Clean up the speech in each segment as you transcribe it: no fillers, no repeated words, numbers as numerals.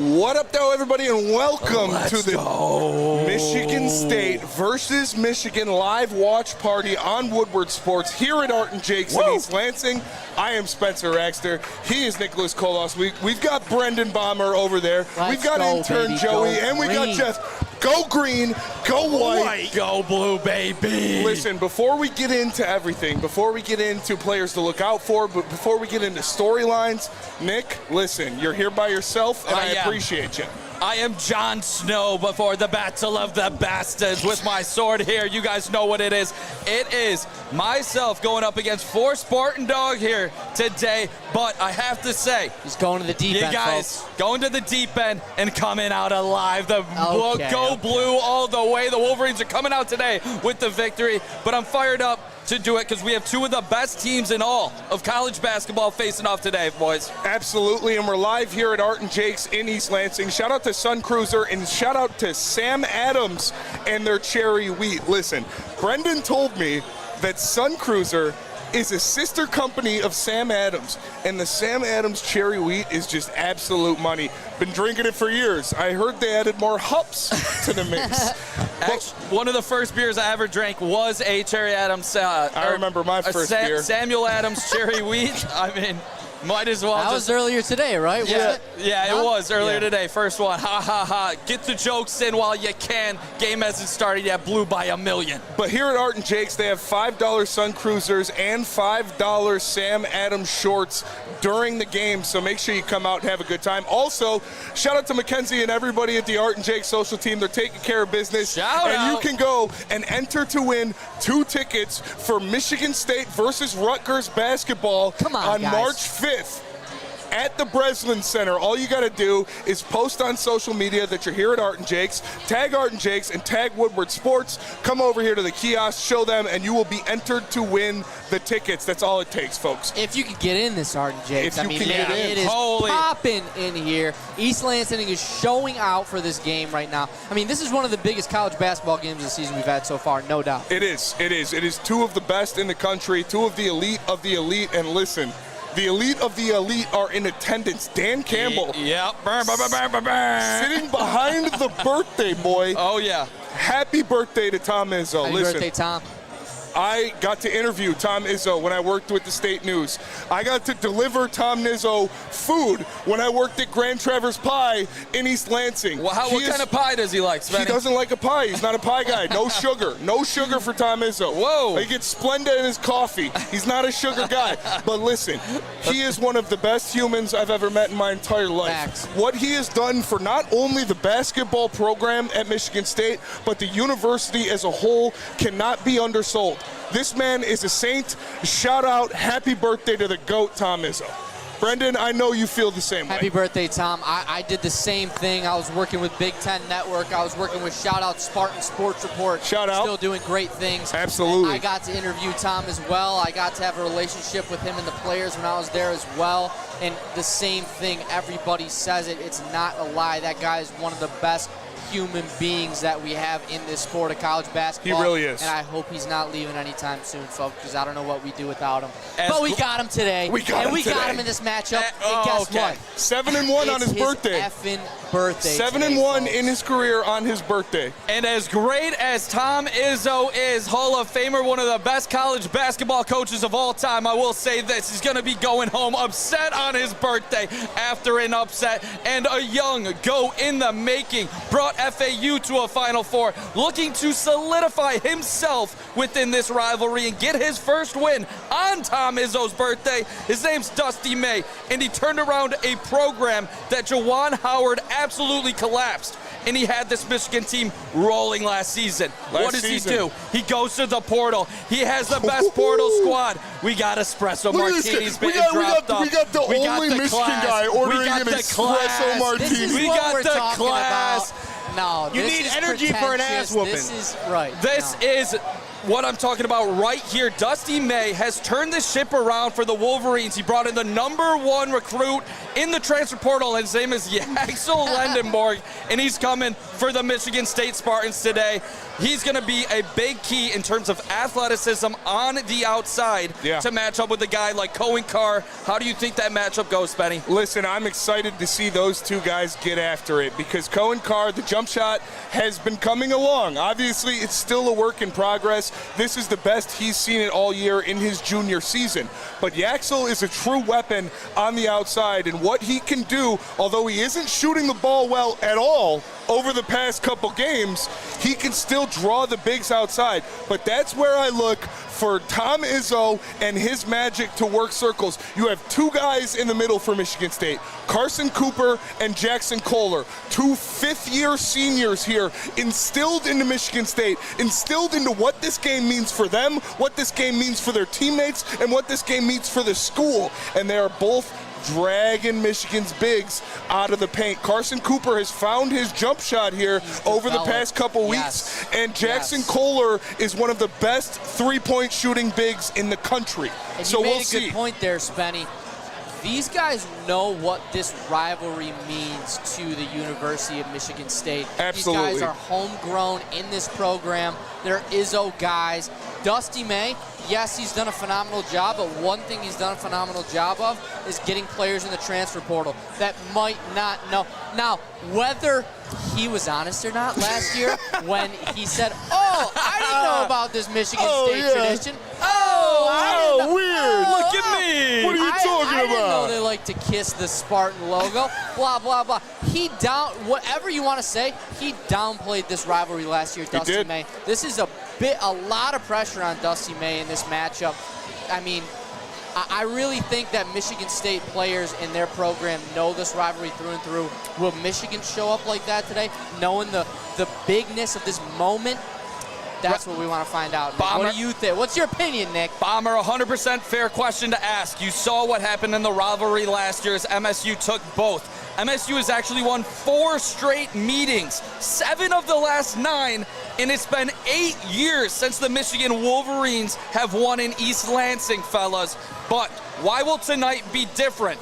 What up, though, everybody, and welcome to the Michigan State versus Michigan live watch party on Woodward Sports here at Art and Jake's in East Lansing. I am Spencer Raxter. He is Nicholas Kohloff. We've got Brendan Bomber over there. We've got intern Joey, and we got Jeff. Go green, go white, go blue, baby. Listen, before we get into everything, before we get into players to look out for, but before we get into storylines, Nick, listen, you're here by yourself, and I appreciate you. I am Jon Snow before the Battle of the Bastards with my sword here. You guys know what it is. It is myself going up against 4 Spartan Dog here today, but I have to say, he's going to the deep end, you guys folks. Going to the deep end and coming out alive. Go blue all the way. The Wolverines are coming out today with the victory, but I'm fired up to do it because we have 2 of the best teams in all of college basketball facing off today, boys. Absolutely, and we're live here at Art and Jake's in East Lansing. Shout out to Sun Cruiser and shout out to Sam Adams and their cherry wheat. Listen, Brendan told me that Sun Cruiser is a sister company of Sam Adams, and the Sam Adams cherry wheat is just absolute money. Been drinking it for years. I heard they added more hops to the mix. Actually, one of the first beers I ever drank was a Cherry Adams. I remember my first beer. Samuel Adams cherry wheat. I mean, might as well. That was earlier today, right? Yeah, it was earlier today. First one. Ha, ha, ha. Get the jokes in while you can. Game hasn't started yet. Blew by a million. But here at Art and Jake's, they have $5 Sun Cruisers and $5 Sam Adams shorts during the game, so make sure you come out and have a good time. Also, shout out to Mackenzie and everybody at the Art and Jake's social team. They're taking care of business. Shout out. You can go and enter to win 2 tickets for Michigan State versus Rutgers basketball on March 5th. At the Breslin Center. All you got to do is post on social media that you're here at Art and Jake's, tag Art and Jake's, and tag Woodward Sports. Come over here to the kiosk, show them, and you will be entered to win the tickets. That's all it takes, folks. If you could get in this Art and Jake's, If you can get in. it is popping in here. East Lansing is showing out for this game right now. I mean, this is one of the biggest college basketball games of the season we've had so far, no doubt. It is. It is. It is 2 of the best in the country, 2 of the elite, and listen, the elite of the elite are in attendance. Dan Campbell. Yep. Sitting behind the birthday boy. Oh, yeah. Happy birthday to Tom Izzo. Happy birthday, Tom. I got to interview Tom Izzo when I worked with the State News. I got to deliver Tom Izzo food when I worked at Grand Traverse Pie in East Lansing. Well, what kind of pie does he like, Spenny? He doesn't like a pie. He's not a pie guy. No sugar. No sugar for Tom Izzo. Whoa. He gets Splenda in his coffee. He's not a sugar guy. But listen, he is one of the best humans I've ever met in my entire life. Facts. What he has done for not only the basketball program at Michigan State, but the university as a whole cannot be undersold. This man is a saint. Shout out, happy birthday to the GOAT, Tom Izzo. Brendan, I know you feel the same way. Happy birthday, Tom. I did the same thing. I was working with Big Ten Network. I was working with Shout Out Spartan Sports Report. Shout out. Still doing great things. Absolutely. And I got to interview Tom as well. I got to have a relationship with him and the players when I was there as well. And the same thing, everybody says it. It's not a lie. That guy is one of the best human beings that we have in this sport of college basketball. He really is. And I hope he's not leaving anytime soon, folks, because I don't know what we do without him. But we got him today. We got him in this matchup. And guess what? 7-1 on his birthday. Effing birthday. 7-1 in his career on his birthday. And as great as Tom Izzo is, Hall of Famer, one of the best college basketball coaches of all time, I will say this, he's going to be going home upset on his birthday after an upset. And a young GOAT in the making brought FAU to a Final Four, looking to solidify himself within this rivalry and get his first win on Tom Izzo's birthday. His name's Dusty May, and he turned around a program that Juwan Howard absolutely collapsed. And he had this Michigan team rolling last season. What does he do? He goes to the portal. He has the best portal squad. We got espresso martinis being dropped off. We got the only Michigan guy ordering an espresso martini. We got the class. No, you need energy for an ass whooping. This is right. This is what I'm talking about right here. Dusty May has turned this ship around for the Wolverines. He brought in the #1 recruit in the transfer portal, and his name is Yaxel Lendenborg, and he's coming for the Michigan State Spartans today. He's going to be a big key in terms of athleticism on the outside to match up with a guy like Cohen Carr. How do you think that matchup goes, Benny? Listen, I'm excited to see those two guys get after it because Cohen Carr, the jump shot, has been coming along. Obviously, it's still a work in progress. This is the best he's seen it all year in his junior season. But Yaxel is a true weapon on the outside, and what he can do, although he isn't shooting the ball well at all over the past couple games, he can still draw the bigs outside. But that's where I look for Tom Izzo and his magic to work circles. You have two guys in the middle for Michigan State, Carson Cooper and Jackson Kohler, two fifth-year seniors here, instilled into Michigan State, instilled into what this game means for them, what this game means for their teammates, and what this game means for the school. And they are both dragging Michigan's bigs out of the paint. Carson Cooper has found his jump shot here over the past couple weeks, and Jackson Kohler is one of the best three-point shooting bigs in the country. And so you made we'll a see. good point there, Spenny. These guys know what this rivalry means to the University of Michigan State. Absolutely. These guys are homegrown in this program. They're Izzo guys. Dusty May, yes, he's done a phenomenal job, but one thing he's done a phenomenal job of is getting players in the transfer portal that might not know. Now, whether he was honest or not last year when he said, oh, I didn't know about this Michigan State tradition. Oh, weird. Look at me. What are you talking I didn't know about? they like to kiss the Spartan logo. Blah, blah, blah. Whatever you want to say, he downplayed this rivalry last year, Dusty May. This is a lot of pressure on Dusty May in this matchup. I mean, I really think that Michigan State players in their program know this rivalry through and through. Will Michigan show up like that today, knowing the bigness of this moment? That's what we want to find out. Bomber. What do you think? What's your opinion, Nick? Bomber, 100% fair question to ask. You saw what happened in the rivalry last year as MSU took both. MSU has actually won 4 straight meetings, 7 of the last 9, and it's been 8 years since the Michigan Wolverines have won in East Lansing, fellas. But why will tonight be different?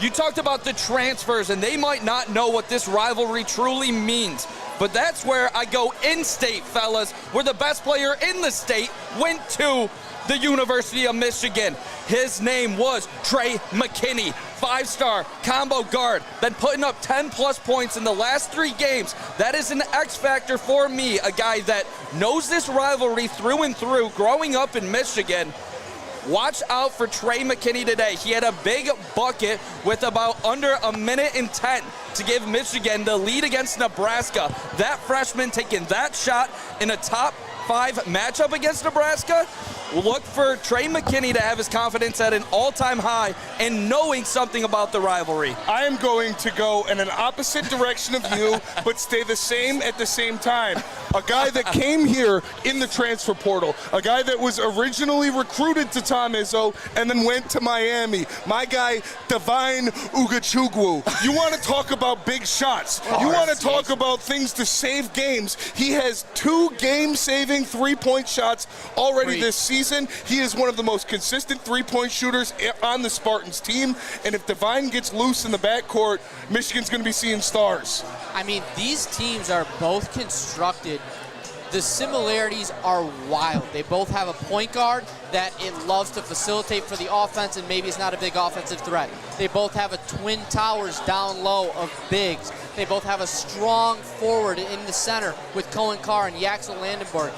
You talked about the transfers, and they might not know what this rivalry truly means. But that's where I go in-state, fellas, where the best player in the state went to the University of Michigan. His name was Trey McKinney, 5-star combo guard, been putting up 10-plus points in the last 3 games. That is an X factor for me, a guy that knows this rivalry through and through, growing up in Michigan. Watch out for Trey McKinney today. He had a big bucket with about under 1:10 to give Michigan the lead against Nebraska. That freshman taking that shot in a top 5 matchup against Nebraska. Look for Trey McKinney to have his confidence at an all-time high and knowing something about the rivalry. I am going to go in an opposite direction of you, but stay the same at the same time. A guy that came here in the transfer portal, a guy that was originally recruited to Tom Izzo and then went to Miami. My guy, Divine Ugachugwu. You want to talk about big shots. You want to talk about things to save games. He has 2 game-saving three-point shots already this season. He is one of the most consistent three-point shooters on the Spartans team, and if Divine gets loose in the backcourt, Michigan's going to be seeing stars. I mean, these teams are both constructed. The similarities are wild. They both have a point guard that it loves to facilitate for the offense, and maybe it's not a big offensive threat. They both have a twin towers down low of bigs. They both have a strong forward in the center with Cohen Carr and Yaxel Lendenborg.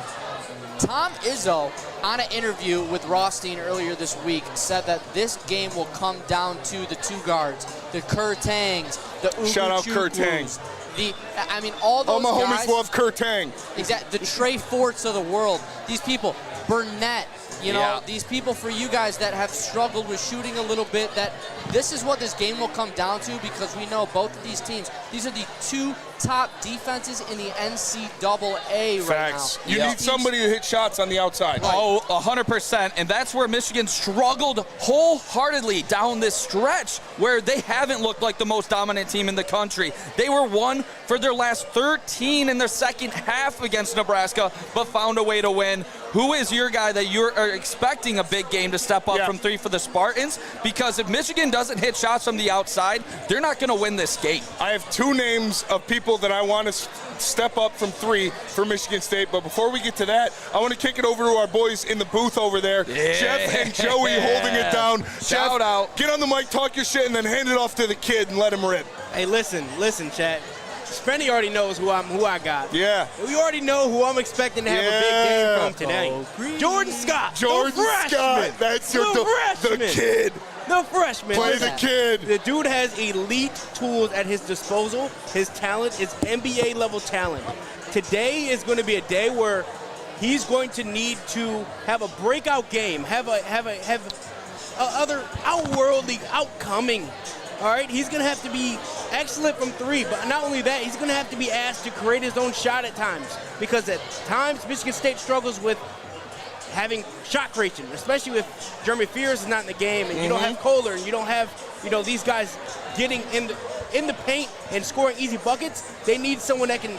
Tom Izzo, on an interview with Rothstein earlier this week, said that this game will come down to the 2 guards, the Kurtangs, the Uguchukwus. Shout out Kurtang. All those all my guys. homies love Kurtang. Exactly. The Trey Forts of the world. These people, Burnett, these people for you guys that have struggled with shooting a little bit, that this is what this game will come down to, because we know both of these teams, these are the 2 top defenses in the NCAA Facts. right now. You need somebody to hit shots on the outside. Oh, 100%. And that's where Michigan struggled wholeheartedly down this stretch where they haven't looked like the most dominant team in the country. They were 1 for their last 13 in their second half against Nebraska, but found a way to win. Who is your guy that you're expecting a big game to step up from 3 for the Spartans? Because if Michigan doesn't hit shots from the outside, they're not going to win this game. I have 2 names of people that I want to step up from 3 for Michigan State. But before we get to that, I want to kick it over to our boys in the booth over there. Yeah. Jeff and Joey holding it down. Shout Jeff, out. Get on the mic, talk your shit, and then hand it off to the kid and let him rip. Hey, listen, chat. Spenny already knows who I got. Yeah. We already know who I'm expecting to have a big game from today. Jordan Scott. Jordan the freshman. Scott. That's the kid. The freshman. Play Listen, the kid. The dude has elite tools at his disposal. His talent is NBA level talent. Today is going to be a day where he's going to need to have a breakout game, have other outworldly, outcoming. All right, he's going to have to be excellent from 3, but not only that, he's going to have to be asked to create his own shot at times, because at times Michigan State struggles with having shot creation, especially if Jeremy Fears is not in the game and you don't have Kohler and you don't have, these guys getting in the paint and scoring easy buckets. They need someone that can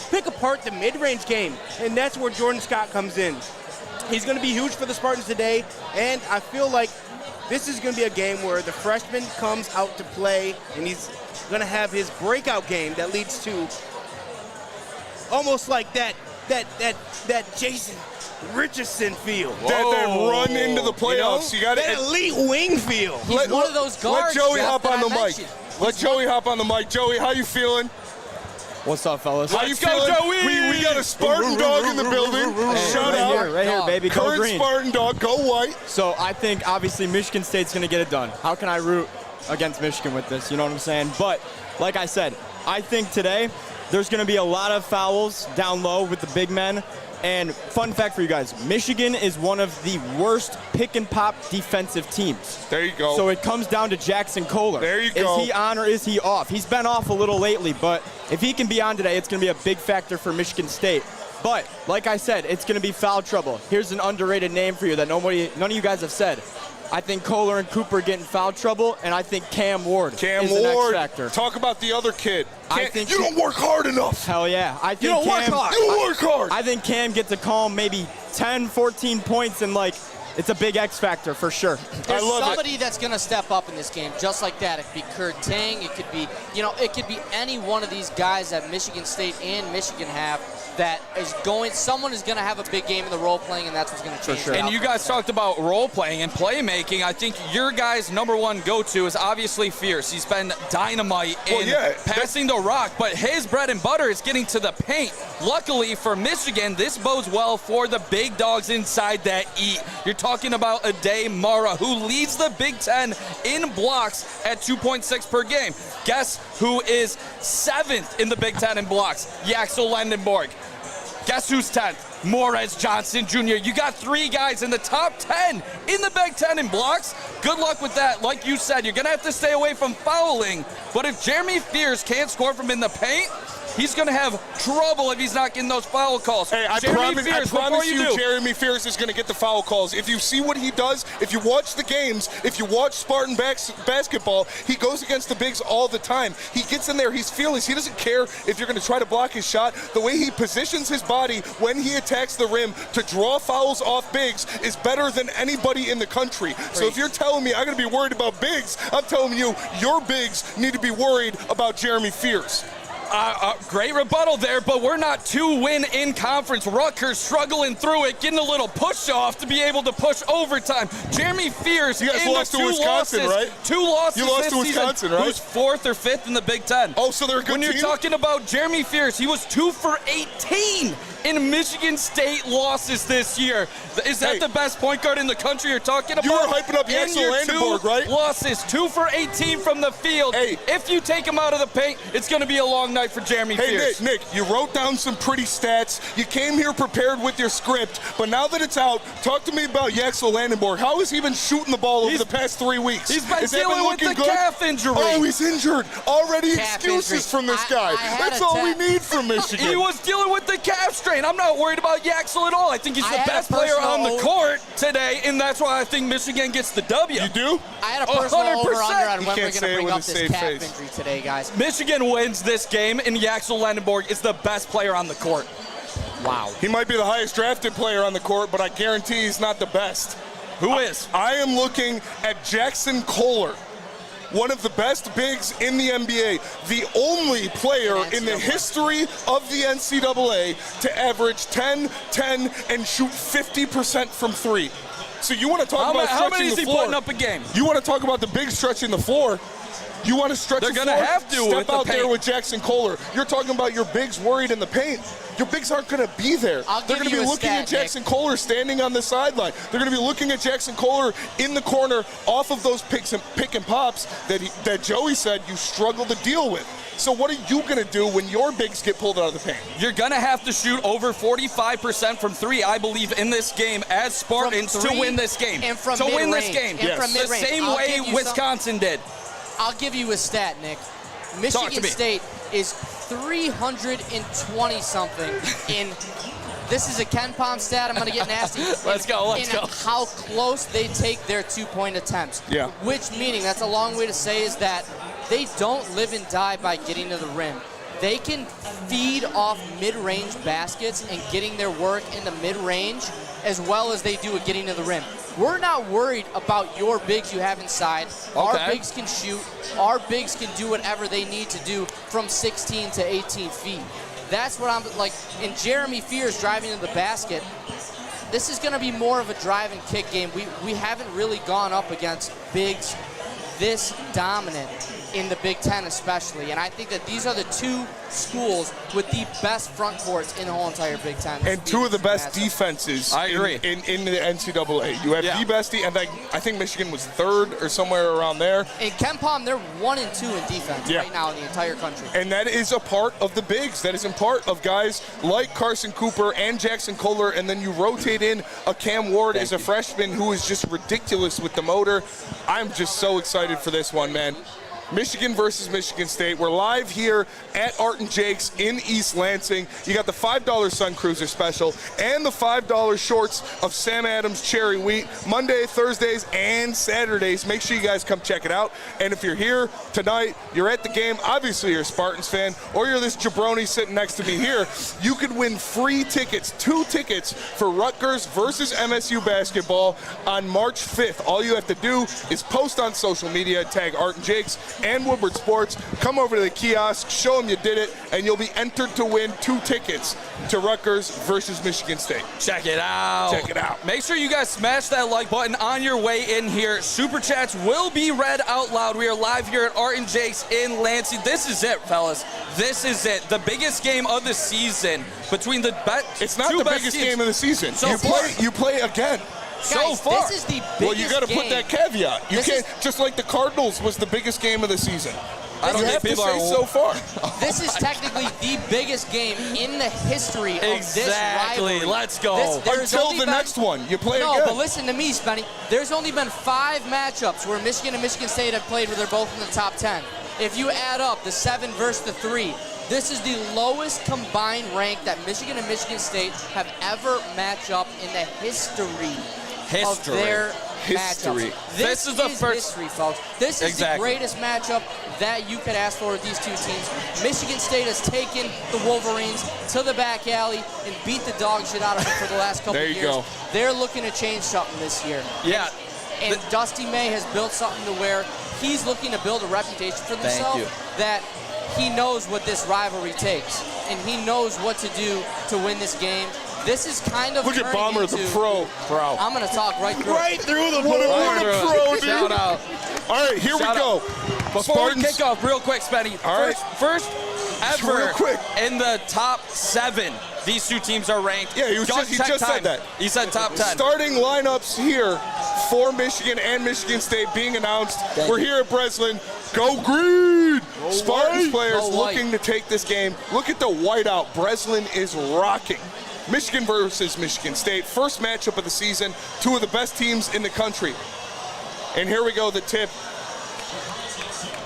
pick apart the mid-range game, and that's where Jordan Scott comes in. He's going to be huge for the Spartans today, and I feel like this is going to be a game where the freshman comes out to play, and he's going to have his breakout game that leads to almost like that Jason Richardson feel. That run into the playoffs. You got that elite wing feel. He's one of those guards. Let Joey Jeff, hop on the that I mic. mentioned. Let Joey hop on the mic. Joey, how you feeling? What's up, fellas? How you feeling? Joey! We got a Spartan dog in the building. Shout out. Right here, baby. Go Current green. Spartan dog, go white. So I think, obviously, Michigan State's going to get it done. How can I root against Michigan with this? You know what I'm saying? But, like I said, I think today there's going to be a lot of fouls down low with the big men. And fun fact for you guys, Michigan is one of the worst pick-and-pop defensive teams. There you go. So it comes down to Jackson Kohler. There you go. Is he on or is he off? He's been off a little lately, but if he can be on today, it's going to be a big factor for Michigan State. But, like I said, it's going to be foul trouble. Here's an underrated name for you that none of you guys have said. I think Kohler and Cooper get in foul trouble, and I think Cam Ward is the X factor. Talk about the other kid. I think you don't work hard enough. Hell yeah. I think You don't work hard. You don't work hard. I think Cam gets a calm maybe 10, 14 points, and it's a big X factor for sure. There's I love somebody that's going to step up in this game just like that. It could be Kurt Tang. It could be, it could be any one of these guys that Michigan State and Michigan have that is going, someone is going to have a big game in the role playing, and that's what's going to change. sure. And you guys talked about role playing and playmaking. I think your guy's number one go-to is obviously Fierce. He's been dynamite in passing the rock, but his bread and butter is getting to the paint. Luckily for Michigan, this bodes well for the big dogs inside that eat. You're talking about Ade Mara, who leads the Big Ten in blocks at 2.6 per game. Guess who is 7th in the Big Ten in blocks? Yaxel Lendenborg. Guess who's 10th? Morez Johnson Jr. You got 3 guys in the top 10 in the Big Ten in blocks. Good luck with that. Like you said, you're going to have to stay away from fouling. But if Jeremy Fears can't score from in the paint, he's going to have trouble if he's not getting those foul calls. Hey, I promise you, Jeremy Fears is going to get the foul calls. If you see what he does, if you watch the games, if you watch Spartan basketball, he goes against the bigs all the time. He gets in there, he's fearless. He doesn't care if you're going to try to block his shot. The way he positions his body when he attacks the rim to draw fouls off bigs is better than anybody in the country. So if you're telling me I'm going to be worried about bigs, I'm telling you your bigs need to be worried about Jeremy Fears. Great rebuttal there, but we're not 2-win in conference. Rutgers struggling through it, getting a little push off to be able to push overtime. Jeremy Fears you guys in lost the to Wisconsin, right? 2 losses You lost this to Wisconsin, season. right? Who's 4th or 5th in the Big Ten? Oh, so they're a good When team? you're talking about Jeremy Fears, he was 2 for 18 in Michigan State losses this year. Is that Hey. the best point guard in the country you're talking about? You were hyping up In Axel your Landenborg, two right? losses, 2 for 18 from the field. Hey. If you take him out of the paint, it's going to be a long night for Jeremy Hey, Fierce. Nick, you wrote down some pretty stats. You came here prepared with your script, but now that it's out, talk to me about Axel Landenborg. How has he been shooting the ball over the past 3 weeks? He's been Has that dealing with looking the good? calf injury. Oh, he's injured. Already Calf excuses injury. from this I guy. had That's a all we tap. need from Michigan. He was dealing with the calf strain. I'm not worried about Yaxel at all. I think he's I the had a best player on the personal- court today, and that's why I think Michigan gets the W. You do? I had a personal 100%. over-under on You when we're can't say going it to bring with up a this safe calf face. injury today, guys. Michigan wins this game, and Yaxel Landenborg is the best player on the court. Wow. He might be the highest drafted player on the court, but I guarantee he's not the best. Who is? I am looking at Jackson Kohler, one of the best bigs in the NBA, the only player in the NCAA. history of the NCAA to average 10, 10, and shoot 50% from three. So you want to talk about How stretching many is the he floor? putting up a game? You want to talk about the big stretching the floor? You want to stretch They're the gonna floor? have to Step with the out there paint. with Jackson Kohler. You're talking about your bigs worried in the paint. Your bigs aren't going to be there. I'll They're give going to you be a looking stat, at Jackson Kohler standing on the sideline. They're going to be looking at Jackson Kohler in the corner off of those pick and pops that Joey said you struggle to deal with. So what are you going to do when your bigs get pulled out of the paint? You're going to have to shoot over 45% from three, I believe, in this game as Spartans From to three win this game. and from to win this mid-range. game. And from The mid-range. same I'll way give you Wisconsin did. I'll give you a stat, Nick. to Michigan me. State is 320 something in. This is a Ken Pom stat. I'm going to get nasty. Let's go. in how close they take their two-point attempts. Yeah. Which meaning, that's a long way to say, is that they don't live and die by getting to the rim. They can feed off mid-range baskets and getting their work in the mid-range as well as they do at getting to the rim. We're not worried about your bigs you have inside. Our Okay. bigs can shoot. Our bigs can do whatever they need to do from 16 to 18 feet. That's what I'm like. And Jeremy Fierce driving to the basket. This is going to be more of a drive and kick game. We haven't really gone up against bigs this dominant in the Big Ten especially. And I think that these are the two schools with the best front courts in the whole entire Big Ten. And two of the best Matchup. defenses I agree. in the NCAA. You have Yeah. the best, and I think Michigan was third or somewhere around there. In Ken Pom, they're 1 and 2 in defense Yeah. right now in the entire country. And that is a part of the bigs. That is a part of guys like Carson Cooper and Jackson Kohler. And then you rotate in a Cam Ward as a freshman who is just ridiculous with the motor. I'm just so excited for this one, man. Michigan versus Michigan State. We're live here at Art and Jake's in East Lansing. You got the $5 Sun Cruiser special and the $5 shorts of Sam Adams Cherry Wheat Monday, Thursdays, and Saturdays. Make sure you guys come check it out. And if you're here tonight, you're at the game, obviously you're a Spartans fan, or you're this jabroni sitting next to me here, you could win free tickets, 2 tickets for Rutgers versus MSU basketball on March 5th. All you have to do is post on social media, tag Art and Jake's and Woodward Sports. Come over to the kiosk, show them you did it, and you'll be entered to win 2 tickets to Rutgers versus Michigan State. Check it out. Check it out. Make sure you guys smash that like button on your way in here. Super chats will be read out loud. We are live here at Art and Jake's in Lansing. This is it, fellas. This is it. The biggest game of the season between the It's not the biggest game of the season. So You play again. So Guys, far. this is the biggest Well, you got to put game. that caveat. You This can't just like the Cardinals was the biggest game of the season. I don't you think have to people say are so far. This is technically the biggest game in the history of this Exactly. rivalry. Let's go. There's Until only the been- next one, you play No, again. but listen to me, Spenny. There's only been 5 matchups where Michigan and Michigan State have played where they're both in the top 10. If you add up the 7 versus the 3, this is the lowest combined rank that Michigan and Michigan State have ever matched up in the history of their History. matchups. This is the first- history, folks. This is the greatest matchup that you could ask for with these two teams. Michigan State has taken the Wolverines to the back alley and beat the dog shit out of them for the last couple There of you years. go. They're looking to change something this year. Yeah. And Dusty May has built something to where he's looking to build a reputation for himself you. that he knows what this rivalry takes, and he knows what to do to win this game. This is kind of Look at turning Bomber, the into- pro. I'm going to talk right through it. Right through the what a pro, dude. Shout out. All right, here Shout we go. Before Spartans. we kick off, real quick, Spenny. All right. First, ever real quick. in the top 7. These two teams are ranked. Yeah, he just said that. He said top 10. Starting lineups here for Michigan and Michigan State being announced. We're here at Breslin. Go green! Spartans players Go white. looking to take this game. Look at the whiteout. Breslin is rocking. Michigan versus Michigan State. First matchup of the season. Two of the best teams in the country. And here we go, the tip.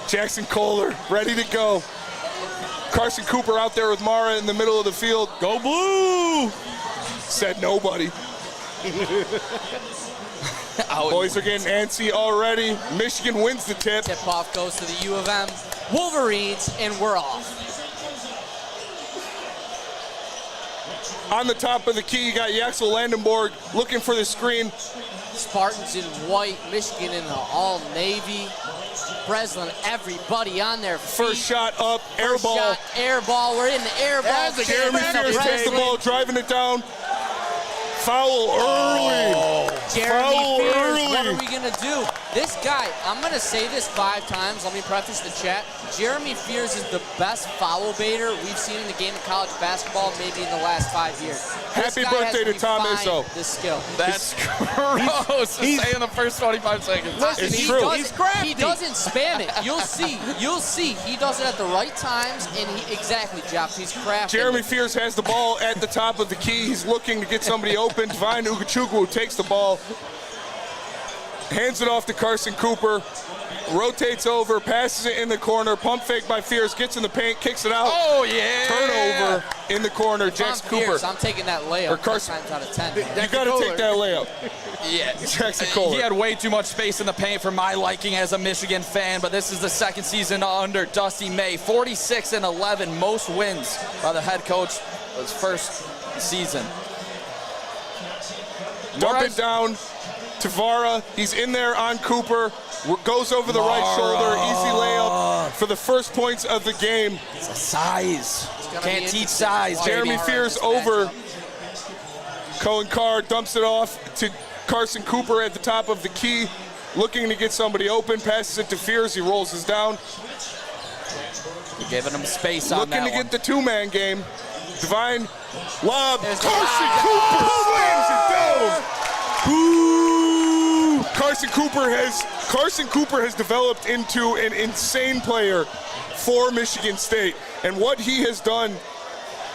Jackson Kohler ready to go. Carson Cooper out there with Mara in the middle of the field. Go blue! Said nobody. Boys are getting antsy already. Michigan wins the tip. Tip-off goes to the U of M Wolverines, and we're off. On the top of the key, you got Yaxel Landenborg looking for the screen. Spartans in white, Michigan in the all-navy. Breslin, everybody on their feet. First shot up, air First ball. shot, air ball. We're in the air ball. Jeremy champions of Fears takes the Breslin. ball, driving it down. Foul early. Jeremy Foul Fears, early. what are we going to do? This guy, I'm going to say this 5 times. Let me preface the chat. Jeremy Fears is the best foul baiter we've seen in the game of college basketball maybe in the last 5 years. Happy This guy birthday has to Tom refined Izzo. This skill. That's gross to say in the first 25 seconds. Listen, It's he true. doesn't- He's crafty. He doesn't spam it. You'll see. You'll see. He does it at the right times, and he exactly, Jeff. He's crafty. Jeremy Fears has the ball at the top of the key. He's looking to get somebody open. Divine Ugachukwu takes the ball, hands it off to Carson Cooper, rotates over, passes it in the corner, pump fake by Fears, gets in the paint, kicks it out. Oh, yeah. Turnover in the corner, If I'm Jackson Cooper. Fears, I'm taking that layup Or Carson- 10 times out of 10. You got to take that layup. Yeah, Jackson Kohler. He had way too much space in the paint for my liking as a Michigan fan, but this is the second season under Dusty May. 46-11, most wins by the head coach of his first season. Dump it down to Vara. He's in there on Cooper. Goes over the right shoulder. Easy layup for the first points of the game. Size. gonna Can't be teach interesting size. to watch Jeremy tomorrow Fears in this over. matchup. Cohen Carr dumps it off to Carson Cooper at the top of the key. Looking to get somebody open. Passes it to Fears. He rolls us down. You're giving him space on Looking that to one. get the two-man game. Divine lob. There's Carson the- Cooper slams it down. Ooh. Carson Cooper has developed into an insane player for Michigan State. And what he has done,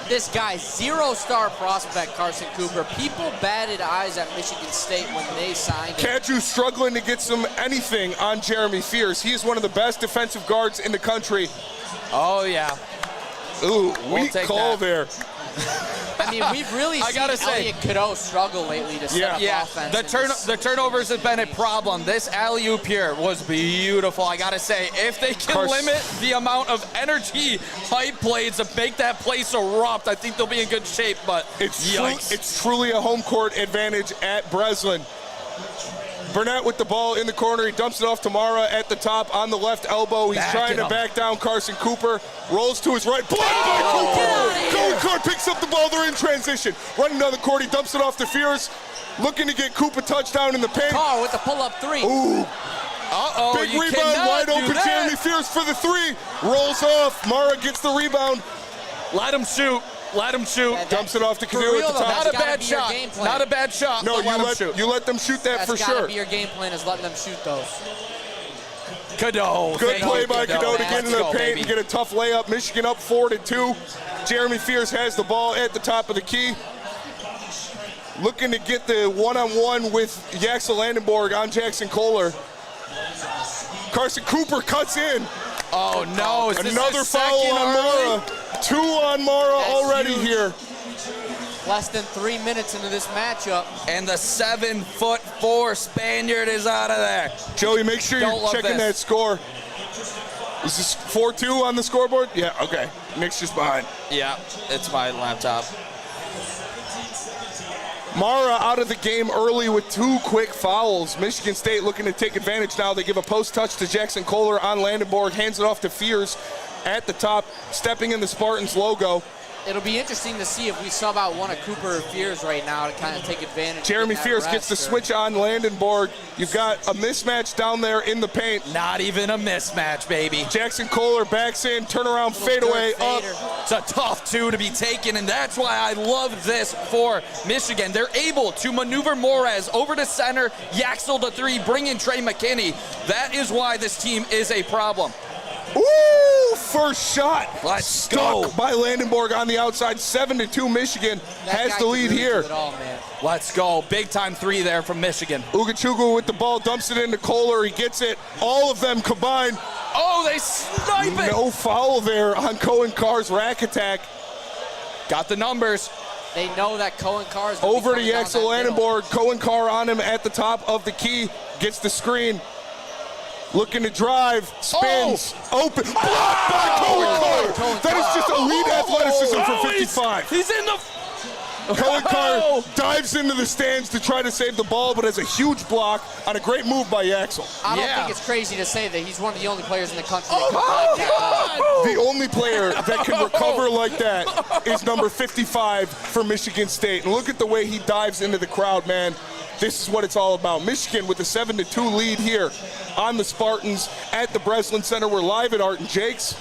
This guy, 0-star prospect, Carson Cooper. People batted eyes at Michigan State when they signed him. Kadju struggling to get some anything on Jeremy Fears. He is one of the best defensive guards in the country. Oh, yeah. Ooh, We'll weak take call that. there. I mean, we've really I seen gotta say- Elliot Cadeau struggle lately to set up Yeah, offense. the turnovers have been a problem. This alley-oop here was beautiful. I gotta say, if they can Carson- limit the amount of energy hype plays to make that place erupt, I think they'll be in good shape. But yikes. It's truly a home court advantage at Breslin. Burnett with the ball in the corner. He dumps it off to Mara at the top on the left elbow. He's trying to back down Carson Cooper. Rolls to his right. Blocked by Cooper. Cohen Carr picks up the ball. They're in transition. Running down the court. He dumps it off to Fears. Looking to get Cooper touchdown in the paint. Carr with the pull-up 3. Ooh. Uh-oh, Big you rebound, cannot wide do open. that. Jeremy Fears for the 3. Rolls off. Mara gets the rebound. Let him shoot. Let him shoot. Dumps it off to For Canoe real, at the though, top. Not a gotta bad be your shot. game plan. Not a bad shot. No, but let him shoot. you let them shoot that That's for gotta sure. be your game plan, is letting them shoot those. Cadeau. Good play by Cadeau to get Let's in the go, paint baby. and get a tough layup. Michigan up 4-2. Jeremy Fears has the ball at the top of the key. Looking to get the one-on-one with Yaxel Landenborg on Jackson Kohler. Carson Cooper cuts in. Oh, no. Is this Another his foul second on early? Mara. 2 on Mara That's already huge. here. Less than 3 minutes into this matchup. And the 7'4" Spaniard is out of there. Joey, make sure Don't you're love checking this. that score. Is this 4-2 on the scoreboard? Yeah, okay. Nick's just behind. Yeah, it's my laptop. Mara out of the game early with 2 quick fouls. Michigan State looking to take advantage now. They give a post touch to Jackson Kohler on Landenborg, hands it off to Fears at the top, stepping in the Spartans logo. It'll be interesting to see if we sub out one of Cooper or Fears right now to kind of take advantage. Jeremy of that Fears rest, gets the switch on Landenborg. You've got a mismatch down there in the paint. Not even a mismatch, baby. Jackson Kohler backs in, turnaround fadeaway up. It's a tough two to be taken, and that's why I love this for Michigan. They're able to maneuver Morez over to center, Yaxel to three, bring in Trey McKinney. That is why this team is a problem. Ooh, first shot. Let's Stuck go. by Landenborg on the outside. 7-2 Michigan has the lead here. Let's go. Big time three there from Michigan. Ugachugu with the ball, dumps it into Kohler. He gets it. All of them combined. Oh, they snipe it. No foul there on Cohen Carr's rack attack. Got the numbers. They know that Cohen Carr is Over to Yaxel Landenborg. Cohen Carr on him at the top of the key. Gets the screen. Looking to drive, spins, open, blocked by Cohen Carr. That is just elite athleticism for 55. He's in the... Cohen Carr dives into the stands to try to save the ball, but has a huge block on a great move by Yaxel. I don't think it's crazy to say that he's one of the only players in the country that can block that ball. The only player that can recover like that is number 55 for Michigan State. And look at the way he dives into the crowd, man. This is what it's all about. Michigan with a 7-2 lead here on the Spartans at the Breslin Center. We're live at Art and Jake's.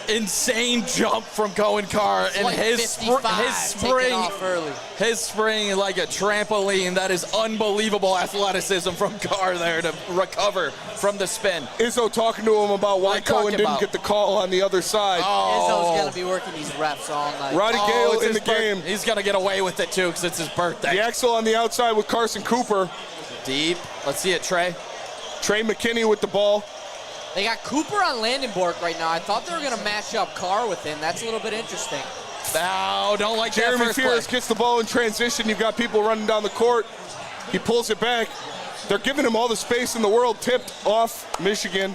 Insane jump from Cohen Carr, and like his spring like a trampoline. That is unbelievable athleticism from Carr there to recover from the spin. Izzo talking to him about why Cohen didn't get the call on the other side. Izzo's going to be working these refs all night. Roddy Gale in the game. He's going to get away with it too because it's his birthday. Yaxel on the outside with Carson Cooper. Deep. Let's see it, Trey. Trey McKinney with the ball. They got Cooper on Landenborg right now. I thought they were going to match up Carr with him. That's a little bit interesting. No, don't like Jeremy that first Fears play. gets the ball in transition. You've got people running down the court. He pulls it back. They're giving him all the space in the world. Tipped off Michigan.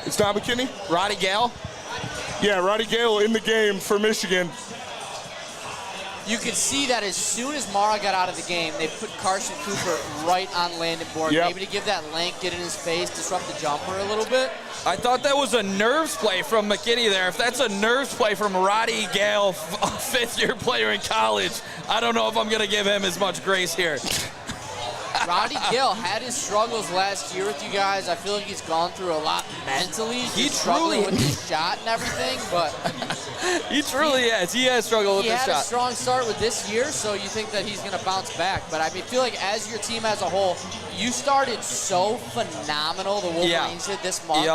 It's not McKinney? Roddy Gale? Yeah, Roddy Gale in the game for Michigan. You could see that as soon as Mara got out of the game, they put Carson Cooper right on Landenborg, maybe to give that length, get in his face, disrupt the jumper a little bit. I thought that was a nerves play from McKinney there. If that's a nerves play from Roddy Gale, a fifth-year player in college, I don't know if I'm going to give him as much grace here. Roddy Gale had his struggles last year with you guys. I feel like he's gone through a lot mentally. He's struggling with his shot and everything, but he truly has. He has struggled with his shot. He had a strong start with this year, so you think that he's going to bounce back. But I feel like as your team as a whole, you started so phenomenal, the Wolverines did this month,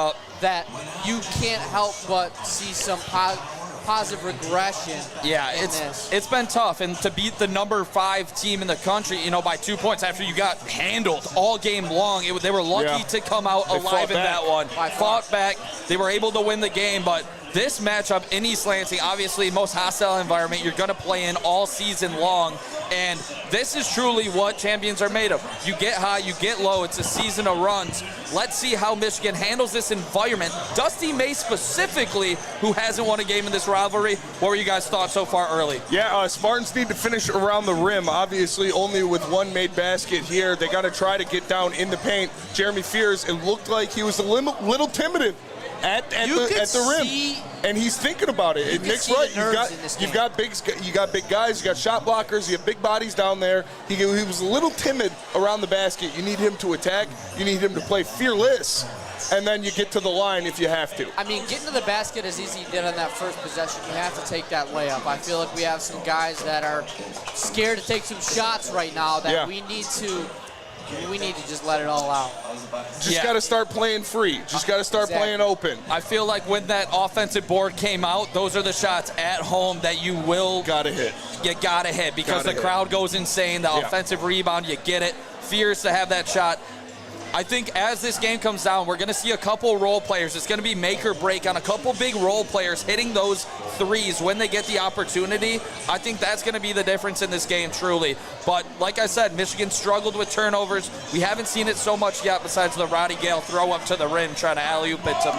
that you can't help but see some positive regression. Yeah, it's been tough, and to beat the number 5 team in the country, by 2 points after you got handled all game long, they were lucky to come out alive in that one. Fought back. They were able to win the game, but this matchup in East Lansing, obviously most hostile environment you're going to play in all season long, and this is truly what champions are made of. You get high, you get low. It's a season of runs. Let's see how Michigan handles this environment. Dusty May specifically, who hasn't won a game in this rivalry. What were you guys' thoughts so far early? Yeah, Spartans need to finish around the rim. Obviously, only with one made basket here. They got to try to get down in the paint. Jeremy Fears, it looked like he was a little timid at the rim, and he's thinking about it. Nick's right. You got big guys. You got shot blockers. You have big bodies down there. He was a little timid around the basket. You need him to attack. You need him to play fearless, and then you get to the line if you have to. I mean, getting to the basket as easy did on that first possession. You have to take that layup. I feel like we have some guys that are scared to take some shots right now that we need to just let it all out. Just got to start playing free. Just got to start playing open. I feel like when that offensive board came out, those are the shots at home that you will gotta hit. You gotta hit because the crowd goes insane. The offensive rebound, you get it. Fears to have that shot. I think as this game comes down, we're going to see a couple role players. It's going to be make or break on a couple big role players hitting those threes when they get the opportunity. I think that's going to be the difference in this game, truly. But like I said, Michigan struggled with turnovers. We haven't seen it so much yet besides the Roddy Gale throw up to the rim trying to alley-oop it to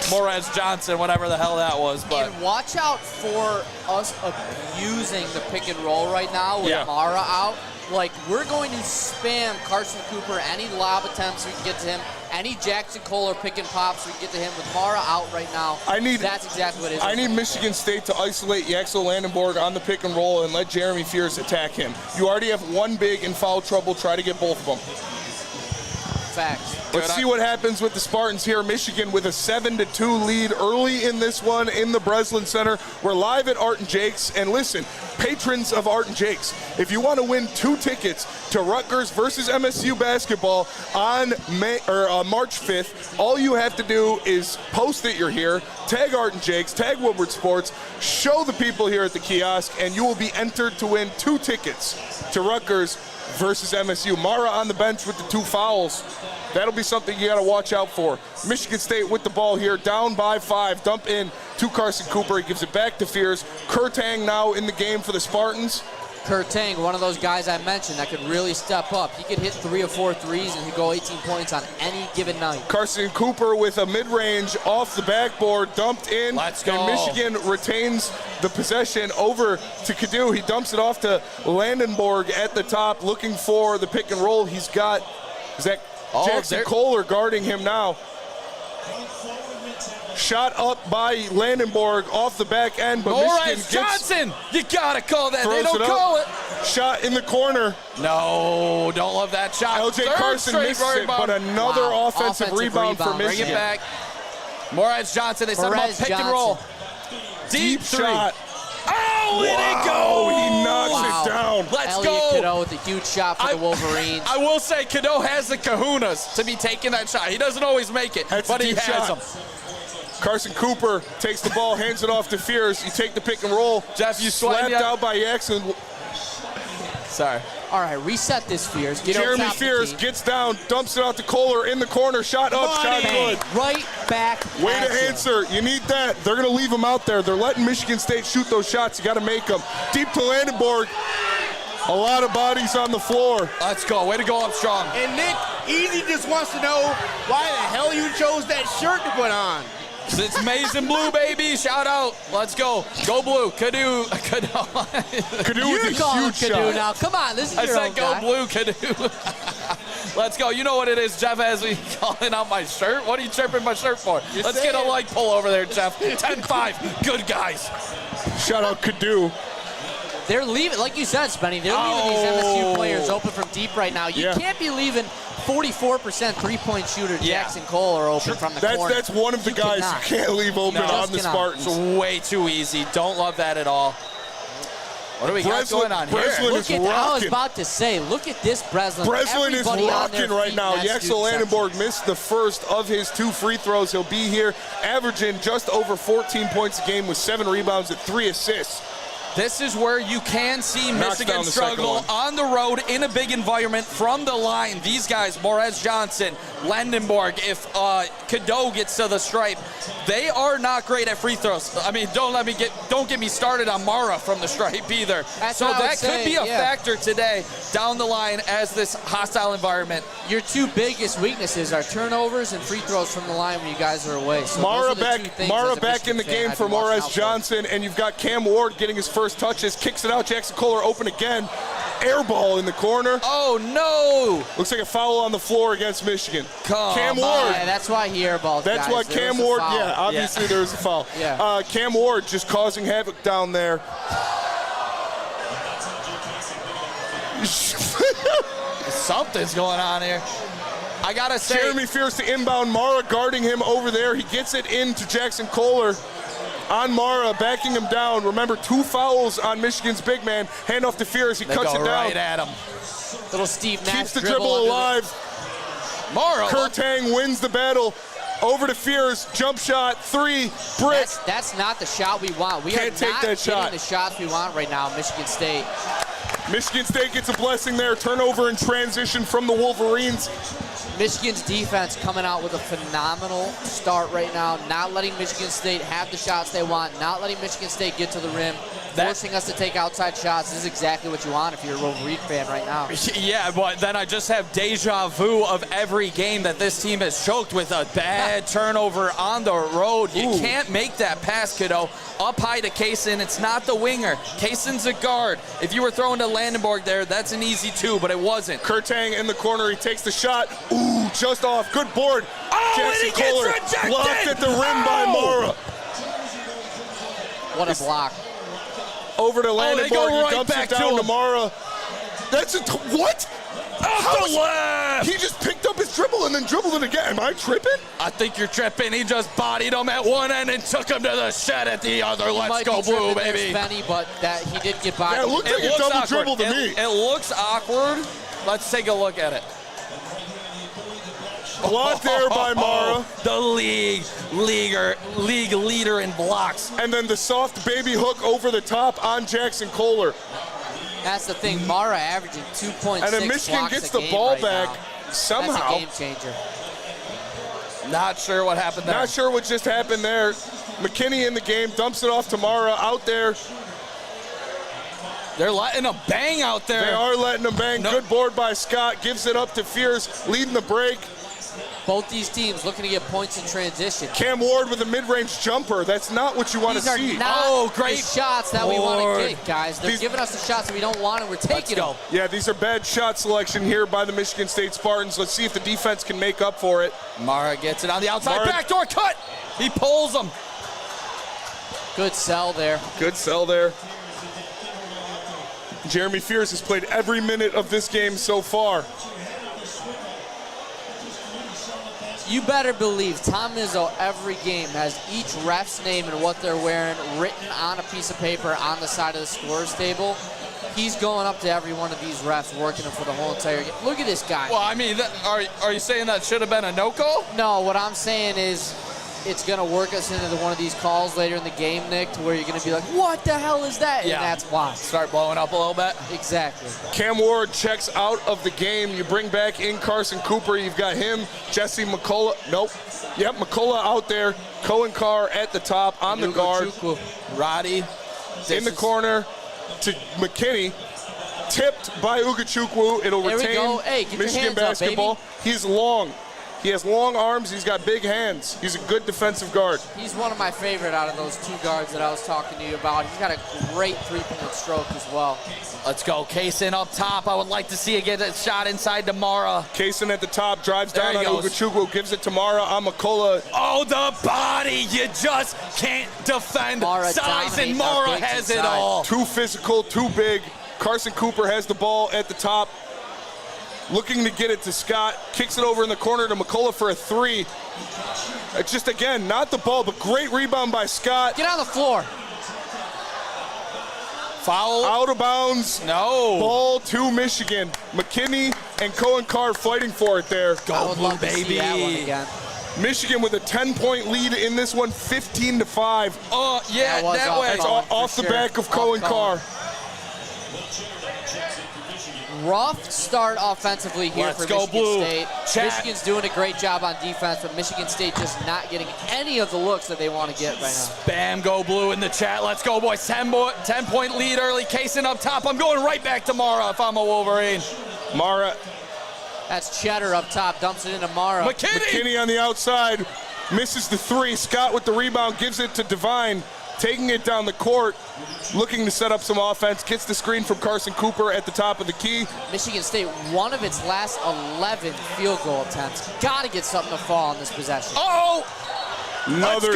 Morez Johnson, whatever the hell that was. But and watch out for us abusing the pick and roll right now with Mara out. Like, we're going to spam Carson Cooper, any lob attempts we can get to him, any Jackson Kohler pick and pops we can get to him with Mara out right now. That's exactly what it is. I need Michigan State to isolate Yaxel Landenborg on the pick and roll and let Jeremy Fears attack him. You already have one big in foul trouble. Try to get both of them. Facts. Let's see what happens with the Spartans here. Michigan with a 7-2 lead early in this one in the Breslin Center. We're live at Art and Jake's. And listen, patrons of Art and Jake's, if you want to win 2 tickets to Rutgers versus MSU basketball on March 5th, all you have to do is post that you're here, tag Art and Jake's, tag Woodward Sports, show the people here at the kiosk, and you will be entered to win 2 tickets to Rutgers versus MSU. Mara on the bench with the 2 fouls. That'll be something you got to watch out for. Michigan State with the ball here, down by 5. Dump in to Carson Cooper. He gives it back to Fears. Kurtang now in the game for the Spartans. Kurtang, one of those guys I mentioned that could really step up. He could hit 3 or 4 threes and he'd go 18 points on any given night. Carson Cooper with a mid-range off the backboard, dumped in. Let's go. And Michigan retains the possession over to Kadu. He dumps it off to Landenborg at the top, looking for the pick and roll. He's got Jackson Kohler guarding him now. Shot up by Landenborg off the back end, but Michigan Johnson, you gotta call that. They don't call it. Shot in the corner. No, don't love that shot. LJ Carson misses it, but another offensive rebound for Michigan. Bring it back. Morez Johnson, they set him up pick and roll. Deep shot. Oh, it didn't go. He knocks it down. Let's Elliot go. Cadeau with a huge shot for the Wolverines. I will say Cadeau has the kahunas to be taking that shot. He doesn't always make it, but he has them. Carson Cooper takes the ball, hands it off to Fears. You take the pick and roll. Jeff, you slapped out by Jackson. Sorry. All right, reset this, Fears. Jeremy Fears gets down, dumps it out to Kohler in the corner. Shot up, shot good. Right back. Way to answer. You need that. They're going to leave him out there. They're letting Michigan State shoot those shots. You got to make them. Deep to Landenborg. A lot of bodies on the floor. Let's go. Way to go up strong. And Nick, Easy just wants to know why the hell you chose that shirt to put on. It's maize and blue, baby. Shout out. Let's go. Go blue. Kadu with You're a calling huge Kadu shot. now. Come on, this is I your said own go guy. blue, Kadu. Let's go. You know what it is, Jeff, as we calling out my shirt. What are you chirping my shirt for? Let's get a like pull over there, Jeff. 10-5. Good guys. Shout out Kadu. They're leaving, like you said, Spenny, they're leaving these MSU players open from deep right now. You can't be leaving 44% three-point shooter Jackson Kohler open from the corner. That's one of the guys you can't leave open on the Spartans. It's way too easy. Don't love that at all. What do we got going on here? Look at, I was about to say, look at this Breslin. Breslin is rocking right now. Yaxel Landenborg missed the first of his 2 free throws. He'll be here averaging just over 14 points a game with 7 rebounds and 3 assists. This is where you can see Michigan struggle on the road in a big environment from the line. These guys, Morez Johnson, Landenborg, if Cadeau gets to the stripe, they are not great at free throws. I mean, don't get me started on Mara from the stripe either. So that could be a factor today down the line as this hostile environment. Your 2 biggest weaknesses are turnovers and free throws from the line when you guys are away. So Mara back in the game for Morez Johnson, and you've got Cam Ward getting his first touches, kicks it out. Jackson Kohler open again. Air ball in the corner. Oh, no. Looks like a foul on the floor against Michigan. Cam Ward. Yeah, that's why he airballed. That's why Cam Ward, obviously there's a foul. Cam Ward just causing havoc down there. Something's going on here. I got to say. Jeremy Fears to inbound. Mara guarding him over there. He gets it into Jackson Kohler. On Mara, backing him down. Remember, 2 fouls on Michigan's big man. Hand off to Fears. He cuts it down. Right at him. Little Steve Nash keeps the dribble alive. Mara. Kurtang wins the battle. Over to Fears. Jump shot. 3. Brick. That's not the shot we want. We can't take that shot. Getting the shots we want right now, Michigan State. Michigan State gets a blessing there. Turnover and transition from the Wolverines. Michigan's defense coming out with a phenomenal start right now, not letting Michigan State have the shots they want, not letting Michigan State get to the rim. forcing us to take outside shots. This is exactly what you want if you're a Wolverine fan right now. Yeah, but then I just have deja vu of every game that this team has choked with a bad turnover on the road. You can't make that pass, kiddo. Up high to Kaysen. It's not the winger. Kaysen's a guard. If you were throwing to Landenborg there, that's an easy 2, but it wasn't. Kurtang in the corner. He takes the shot. Ooh, just off. Good board. Oh, Jackson and he gets Kohler rejected. blocked at the rim by Mara. What a block. Over to Landenborg. go right He dumps back it down to to him. Mara. That's a what? Off the left. He just picked up his dribble and then dribbled it again. Am I tripping? I think you're tripping. He just bodied him at one end and took him to the shed at the other. Let's Might go be tripping blue, there, baby. Spenny, but that he did get by. Yeah, it looked like a looks double awkward. dribble to me. It looks awkward. Let's take a look at it. Blocked there by Mara. The league leader in blocks. And then the soft baby hook over the top on Jackson Kohler. That's the thing. Mara averaging 2.6 And then Michigan blocks gets a the game ball right back now. somehow. That's a game changer. Not sure what happened there. Not sure what just happened there. McKinney in the game, dumps it off to Mara out there. They're letting them bang out there. They are letting them bang. No. Good board by Scott. Gives it up to Fierce, leading the break. Both these teams looking to get points in transition. Cam Ward with a mid-range jumper. That's not what you want to These are see. not great the shots that we want board. to get, guys. They're These- giving us the shots that we don't want, and we're taking them. Yeah, these are bad shot selection here by the Michigan State Spartans. Let's see if the defense can make up for it. Mara gets it on the outside. Mara- Backdoor cut. He pulls them. Good sell there. Good sell there. Jeremy Fierce has played every minute of this game so far. You better believe Tom Izzo every game has each ref's name and what they're wearing written on a piece of paper on the side of the scorer's table. He's going up to every one of these refs, working them for the whole entire game. Look at this guy. Well, I mean, are you saying that should have been a no-call? No, what I'm saying is it's going to work us into one of these calls later in the game, Nick, to where you're going to be like, what the hell is that? Yeah. And that's why. Start blowing up a little bit. Exactly. Cam Ward checks out of the game. You bring back in Carson Cooper. You've got him, Jesse McCullough. Nope. Yep, McCullough out there. Cohen Carr at the top on the guard. Roddy. In the corner to McKinney. Tipped by Ugachukwu. It'll There we retain go. Hey, get your Michigan hands up, basketball. He's long. He has long arms. He's got big hands. He's a good defensive guard. He's one of my favorite out of those two guards that I was talking to you about. He's got a great three-point stroke as well. Let's go. Kaysen up top. I would like to see it get a shot inside to Mara. Kaysen at the top, drives There down he on goes. Ugachukwu, gives it to Mara on McCullough. Oh, the body. You just can't defend Mara size, and dominates our Mara bigs has it inside. all. Too physical, too big. Carson Cooper has the ball at the top. Looking to get it to Scott. Kicks it over in the corner to McCullough for a three. It's just, again, not the ball, but great rebound by Scott. Get on the floor. Foul. Out of bounds. No. Ball to Michigan. McKinney and Cohen Carr fighting for it there. I Go would blue, love to see baby. that one again. Michigan with a 10-point lead in this one, 15-5. Oh, yeah, That was that off way. That's Cohen, off for the sure. back of Off Cohen Cohen. Carr. Rough start offensively here Let's for go Michigan blue. State. Chat. Michigan's doing a great job on defense, but Michigan State just not getting any of the looks that they want to get right now. Bam, go blue in the chat. Let's go, boys. 10-point lead early. Kaysen up top. I'm going right back to Mara if I'm a Wolverine. Mara. That's Cheddar up top, dumps it into Mara. McKinney on the outside. Misses the three. Scott with the rebound. Gives it to Devine. Taking it down the court. Looking to set up some offense. Gets the screen from Carson Cooper at the top of the key. Michigan State, one of its last 11 field goal attempts. Got to get something to fall on this possession. Oh! Another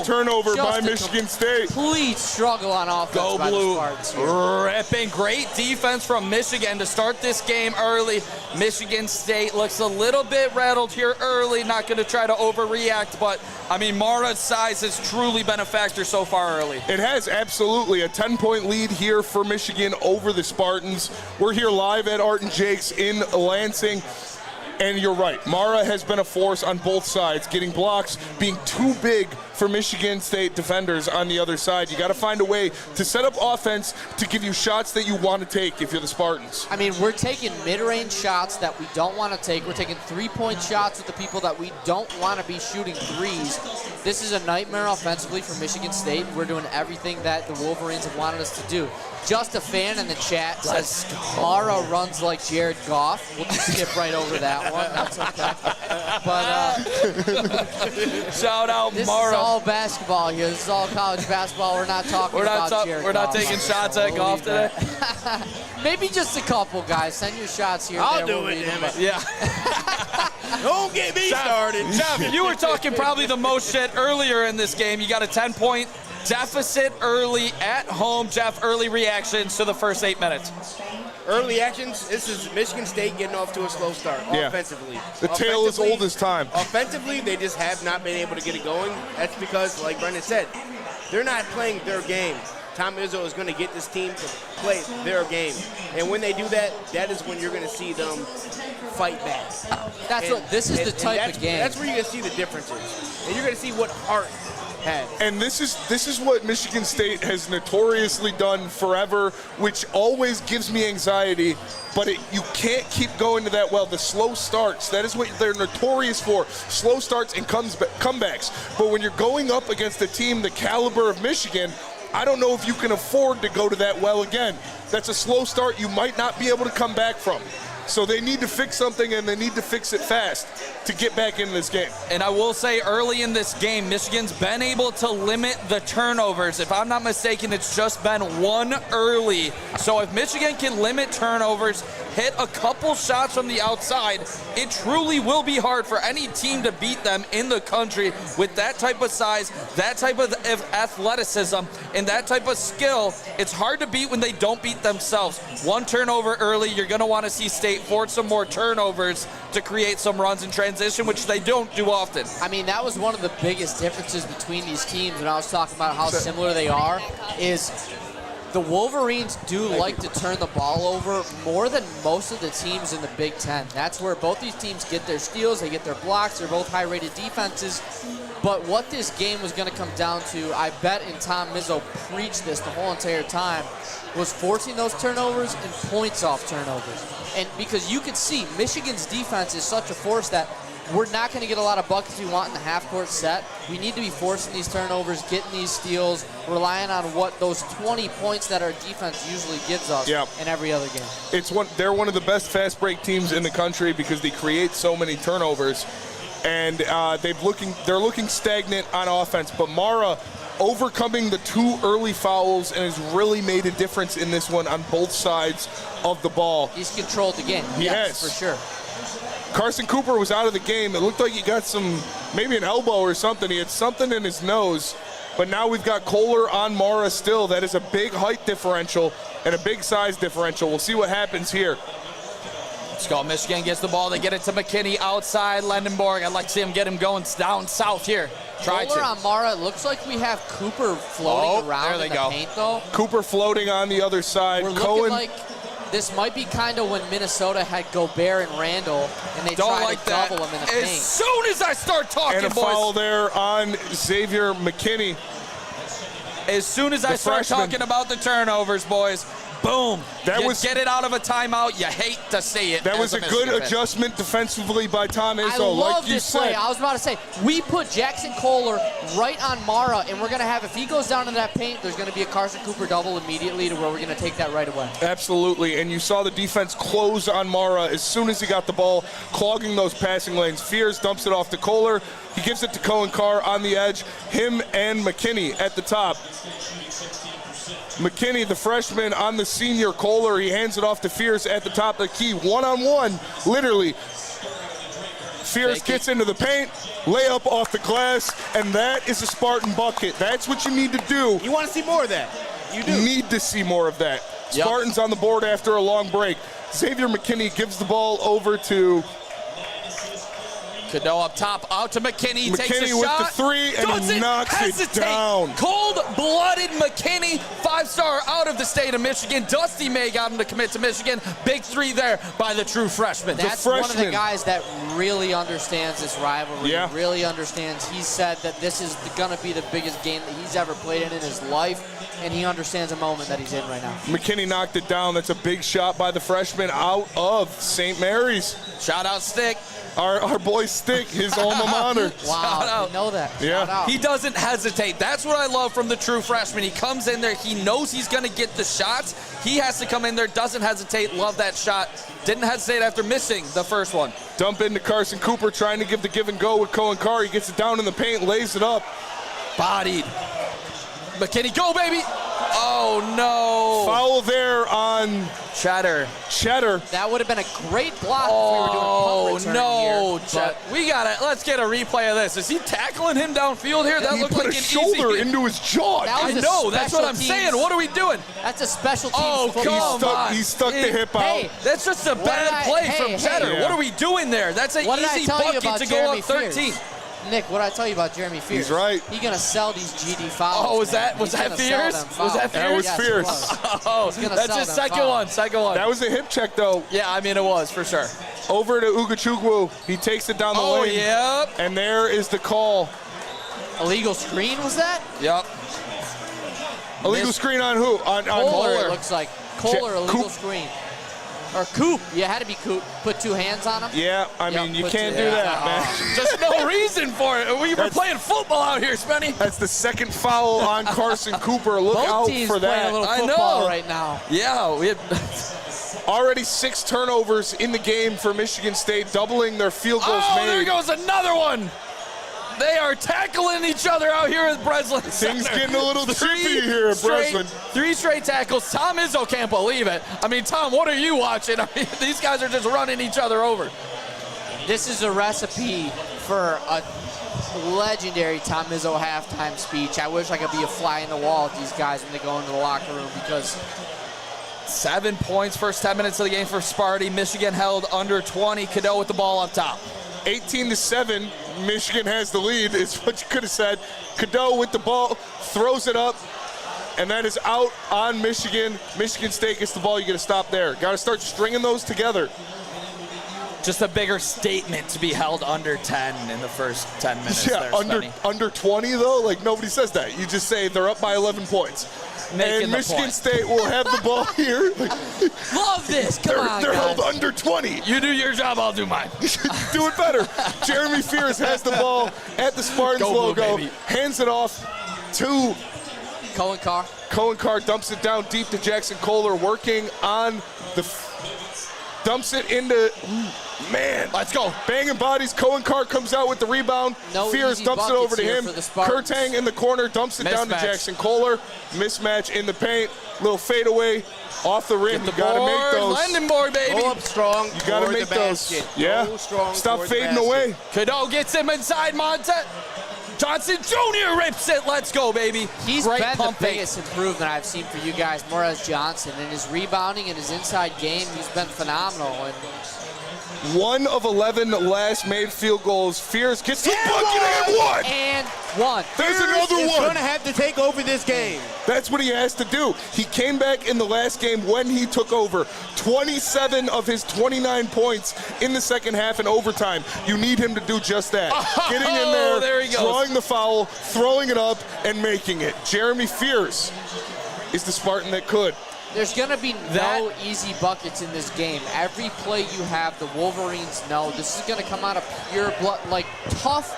turnover Just by a Michigan State. Complete struggle on offense Go by blue. the Spartans here. Ripping. Great defense from Michigan to start this game early. Michigan State looks a little bit rattled here early. Not going to try to overreact, but, I mean, Mara's size has truly been a factor so far early. It has, absolutely. A 10-point lead here for Michigan over the Spartans. We're here live at Art and Jake's in Lansing. And you're right, Mara has been a force on both sides, getting blocks, being too big for Michigan State defenders on the other side. You got to find a way to set up offense to give you shots that you want to take if you're the Spartans. I mean, we're taking mid-range shots that we don't want to take. We're taking three-point shots with the people that we don't want to be shooting threes. This is a nightmare offensively for Michigan State. We're doing everything that the Wolverines have wanted us to do. Just a fan in the chat says Mara runs like Jared Goff. We'll just skip right over that one. That's okay. But shout out this Mara. is all basketball here. This is all college basketball. We're not talking about Jared Goff. We're not taking shots at Goff today. Maybe just a couple, guys. Send your shots here. I'll do it, damn it. Yeah. Don't get me started. Jeff, you were talking probably the most shit earlier in this game. You got a 10-point deficit early at home. Jeff, early reactions to the first 8 minutes. Early actions, this is Michigan State getting off to a slow start offensively. The tale is old as time. Offensively, they just have not been able to get it going. That's because, like Brendan said, they're not playing their game. Tom Izzo is going to get this team to play their game. And when they do that, that is when you're going to see them fight back. This is the type of game. That's where you're going to see the differences. And you're going to see what heart has. And this is what Michigan State has notoriously done forever, which always gives me anxiety. But you can't keep going to that well. The slow starts, that is what they're notorious for. Slow starts and comebacks. But when you're going up against a team the caliber of Michigan, I don't know if you can afford to go to that well again. That's a slow start you might not be able to come back from. So they need to fix something, and they need to fix it fast to get back into this game. And I will say early in this game, Michigan's been able to limit the turnovers. If I'm not mistaken, it's just been one early. So if Michigan can limit turnovers, hit a couple shots from the outside, it truly will be hard for any team to beat them in the country with that type of size, that type of athleticism, and that type of skill. It's hard to beat when they don't beat themselves. One turnover early, you're going to want to see State force some more turnovers to create some runs in transition, which they don't do often. I mean, that was one of the biggest differences between these teams when I was talking about how similar they are, is the Wolverines do like to turn the ball over more than most of the teams in the Big Ten. That's where both these teams get their steals, they get their blocks, they're both high-rated defenses. But what this game was going to come down to, I bet, and Tom Izzo preached this the whole entire time, was forcing those turnovers and points off turnovers. And because you could see Michigan's defense is such a force that we're not going to get a lot of buckets we want in the half-court set. We need to be forcing these turnovers, getting these steals, relying on what those 20 points that our defense usually gives us in every other game. They're one of the best fast break teams in the country because they create so many turnovers. And they're looking stagnant on offense. But Mara overcoming the 2 early fouls and has really made a difference in this one on both sides of the ball. He's controlled the game. Yes, for sure. Carson Cooper was out of the game. It looked like he got maybe an elbow or something. He had something in his nose. But now we've got Kohler on Mara still. That is a big height differential and a big size differential. We'll see what happens here. Let's go. Michigan gets the ball. They get it to McKinney outside Lendenborg. I'd like to see him get him going down south here. Kohler on Mara. It looks like we have Cooper floating around in the paint, though. Cooper floating on the other side. We're looking like this might be kind of when Minnesota had Gobert and Randall, and they tried to double them in the paint. As soon as I start talking, and a foul there on Xavier McKinney. As soon as I start talking about the turnovers, boys, boom. Get it out of a timeout. You hate to see it. That was a good adjustment defensively by Tom Izzo. I love this play. I was about to say, we put Jackson Kohler right on Mara, and we're going to have, if he goes down in that paint, there's going to be a Carson Cooper double immediately to where we're going to take that right away. Absolutely, and you saw the defense close on Mara as soon as he got the ball, clogging those passing lanes. Fears dumps it off to Kohler. He gives it to Cohen Carr on the edge. Him and McKinney at the top. McKinney, the freshman, on the senior Kohler. He hands it off to Fears at the top of the key. One-on-one, literally. Fears gets into the paint, layup off the glass, and that is a Spartan bucket. That's what you need to do. You want to see more of that. You do. Need to see more of that. Spartans on the board after a long break. Xavier McKinney gives the ball over to Cadeau up top, out to McKinney. Takes a with shot. The 3 and he knocks it down. Cold-blooded McKinney, 5-star out of the state of Michigan. Dusty May got him to commit to Michigan. Big 3 there by the true freshman. That's one of the guys that really understands this rivalry. Really understands. He said that this is going to be the biggest game that he's ever played in his life, and he understands the moment that he's in right now. McKinney knocked it down. That's a big shot by the freshman out of St. Mary's. Shout out Stick. Our boy State, his alma mater. Wow, out. didn't know that. Yeah. Shout out. He doesn't hesitate. That's what I love from the true freshman. He comes in there. He knows he's going to get the shots. He has to come in there, doesn't hesitate. Love that shot. Didn't hesitate after missing the first one. Dump into Carson Cooper, trying to give the give and go with Cohen Carr. He gets it down in the paint, lays it up. Bodied. But can he go, baby? Oh, no. Foul there on Cheddar. Cheddar. That would have been a great block if we were doing punt return no. here. But We got it. Let's get a replay of this. Is he tackling him downfield here? That He looked put like a an shoulder easy. into his jaw. That I was a know. That's what special I'm teams- saying. What are we doing? that's a special teams Oh, football. come on. He stuck the hip out. Hey, That's just a bad play from Cheddar. hey. What are we doing there? That's an what did I easy tell you bucket about to go Jeremy up 13. Fears? Nick, what did I tell you about Jeremy Fears? He's right. He's gonna sell these GD fouls. Oh, was man. that He's gonna sell Fears? them Was fouls. that That was Yes, it Fears. was. Oh, He's gonna that's sell his them second fouls. one. Second one. That was a hip check, though. Yeah, I mean, it was for sure. Over to Ugachukwu. He takes it down the Oh, lane. yep. And there is the call. Illegal screen was that? Yep. Illegal Missed. screen on who? On Kohler, Kohler. it looks like. Kohler, illegal Coop. screen. Or Coop. Yeah, it had to be Coop. Put two hands on him. Yeah, I Yep, mean, you put can't two do hands that, on man. him. Just no reason for it. We were That's- playing football out here, Spenny. That's the second foul on Carson Cooper. Look Both out teams for playing that. a little I football know. right now. Yeah, we had. Already 6 turnovers in the game for Michigan State, doubling their field goals Oh, made. there goes another one. They are tackling each other out here at Breslin. Things Center. getting a little trippy here at straight- Breslin. 3 straight tackles. Tom Izzo can't believe it. I mean, Tom, what are you watching? I mean, these guys are just running each other over. This is a recipe for a legendary Tom Izzo halftime speech. I wish I could be a fly in the wall with these guys when they go into the locker room because 7 points, first 10 minutes of the game for Sparty. Michigan held under 20. Cadeau with the ball up top. 18-7, Michigan has the lead, is what you could have said. Cadeau with the ball, throws it up, and that is out on Michigan. Michigan State gets the ball, you got to stop there. Got to start stringing those together. Just a bigger statement to be held under 10 in the first 10 minutes. Yeah, there, under Spenny. under 20 though, like nobody says that. You just say they're up by 11 points. Making And the Michigan point. State will have the ball here. love this. Come on, They're guys. held under 20. You do your job, I'll do mine. Do it better. Jeremy Fears has the ball at the Spartans Go Blue, logo, baby. hands it off to Cohen Carr. Cohen Carr, dumps it down deep to Jackson Kohler, working on the, dumps it into, man. Let's go. Banging bodies, Cohen Carr comes out with the rebound. No Fears easy dumps it buckets over to here him. for the Spartans. Kurtang in the corner, dumps it down to Mismatch. Jackson Kohler. Mismatch in the paint, little fadeaway off the rim. Get the You gotta board. make those. Landing board, baby. Go up strong. You gotta toward make the those. basket. Yeah. Go strong Stop toward the fading basket. away. Cadeau gets him inside Monte. Johnson Jr. rips it. Let's go, baby. He's Great been the pump fake. biggest improvement I've seen for you guys, Morez Johnson. In his rebounding and his inside game, he's been phenomenal. And 1 of 11 last made field goals. Fears gets the bucket and one. and one. There's Fears another is one. going to have to take over this game. That's what he has to do. He came back in the last game when he took over. 27 of his 29 points in the second half in overtime. You need him to do just that. Getting in there, there he goes. drawing the foul, throwing it up, and making it. Jeremy Fears is the Spartan that could. There's going to be no easy buckets in this game. Every play you have, the Wolverines know this is going to come out of pure blood, like tough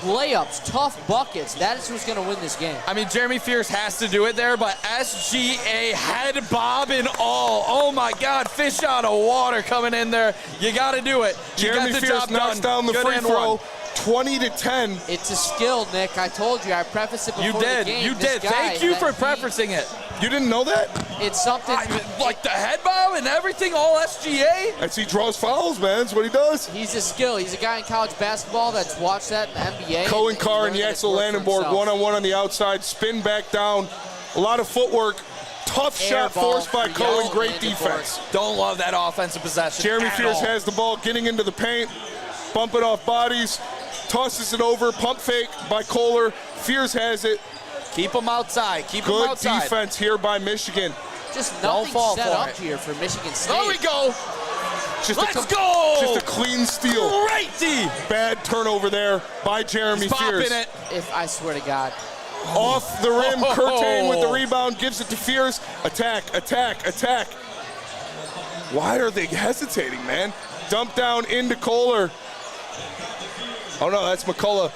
layups, tough buckets. That is who's going to win this game. I mean, Jeremy Fears has to do it there, but SGA head bob and all. Oh my God, fish out of water coming in there. You got to do it. You Jeremy got the Fears job knocks done. down the Good free and throw. one. 20-10. It's a skill, Nick. I told you. I prefaced it before You the did. game. You This did. guy, Thank you that for he- prefacing it. You didn't know that? It's something. Like the head bob and everything, all SGA. That's he draws fouls, man. That's what he does. He's a skill. He's a guy in college basketball that's watched that in the NBA. Cohen Carr and He's learning Yaxel to work for Landenborg himself. one-on-one on the outside. Spin back down. A lot of footwork. Tough Air shot ball forced by for Cohen. Yaxel Great Landenborg. defense. Don't love that offensive possession. Jeremy at Fears all. has the ball, getting into the paint, bumping off bodies, tosses it over, pump fake by Kohler. Fears has it. Keep him outside. Keep him Good outside. defense here by Michigan. Just Don't nothing fall set for up it. here for Michigan State. There we go. Just Let's go. Just a clean steal. Great D. Bad turnover there by Jeremy He's Fears. popping it. If I swear to God, Off the rim, Kurtang with the rebound, gives it to Fears. Attack, attack, attack. Why are they hesitating, man? Dump down into Kohler. Oh no, that's McCullough.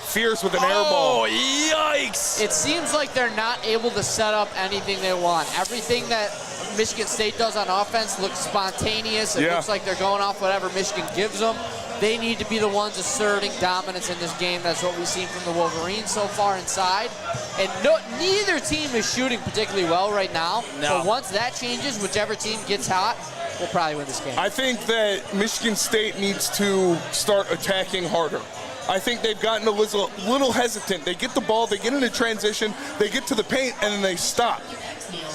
Fierce with an air ball. Oh, yikes! It seems like they're not able to set up anything they want. Everything that Michigan State does on offense looks spontaneous. It looks like they're going off whatever Michigan gives them. They need to be the ones asserting dominance in this game. That's what we've seen from the Wolverines so far inside. And neither team is shooting particularly well right now. No. But once that changes, whichever team gets hot, will probably win this game. I think that Michigan State needs to start attacking harder. I think they've gotten a little hesitant. They get the ball, they get into transition, they get to the paint, and then they stop.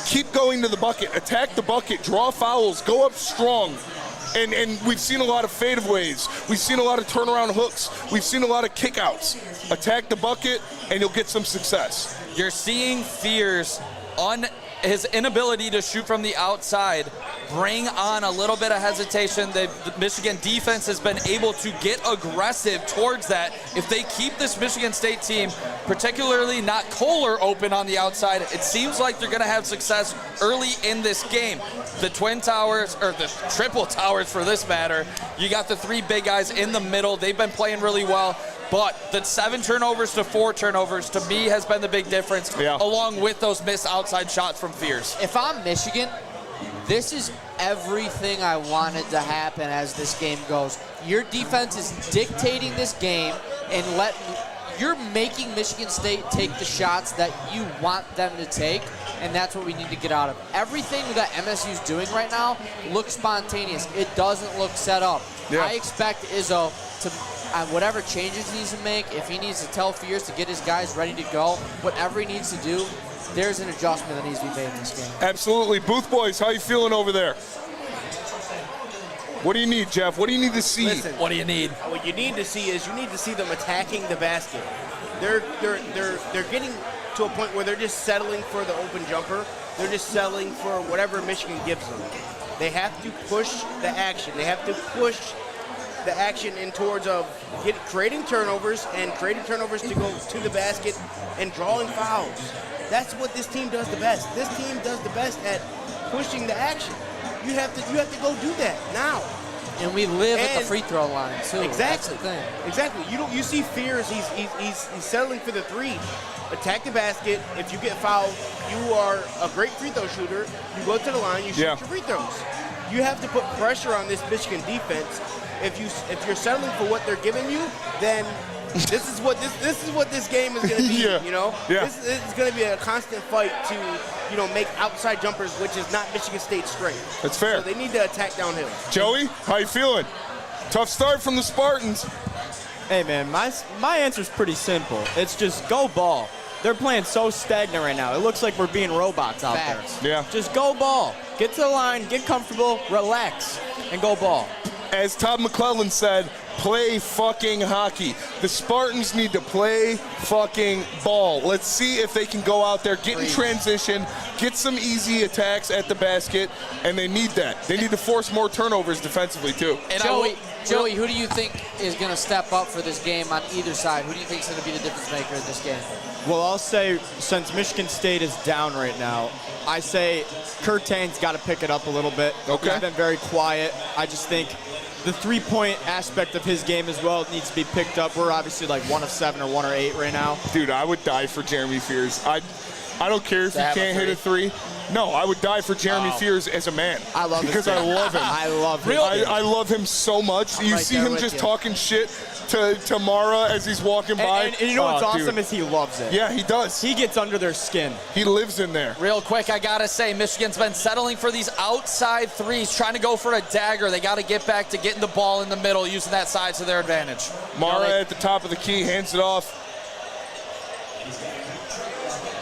Keep going to the bucket, attack the bucket, draw fouls, go up strong. And we've seen a lot of fadeaways. We've seen a lot of turnaround hooks. We've seen a lot of kickouts. Attack the bucket, and you'll get some success. You're seeing Fears on his inability to shoot from the outside bring on a little bit of hesitation. The Michigan defense has been able to get aggressive towards that. If they keep this Michigan State team, particularly not Kohler, open on the outside, it seems like they're going to have success early in this game. The Twin Towers, or the Triple Towers for this matter, you got the three big guys in the middle. They've been playing really well. But the 7 turnovers to 4 turnovers, to me, has been the big difference, along with those missed outside shots from Fears. If I'm Michigan, this is everything I wanted to happen as this game goes. Your defense is dictating this game, and you're making Michigan State take the shots that you want them to take, and that's what we need to get out of. Everything that MSU's doing right now looks spontaneous. It doesn't look set up. I expect Izzo to, whatever changes he needs to make, if he needs to tell Fears to get his guys ready to go, whatever he needs to do, there's an adjustment that needs to be made in this game. Absolutely. Booth boys, how you feeling over there? What do you need, Jeff? What do you need to see? Listen, what do you need? What you need to see is you need to see them attacking the basket. They're getting to a point where they're just settling for the open jumper. They're just settling for whatever Michigan gives them. They have to push the action. They have to push the action in towards creating turnovers to go to the basket and drawing fouls. That's what this team does the best. This team does the best at pushing the action. You have to go do that now. And we live at the free throw line too. Exactly. That's the thing. Exactly. You see Fears. He's settling for the three. Attack the basket. If you get fouled, you are a great free throw shooter. You go to the line. You shoot your free throws. You have to put pressure on this Michigan defense. If you're settling for what they're giving you, then this is what this game is going to be. You know, this is going to be a constant fight to make outside jumpers, which is not Michigan State's strength. That's fair. So they need to attack downhill. Joey, how you feeling? Tough start from the Spartans. Hey man, my answer's pretty simple. It's just go ball. They're playing so stagnant right now. It looks like we're being robots out there. Yeah. Just go ball. Get to the line, get comfortable, relax, and go ball. As Todd McClellan said, play fucking hockey. The Spartans need to play fucking ball. Let's see if they can go out there, get in transition, get some easy attacks at the basket, and they need that. They need to force more turnovers defensively, too. And Joey, who do you think is going to step up for this game on either side? Who do you think is going to be the difference maker in this game? Well, I'll say since Michigan State is down right now, I say Kurtain's got to pick it up a little bit. Okay. He's been very quiet. I just think the three-point aspect of his game as well needs to be picked up. We're obviously like 1 of 7 or 1 or 8 right now. Dude, I would die for Jeremy Fears. I don't care if he can't hit a 3. No, I would die for Jeremy Fears as a man. I love him. Because I love him. I love him. I love him so much. You see him just talking shit to Mara as he's walking by. And you know what's awesome is he loves it. Yeah, he does. He gets under their skin. He lives in there. Real quick, I got to say, Michigan's been settling for these outside threes, trying to go for a dagger. They got to get back to getting the ball in the middle, using that side to their advantage. Mara at the top of the key, hands it off.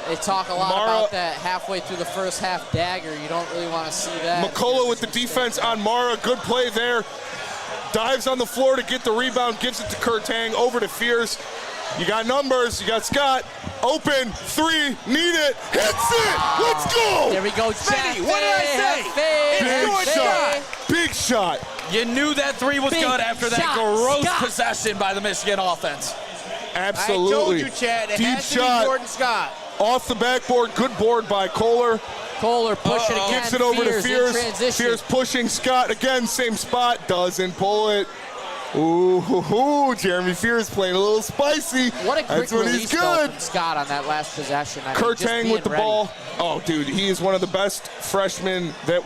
They talk a lot about that halfway through the first half dagger. You don't really want to see that. McCullough with the defense on Mara. Good play there. Dives on the floor to get the rebound. Gives it to Kurtang. Over to Fears. You got numbers. You got Scott. Open. 3. Need it. Hits it. Let's go. There we go, Jeff. What did I say? Big shot. You knew that 3 was good after that gross possession by the Michigan offense. Absolutely. I told you, Chad. It Deep has to shot. be Jordan Scott. Off the backboard. Good board by Kohler. Kohler pushing again. Gives it over to Fears. In transition. Fears pushing Scott again. Same spot. Doesn't pull it. Ooh, Jeremy Fears playing a little spicy. What a quick That's when release he's good. from Scott on that last possession. I mean, just Kurtang being with the ready. ball. Oh, dude, he is one of the best freshmen that,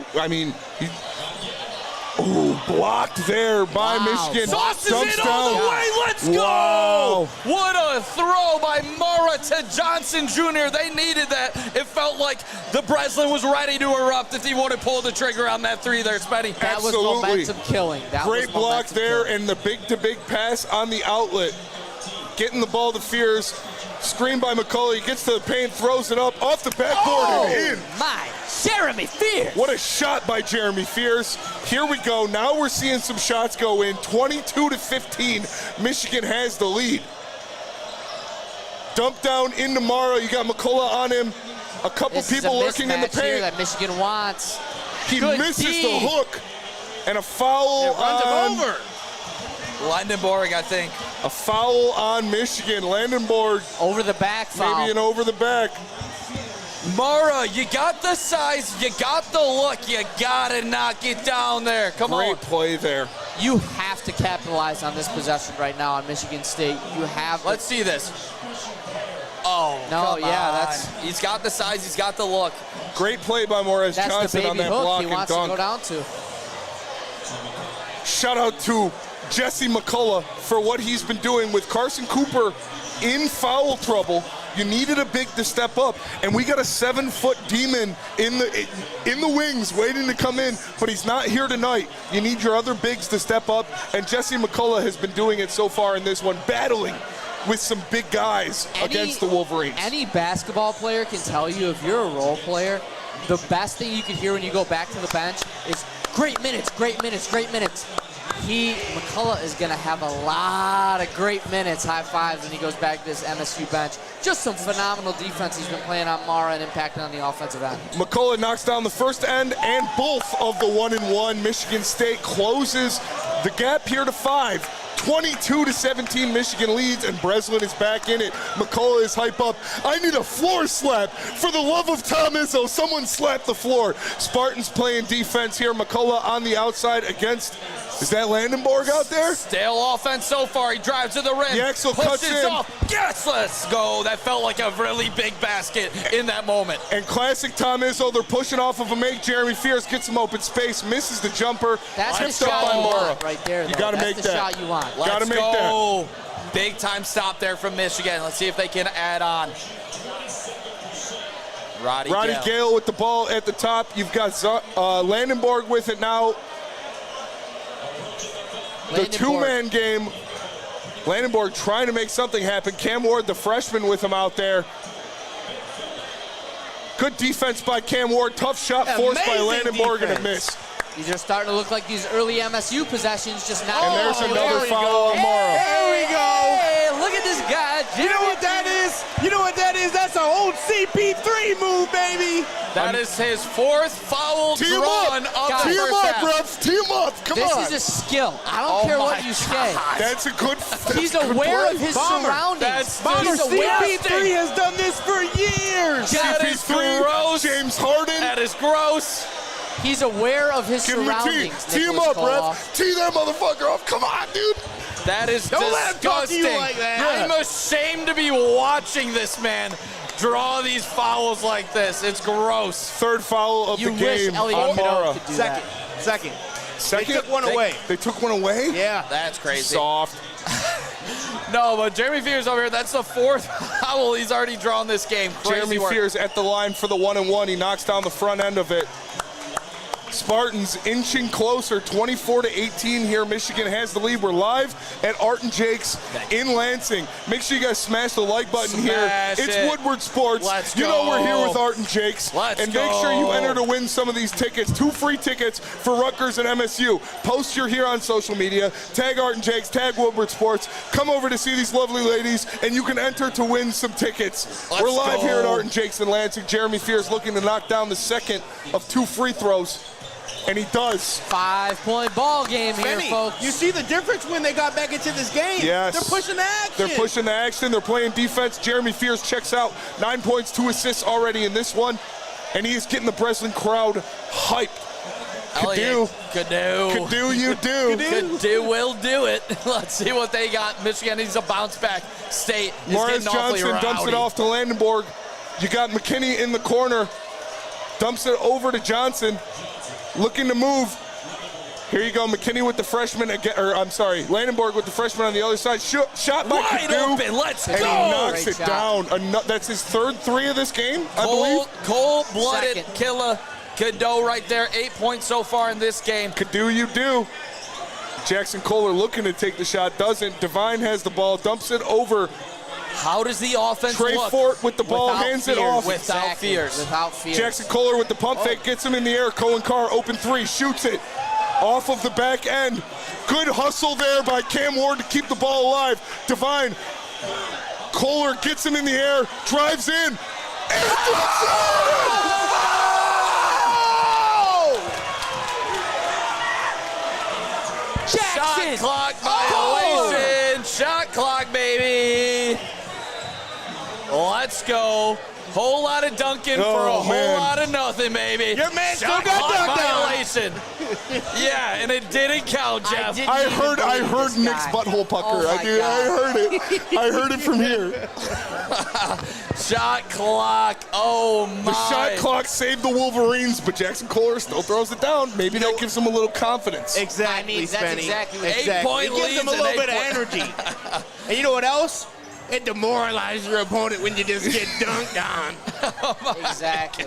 blocked there by Wow. Michigan. Tosses Jumps it all down. the way. Let's go. Wow. What a throw by Mara to Johnson Jr. They needed that. It felt like the Breslin was ready to erupt if he would have pulled the trigger on that three there, Spenny. That was Absolutely. momentum killing. Great block there, and the big pass on the outlet. Getting the ball to Fears. Screen by McCullough. He gets to the paint, throws it up off the backboard and in. My Jeremy Fears. What a shot by Jeremy Fears. Here we go. Now we're seeing some shots go in. 22-15. Michigan has the lead. Dump down into Mara. You got McCullough on him. A couple This is people a lurking in the mismatch here paint. that Michigan wants. He Good misses D. the hook. And a foul Runs on him over. Landenborg, I think. a foul on Michigan. Landenborg, Over the back foul. maybe an over the back. Mara, you got the size, you got the look, you gotta knock it down there. Come on. Great play there. You have to capitalize on this possession right now on Michigan State. You have to. Let's see this. Oh, No, come yeah, on. that's- He's got the size, he's got the look. Great play by Morris That's Johnson the on baby that hook block he and wants to go dunk. down to. Shout out to Jesse McCullough for what he's been doing with Carson Cooper in foul trouble. You needed a big to step up, and we got a 7-foot demon in the wings waiting to come in, but he's not here tonight. You need your other bigs to step up, and Jesse McCullough has been doing it so far in this one, battling with some big guys against the Wolverines. Any basketball player can tell you if you're a role player, the best thing you can hear when you go back to the bench is great minutes, great minutes, great minutes. McCullough is going to have a lot of great minutes, high fives, when he goes back to this MSU bench. Just some phenomenal defense he's been playing on Mara and impacting on the offensive end. McCullough knocks down the first end and both of the 1-and-1. Michigan State closes the gap here to 5. 22-17, Michigan leads, and Breslin is back in it. McCullough is hype up. I need a floor slap. For the love of Tom Izzo, someone slap the floor. Spartans playing defense here. McCullough on the outside against, is that Landenborg out there? Stale offense so far. He drives to the rim. The Axel cuts pushes in. off. Yes, let's go. That felt like a really big basket in that moment. And classic Tom Izzo, they're pushing off of a make. Jeremy Fears gets some open space, misses the jumper. That's the Tipped up shot by you Mara. want right there, though. You gotta That's make the that. shot you want. Gotta Let's make go. Big time stop there from Michigan. Let's see if they can add on. Roddy Gale. Gale with the ball at the top. You've got Landenborg with it now. The Landenborg. two-man game. Landenborg trying to make something happen. Cam Ward, the freshman, with him out there. Good defense by Cam Ward. Tough shot forced by Amazing Landenborg and a defense. miss. These are starting to look like these early MSU possessions, just not. And there's going another away. foul on Mara. There we go. Hey, look at this guy. You know what that is? You know what that is? That's an old CP3 move, baby. That is his fourth foul Tee him drawn up. of the Tee him first up, half. refs. Tee him up. Come This on. is a skill. I don't Oh care my what you say. That's a good. He's that's a good aware play. of his Bomber. surroundings. That's Bomber, He's aware. CP3 has done this for years. That is CP3, gross. James Harden. That is gross. He's aware of his Give him a tee. surroundings. Tee him Nicholas up, Kohloff. ref. Tee that motherfucker off. Come on, dude. That is Don't let him talk to disgusting. you like that. I'm ashamed to be watching this man draw these fouls like this. It's gross. Third foul of You the wish game Elliot on Cadeau Mara. could do Second. that. Second. Second? They took one away. They took one away? Yeah. That's crazy. Soft. No, but Jeremy Fears over here, that's the fourth foul he's already drawn this game. Crazy Jeremy work. Fears at the line for the 1-and-1. He knocks down the front end of it. Spartans inching closer, 24-18 here. Michigan has the lead. We're live at Art and Jake's in Lansing. Make sure you guys smash the like button here. Smash It's it. Woodward Sports. Let's You know go. we're here with Art and Jake's. Let's and make sure you go. enter to win some of these tickets. 2 free tickets for Rutgers and MSU. Post you're here on social media. Tag Art and Jake's. Tag Woodward Sports. Come over to see these lovely ladies, and you can enter to win some tickets. Let's We're live go. here at Art and Jake's in Lansing. Jeremy Fears looking to knock down the second of 2 free throws. And he does. 5-point ball game here, Benny, folks. you see the difference when they got back into this game? Yes. They're pushing the action. They're pushing the action. They're playing defense. Jeremy Fears checks out. 9 points, 2 assists already in this one. And he is getting the Breslin crowd hyped. Elliott. Canoe. Canoe, you do. Canoe will do it. Let's see what they got. Michigan needs a bounce back. State is Morris getting awfully Johnson dumps it rowdy. off to Landenborg. You got McKinney in the corner. Dumps it over to Johnson. Looking to move. Here you go, McKinney with the freshman again, or I'm sorry, Landenborg with the freshman on the other side. Shot by Wide Canoe. open. Let's And go. he knocks Great it down. That's his third 3 of this game, I believe. Cold-blooded Second. killer. Cadeau right there. 8 points so far in this game. Canoe, you do. Jackson Kohler looking to take the shot, doesn't. Devine has the ball, dumps it over. How does the offense Trey look? Fort with the ball, Without hands it fears. off. Without fears. Without fears. Jackson Kohler with the pump fake, gets him in the air. Cohen Carr, open 3, shoots it off of the back end. Good hustle there by Cam Ward to keep the ball alive. Devine, Kohler gets him in the air, drives in, and puts it in! Shot clock violation. Shot clock, baby. Let's go. Whole lot of dunking for a whole man. lot of nothing, baby. Your man still Shot got clock dunked on. violation. Yeah, and it didn't count, Jeff. didn't I even heard believe Nick's this guy. butthole pucker. Oh I my do. I God. heard it. I heard it from here. Shot clock. Oh my. The shot clock saved the Wolverines, but Jackson Kohler still throws it down. Maybe that gives him a little confidence. Exactly, I mean, that's Spenny. exactly what- Exactly. 8-point It gives them a leads little and bit of 8 energy. And you know what else? It demoralizes your opponent when you just get dunked on. Exactly.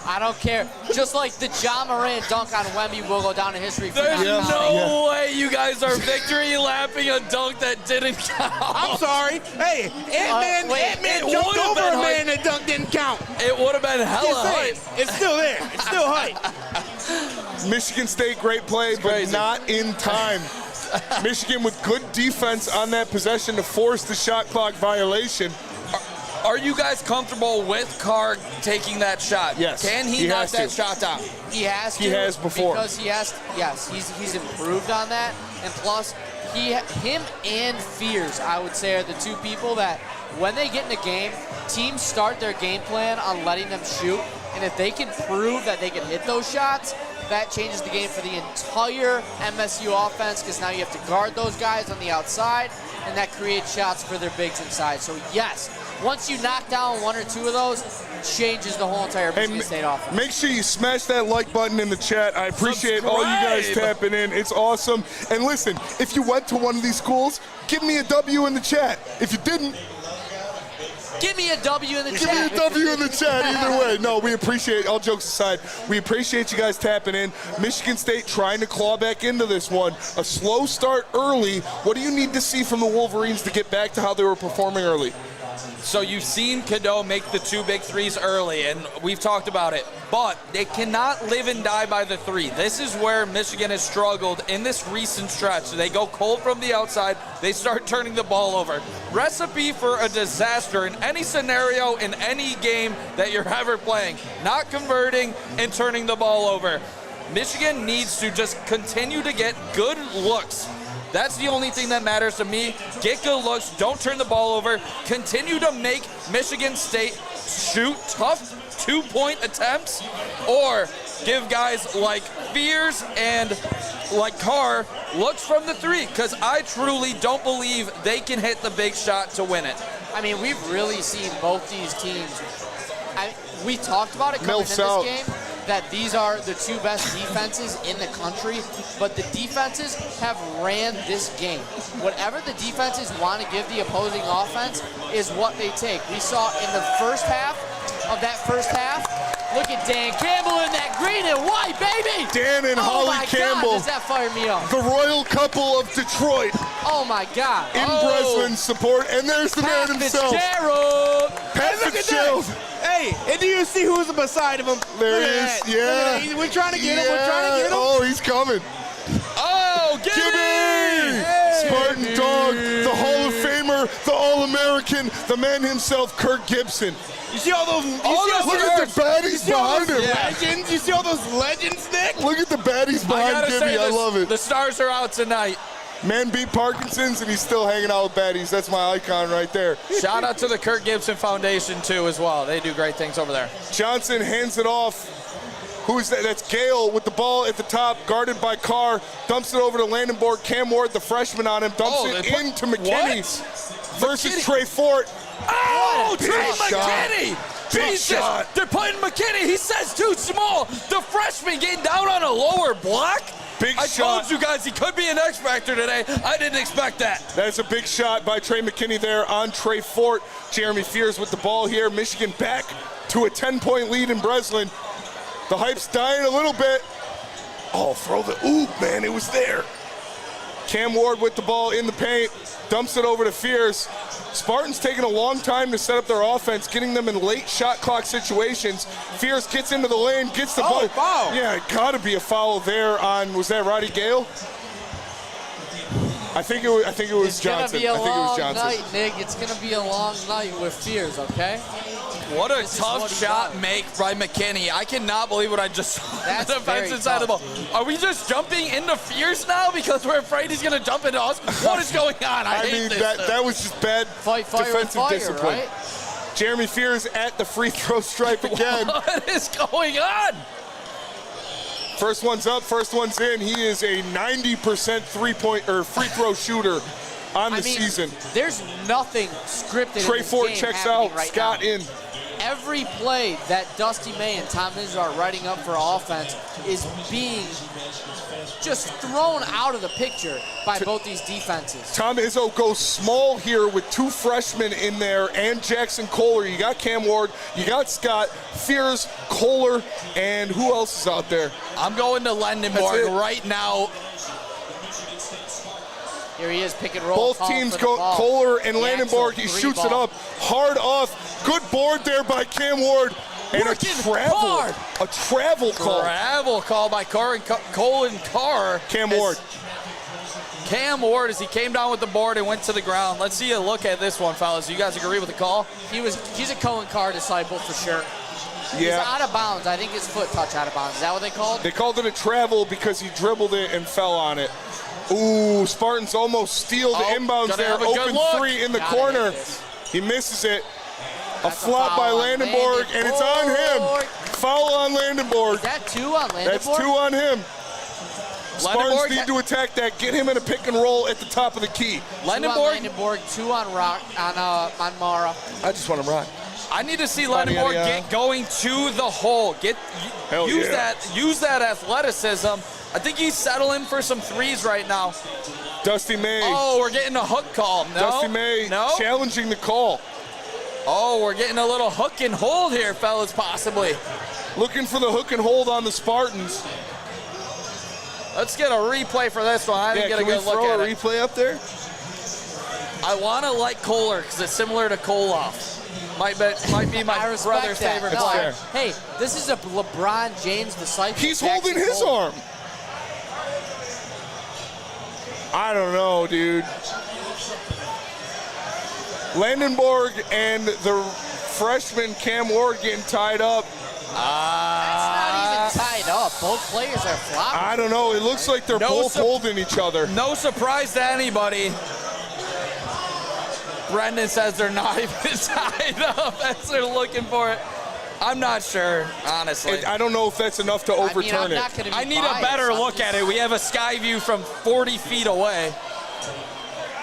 I don't care. Just like the John Moran dunk on Wemby will go down in history for There's not no way you guys are victory lapping a dunk that didn't count. I'm sorry. Hey, Ant-Man it jumped would've over been a man hype. that dunk didn't count. It would have been hella Just saying. hype. It's still there. It's still hype. Michigan State, great play, but crazy. not in time. Michigan with good defense on that possession to force the shot clock violation. Are you guys comfortable with Carr taking that shot? Yes, Can he he knock has that to. shot down? He has to. He has before. Because he has. Yes, he's improved on that, and plus, him and Fears, I would say, are the two people that when they get in a game, teams start their game plan on letting them shoot, and if they can prove that they can hit those shots, that changes the game for the entire MSU offense because now you have to guard those guys on the outside, and that creates shots for their bigs inside. So yes, once you knock down 1 or 2 of those, changes the whole entire Michigan State offense. Make sure you smash that like button in the chat. I appreciate all you guys Subscribe. tapping in. It's awesome. And listen, if you went to one of these schools, give me a W in the chat. If you didn't, Give me a W in the give chat. me a W in the chat either way. No, we appreciate, all jokes aside, we appreciate you guys tapping in. Michigan State trying to claw back into this one. A slow start early. What do you need to see from the Wolverines to get back to how they were performing early? So you've seen Cadeau make the 2 big threes early, and we've talked about it. But they cannot live and die by the 3. This is where Michigan has struggled in this recent stretch. They go cold from the outside. They start turning the ball over. Recipe for a disaster in any scenario, in any game that you're ever playing. Not converting and turning the ball over. Michigan needs to just continue to get good looks. That's the only thing that matters to me. Get good looks, don't turn the ball over, continue to make Michigan State shoot tough 2-point attempts, or give guys like Fears and like Carr looks from the 3, because I truly don't believe they can hit the big shot to win it. I mean, we've really seen both these teams. We talked about it coming Milfs in out. this game, that these are the 2 best defenses in the country, but the defenses have ran this game. Whatever the defenses want to give the opposing offense is what they take. We saw in the first half of that first half, look at Dan Campbell in that green and white, baby! Dan and Oh Holly my Campbell, God, does that fire me up? the royal couple of Detroit, Oh my God. in Breslin support, and there's the man Pat himself, Fitzgerald. Pat Look at Fitzgerald. that. Hey, and do you see who's beside of him? There Look he at is, that. yeah. Look at that. We're trying to get him. We're trying to get him. Oh, he's coming. Oh, Gimme! Spartan Dog, the Hall of Famer, the All-American, the man himself, Kirk Gibson. You see all those? Look at the baddies behind him. Legends. You see all those legends, Nick? Look at the baddies I behind gotta say, Gibby. I love it. the stars are out tonight. Man beat Parkinson's, and he's still hanging out with baddies. That's my icon right there. Shout out to the Kirk Gibson Foundation, too, as well. They do great things over there. Johnson hands it off. Who's that? That's Gale with the ball at the top, guarded by Carr. Dumps it over to Landenborg. Cam Ward, the freshman on him, dumps it into McKinney versus Trey Fort. Oh, Big Trey shot. McKinney! Big Jesus, shot. they're putting McKinney. He says too small. The freshman getting down on a lower block. Big I shot. told you guys he could be an X factor today. I didn't expect that. That's a big shot by Trey McKinney there on Trey Fort. Jeremy Fears with the ball here. Michigan back to a 10-point lead in Breslin. The hype's dying a little bit. Oh, throw the oop, man, it was there. Cam Ward with the ball in the paint, dumps it over to Fears. Spartans taking a long time to set up their offense, getting them in late shot clock situations. Fears gets into the lane, gets the ball. Foul. Yeah, gotta be a foul there on, was that Roddy Gale? I think it was Johnson. It's gonna be a I think it was long Johnson. night, Nick. It's gonna be a long night with Fears, okay? What a This is tough what he shot does. make by McKinney. I cannot believe what I just saw on That's the defensive very side of the ball. tough, Are we just jumping into Fears now because we're afraid he's going to jump into us? What is going on? I hate mean, this. that was just bad Fight fire with defensive fire, discipline. right? Jeremy Fears at the free throw stripe again. What is going on? First one's up, first one's in. He is a 90% three-point or free throw shooter on the season. There's nothing scripted. Trey in this Fort game checks happening out, right Scott now. in. Every play that Dusty May and Tom Izzo are writing up for offense is being just thrown out of the picture by both these defenses. Tom Izzo goes small here with two freshmen in there and Jackson Kohler. You got Cam Ward, you got Scott, Fears, Kohler, and who else is out there? I'm going to That's Landenborg it. right now. Here he is, pick and roll. Both call teams for the go, ball. Kohler and The Landenborg. Axel, He three shoots it ball. up, hard off. Good board there by Cam Ward. And Working a travel call. Travel call by Colin Carr. Cam As- Ward. Cam Ward as he came down with the board and went to the ground. Let's see a look at this one, fellas. You guys agree with the call? He's a Cohen Carr disciple for sure. He's Yeah. out of bounds. I think his foot touched out of bounds. Is that what they called? They called it a travel because he dribbled it and fell on it. Ooh, Spartans almost steal the inbounds gotta there. have a good Open look. three in the Gotta corner. hit this. He misses it. A That's a flop by foul on Landenborg, and it's on him. Landenborg. Foul on Landenborg. Is that two on Landenborg? That's two on him. Spartans Landenborg need to attack that. Get him in a pick and roll at the top of the key. Two on Landenborg, Landenborg, two on Mara. I just want to rock. I need to see Yada, Landenborg yada. get going to the hole. Hell Use yeah. that athleticism. I think he's settling for some threes right now. Dusty May. Oh, we're getting a hook call. No. Dusty May No. challenging the call. Oh, we're getting a little hook and hold here, fellas, possibly. Looking for the hook and hold on the Spartans. Let's get a replay for this one. I didn't get a can we good look throw at a it. replay up there? I want to like Kohler because it's similar to Kohloff. Might be I my respect brother's that. favorite No, player. Hey, this is a LeBron James disciple. He's Jackson holding his Cole. arm. I don't know, dude. Landenborg and the freshman Cam Ward getting tied up. That's not even tied up. Both players are flopping. I don't know. It looks like they're No both sup- holding each other. No surprise to anybody. Brendan says they're not even tied up as they're looking for it. I'm not sure, honestly. I don't know if that's enough to I'm overturn not it. gonna be I need biased. a better I'm look just- at it. We have a sky view from 40 feet away.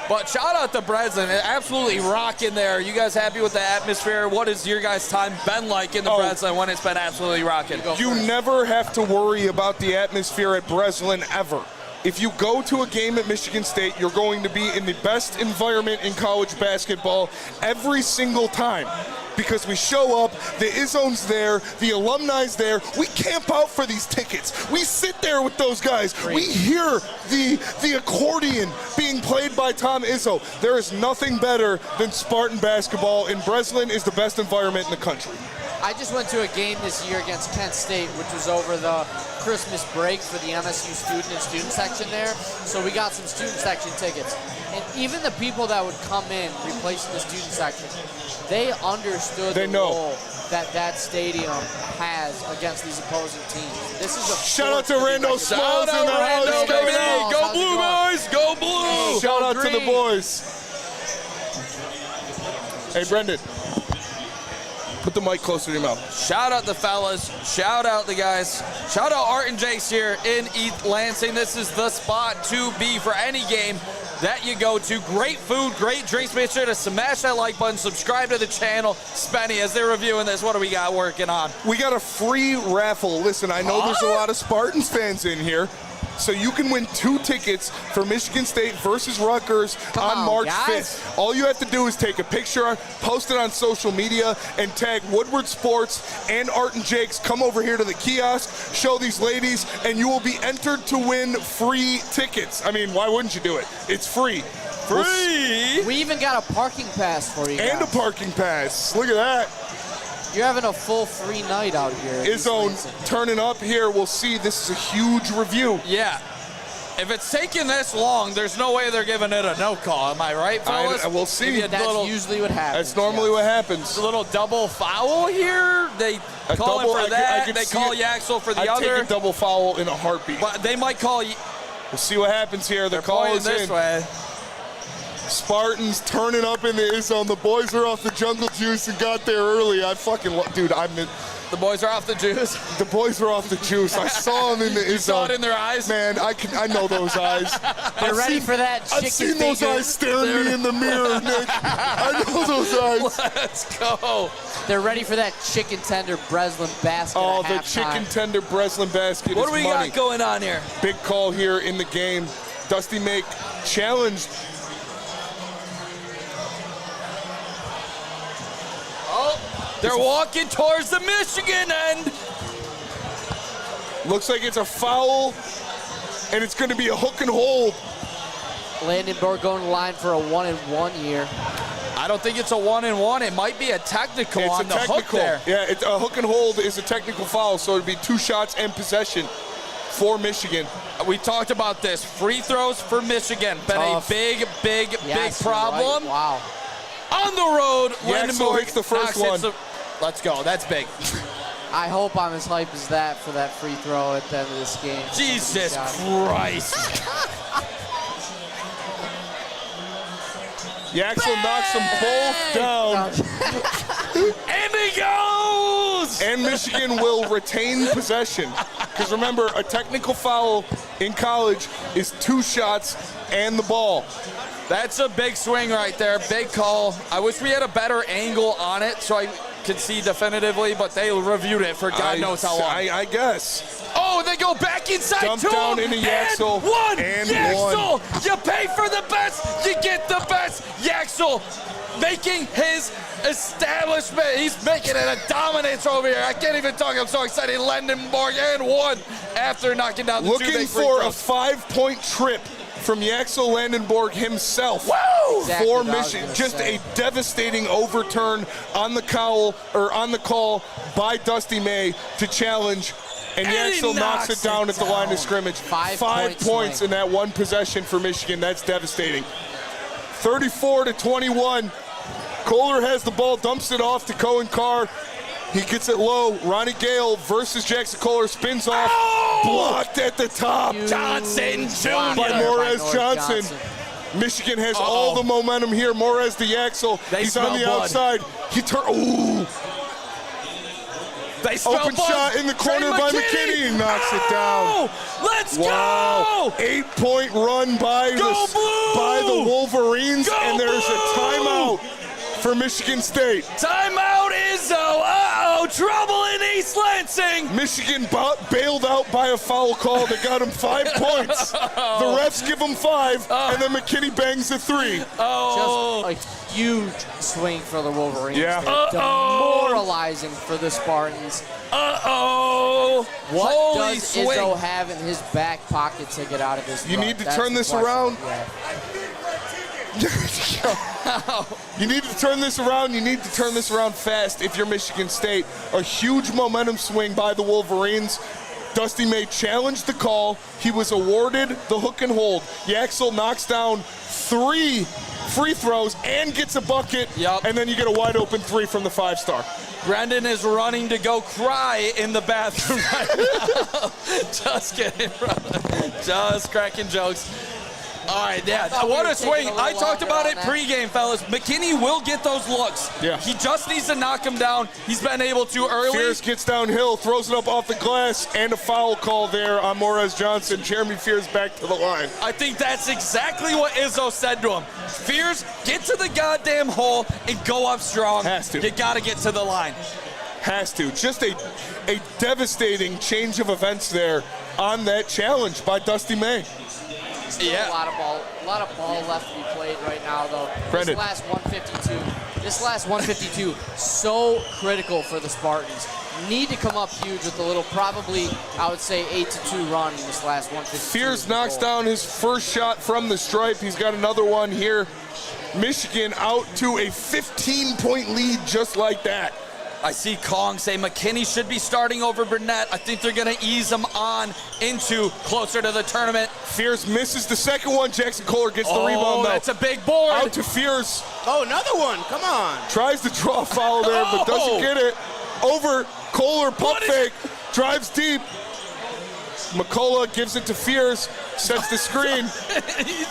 But shout out to Breslin. Absolutely rocking there. You guys happy with the atmosphere? What has your guys' time been like in the Breslin when it's been absolutely rocking? You never have to worry about the atmosphere at Breslin ever. If you go to a game at Michigan State, you're going to be in the best environment in college basketball every single time. Because we show up, the Izzo's there, the alumni's there. We camp out for these tickets. We sit there with those guys. We hear the accordion being played by Tom Izzo. There is nothing better than Spartan basketball, and Breslin is the best environment in the country. I just went to a game this year against Kent State, which was over the Christmas break for the MSU student and student section there. So we got some student section tickets. And even the people that would come in replacing the student section, they understood the role that stadium has against these opposing teams. This is a Shout out to force Randall be reckoned with. Smalls in the house, Randall, baby. baby. Go Blue boys, go Blue. Shout out to the Green. boys. Hey, Brendan. Put the mic closer to your mouth. Shout out the fellas. Shout out the guys. Shout out Art and Jake's here in East Lansing. This is the spot to be for any game that you go to. Great food, great drinks. Make sure to smash that like button, subscribe to the channel. Spenny, as they're reviewing this, what do we got working on? We got a free raffle. Listen, I know there's a lot of Spartans fans in here, so you can win 2 tickets for Michigan State versus Rutgers on March 5th. All you have to do is take a picture, post it on social media, and tag Woodward Sports and Art and Jake's. Come over here to the kiosk, show these ladies, and you will be entered to win free tickets. I mean, why wouldn't you do it? It's free. Free? We even got a parking pass for you guys. And a parking pass. Look at that. You're having a full free night out here. Izzo turning up here. We'll see. This is a huge review. Yeah. If it's taking this long, there's no way they're giving it a no call. Am I right, fellas? We'll see. That's usually what happens. That's normally what happens. A little double foul here. They call him for that. They call Yaxel for the other. I'd take a double foul in a heartbeat. But they might call you. We'll see what happens here. The call is this in. way. Spartans turning up in the Izzo. The boys are off the jungle juice and got there early. Dude, the boys are off the juice. The boys are off the juice. I saw them in the Izzo. You saw it in their eyes? Man, I know those eyes. They're ready for that chicken I've seen those eyes staring me in the mirror, Nick. I know those eyes. Let's go. They're ready for that chicken tender Breslin basket. Oh, the chicken tender Breslin basket. What do we money. got going on here? Big call here in the game. Dusty Make challenged. They're walking towards the Michigan end. Looks like it's a foul, and it's going to be a hook and hold. Landenborg going to line for a 1-and-1 here. I don't think it's a 1-and-1. It might be a technical on the hook there. Yeah, a hook and hold is a technical foul, so it'd be 2 shots and possession for Michigan. We talked about this. Free throws for Michigan. Been Tough. a big problem. Right. Wow. On the road, Yaxel hits the first one. Let's go. That's big. I hope I'm as hype as that for that free throw at the end of this game. Jesus Christ. Yaxel knocks them both down. And he goes! And Michigan will retain possession. Because remember, a technical foul in college is 2 shots and the ball. That's a big swing right there. Big call. I wish we had a better angle on it so I could see definitively, but they reviewed it for God knows how long. I guess. Oh, they go back inside Dump to down him. into Yaxel. And Yaxel, you pay for the best, you get the best. Yaxel making his establishment. He's making it a dominance over here. I can't even talk. I'm so excited. Landenborg and 1 after knocking down the 2 big free throws. Looking for a 5-point trip from Yaxel Landenborg himself. Woo! Exactly for Michigan. Just a devastating overturn on the call by Dusty May to challenge. And Yaxel knocks it down at the line of scrimmage. 5 points in that one possession for Michigan. That's devastating. 34-21. Kohler has the ball, dumps it off to Cohen Carr. He gets it low. Ronnie Gale versus Jackson Kohler, spins off. Blocked at the top. Johnson Jr. By Morez Johnson. Michigan has all the momentum here. Morez to Yaxel. He's on the outside. He Ooh. They smell Open blood. shot in the corner by McKinney. He knocks it down. Let's go. 8-point run by the Wolverines. And there's a timeout for Michigan State. Timeout, Izzo. Uh-oh, trouble in East Lansing. Michigan bailed out by a foul call that got him 5 points. The refs give him 5, and then McKinney bangs the 3. Just a huge swing for the Wolverines. Yeah. Demoralizing for the Spartans. Uh-oh. What Holy does swing. Izzo have in his back pocket to get out of this You run? need to That's turn the this question. around. Yeah. You need to turn this around. You need to turn this around fast if you're Michigan State. A huge momentum swing by the Wolverines. Dusty May challenged the call. He was awarded the hook and hold. Yaxel knocks down 3 free throws and gets a bucket. Yep. And then you get a wide open 3 from the 5-star. Brendan is running to go cry in the bathroom right now. Just kidding, brother. Just cracking jokes. All right, yeah. thought we What were a swing. taking a little I talked longer about on it that. pregame, fellas. McKinney will get those looks. Yeah. He just needs to knock him down. He's been able to early. Fears gets downhill, throws it up off the glass, and a foul call there on Morez Johnson. Jeremy Fears back to the line. I think that's exactly what Izzo said to him. Fears, get to the goddamn hole and go up strong. Has to. You got to get to the line. Has to. Just a devastating change of events there on that challenge by Dusty May. Yeah. A lot of ball left to be played right now, though. Brendan. This last 152, so critical for the Spartans. Need to come up huge with a little, probably, I would say, 8-2 run in this last 152. Fears knocks down his first shot from the stripe. He's got another one here. Michigan out to a 15-point lead just like that. I see Kong say McKinney should be starting over Burnett. I think they're going to ease him on into closer to the tournament. Fears misses the second one. Jackson Kohler gets the rebound, though. That's a big board. Out to Fears. Oh, another one. Come on. Tries to draw a foul there, but doesn't get it. Over Kohler, pump fake, drives deep. McCullough gives it to Fears, sets the screen.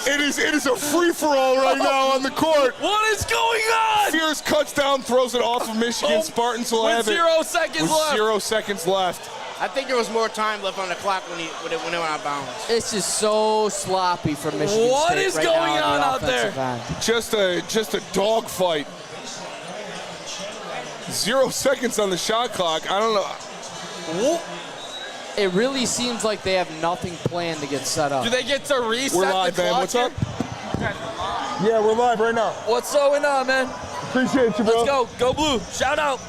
It is a free-for-all right now on the court. What is going on? Fears cuts down, throws it off of Michigan. Spartans will have With it. 0 seconds With left. 0 seconds left. I think there was more time left on the clock when it went out of bounds. It's just so sloppy for Michigan What State is right going now on the out there? offensive end. Just a dog fight. 0 seconds on the shot clock. I don't know. It really seems like they have nothing planned to get set up. Do they get to reset We're live, the man. clock What's here? up? Yeah, we're live right now. What's going on, man? Appreciate you, bro. Let's go. Go Blue. Shout out.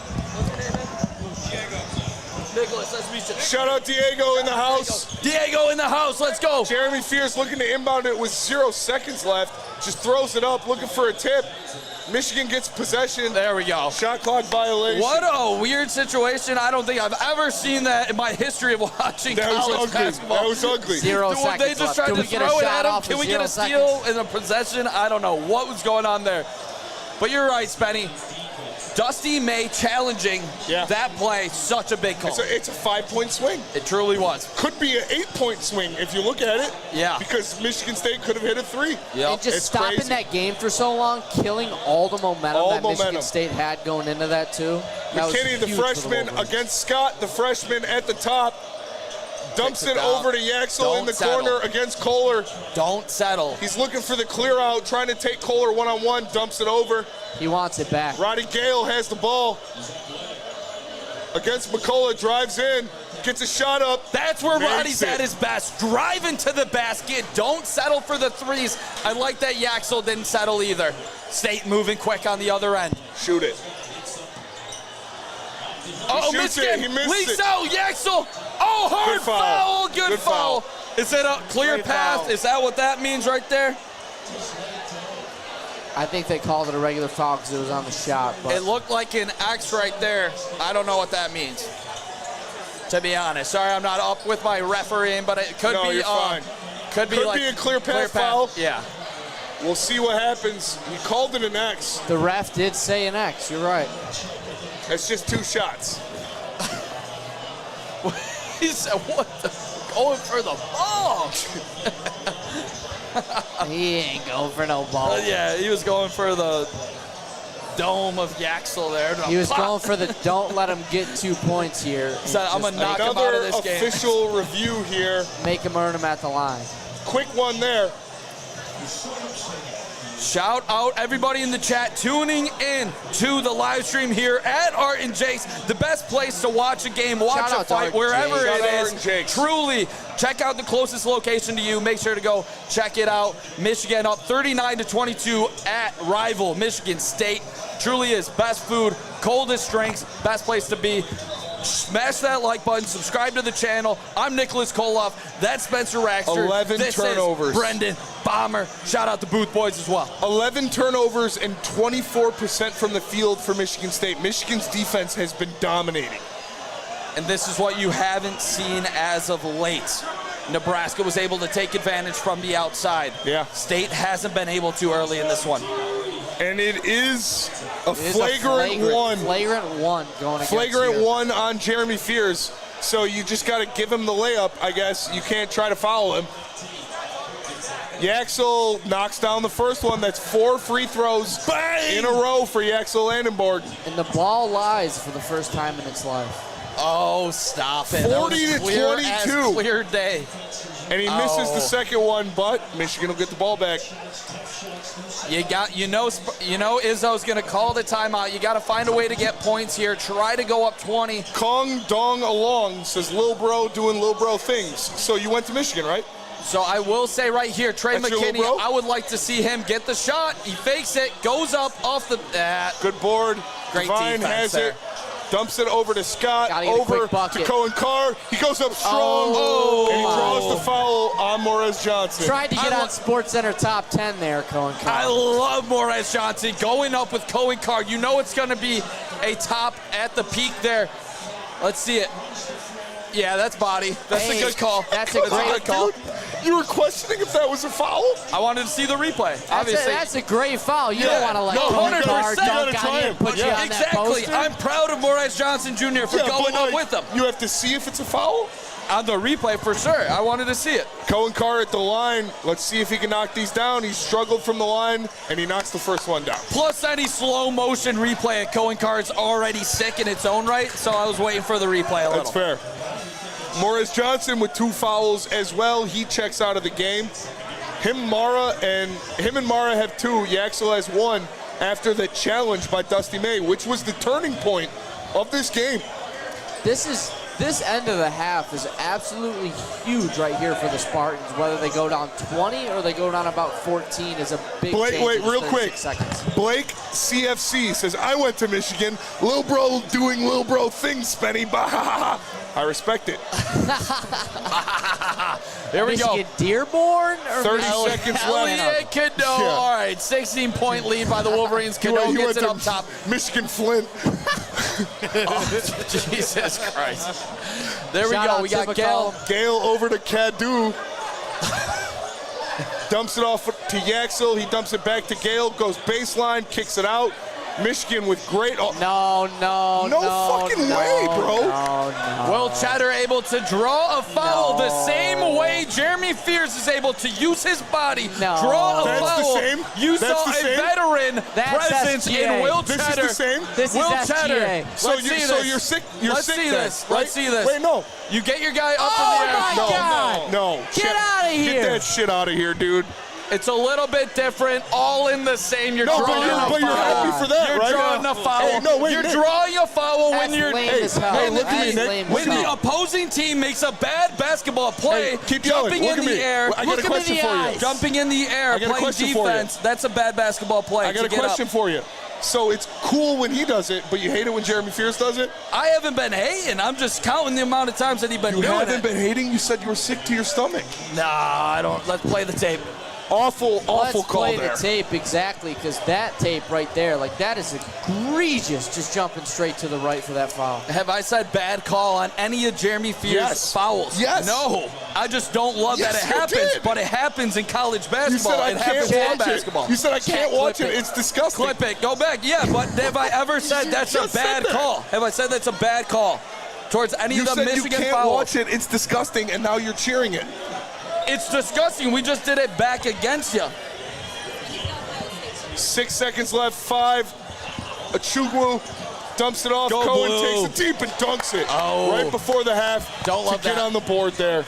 Nicholas, let's meet you. Shout out Diego in the house. Diego in the house. Let's go. Jeremy Fears looking to inbound it with 0 seconds left. Just throws it up, looking for a tip. Michigan gets possession. There we go. Shot clock violation. What a weird situation. I don't think I've ever seen that in my history of watching That was college ugly. basketball. That was ugly. 0 They seconds just left. tried Can to we get a throw it shot at him. off Can with we get 0 a seconds? steal in a possession? I don't know what was going on there. But you're right, Spenny. Dusty May challenging that play. Such a big call. It's a 5-point swing. It truly was. Could be an 8-point swing if you look at it. Yeah. Because Michigan State could have hit a 3. And just It's stopping crazy. that game for so long, killing all the momentum All that momentum. Michigan State had going into that too. That was McKinney, the huge for freshman, Wolverines. against Scott, the freshman at the top. Dumps Takes it it down. over to Yaxel in Don't the settle. corner against Kohler. Don't settle. He's looking for the clear out, trying to take Kohler one-on-one, dumps it over. He wants it back. Roddy Gale has the ball. Against McCullough, drives in, gets a shot up. That's where Makes Roddy's it. at his best. Driving to the basket. Don't settle for the threes. I like that Yaxel didn't settle either. State moving quick on the other end. Shoot it. Oh, shoots Michigan it. He missed leaks it. out. Yaxel. Oh, hard Good foul. foul. Good Good foul. foul. Is it a clear Great path? foul. Is that what that means right there? I think they called it a regular foul because it was on the shot. But It looked like an X right there. I don't know what that means, to be honest. Sorry, I'm not up with my refereeing, but it could No, be. you're fine. Could be Could like be a clear path foul. Yeah. We'll see what happens. He called it an X. the ref did say an X. You're right. That's just 2 shots. He said, "What the? Going for the ball?" He ain't going for no ball. Yeah, he was going for the dome of Yaxel there. He was going for the don't let him get 2 points here. Said, "I'm gonna knock him out Another of this game." official review here. Make him earn him at the line. Quick one there. Shout out everybody in the chat tuning in to the live stream here at Art and Jake's, the best place to watch a game, watch Shout a out to Art fight, and wherever Jake's. Shout out it Art is. and Jake's. Truly, check out the closest location to you. Make sure to go check it out. Michigan up 39-22 at rival Michigan State. Truly is best food, coldest drinks, best place to be. Smash that like button, subscribe to the channel. I'm Nicholas Kohloff. That's Spencer Raxter. 11 this turnovers. Is Brendan Bomber. Shout out the Booth Boys as well. 11 turnovers and 24% from the field for Michigan State. Michigan's defense has been dominating. And this is what you haven't seen as of late. Nebraska was able to take advantage from the outside. Yeah. State hasn't been able to early in this one. And it is a It is flagrant one. Flagrant one going against Flagrant here. one on Jeremy Fears. So you just got to give him the layup, I guess. You can't try to foul him. Yaxel knocks down the first one. That's 4 free throws in a row for Yaxel Landenborg. And the ball lies for the first time in its life. Oh, stop it. 40 to 22. Clear day. And he misses the second one, but Michigan will get the ball back. You know Izzo's going to call the timeout. You got to find a way to get points here. Try to go up 20. Kong Dong Along says, Lil Bro doing Lil Bro things. So you went to Michigan, right? So I will say right here, Trey That's your McKinney, little bro? I would like to see him get the shot. He fakes it, goes up off the... Good board. Great Divine defense has there. it. Dumps it over to Scott, Gotta get a over quick bucket. to Cohen Carr. He goes up strong, and he draws the foul on Morez Johnson. Tried to get on SportsCenter top 10 there, Cohen Carr. I love Morez Johnson going up with Cohen Carr. You know it's going to be a top at the peak there. Let's see it. Yeah, that's body. That's a good call. That's a great call. Dude, you were questioning if that was a foul? I wanted to see the replay. Obviously. That's a great foul. You don't want to let No, Cohen 100%. Carr You gotta dunk try on you him. and put you on that Exactly. poster. I'm proud of Morez Johnson Jr. for going up with him. You have to see if it's a foul? On the replay, for sure. I wanted to see it. Cohen Carr at the line. Let's see if he can knock these down. He struggled from the line, and he knocks the first one down. Plus, any slow motion replay at Cohen Carr is already sick in its own right, so I was waiting for the replay a little. That's fair. Morez Johnson with 2 fouls as well. He checks out of the game. Him and Mara have 2. Yaxel has 1 after the challenge by Dusty May, which was the turning point of this game. This end of the half is absolutely huge right here for the Spartans. Whether they go down 20 or they go down about 14 is a big Blake, change wait, in just real 36 quick. seconds. Blake CFC says, I went to Michigan. Lil Bro doing Lil Bro things, Spenny. I respect it. There we go. Michigan Dearborn? Or 30 seconds left. Elliot Cano. Yeah. All right, 16-point lead by the Wolverines. Cano He gets went it to up top. Michigan Flint. Jesus Christ. There we Shout go. out We to got Gale. McCollum. Gale over to Cadu. Dumps it off to Yaxel. He dumps it back to Gale. Goes baseline, kicks it out. Michigan with great... No fucking way, bro. No. Will Cheddar able to draw a foul the same way Jeremy Fears is able to use his body, draw a That's the foul. same? You That's saw the a same? veteran That's presence SGA. in Will This Cheddar. is the same? This is Will SGA. Cheddar. So Let's see so this. you're sick. You're Let's sick see then, this. right? Let's see this. Wait, no. You get your guy up Oh in the air. my No, God. no. Get Shit. out of here. Get that shit out of here, dude. It's a little bit different, all in the same. You're No, drawing but a you're foul. happy for that, You're right? drawing a foul. Hey, no, wait, you're Nick. drawing a foul when That's you're lame as hell. hey, look at me, That's Nick. lame as when the hell. opposing team makes a bad basketball play, Hey, keep yelling. jumping Look in at the me. air, I got a question for you. jumping in the air, I got a playing question for you. defense. That's a bad basketball play. I got to a get question up. for you. So it's cool when he does it, but you hate it when Jeremy Fears does it? I haven't been hating. I'm just counting the amount of times that he's been You doing haven't it. been hating? You said you were sick to your stomach. Nah, I don't. Let's play the tape. Awful Let's call play there. the tape exactly, because that tape right there, like that is egregious, just jumping straight to the right for that foul. Have I said bad call on any of Jeremy Fears' Yes. fouls? Yes. No. I just don't love Yes, that it you happens, did. but it happens in college You basketball. said I it can't happens in watch basketball. it. You said I can't watch clip it. it. It's disgusting. Clip it. Go back. Yeah, but have I ever said that's a just said bad that. call? Have I said that's a bad call towards any You of the said Michigan you can't fouls? watch it. It's disgusting, and now you're cheering it. It's disgusting. We just did it back against you. 6 seconds left. 5. Achugwu dumps it off. Go Cohen Blue. takes it deep and dunks it. Oh. Right before the half. Don't love to get that. on the board there.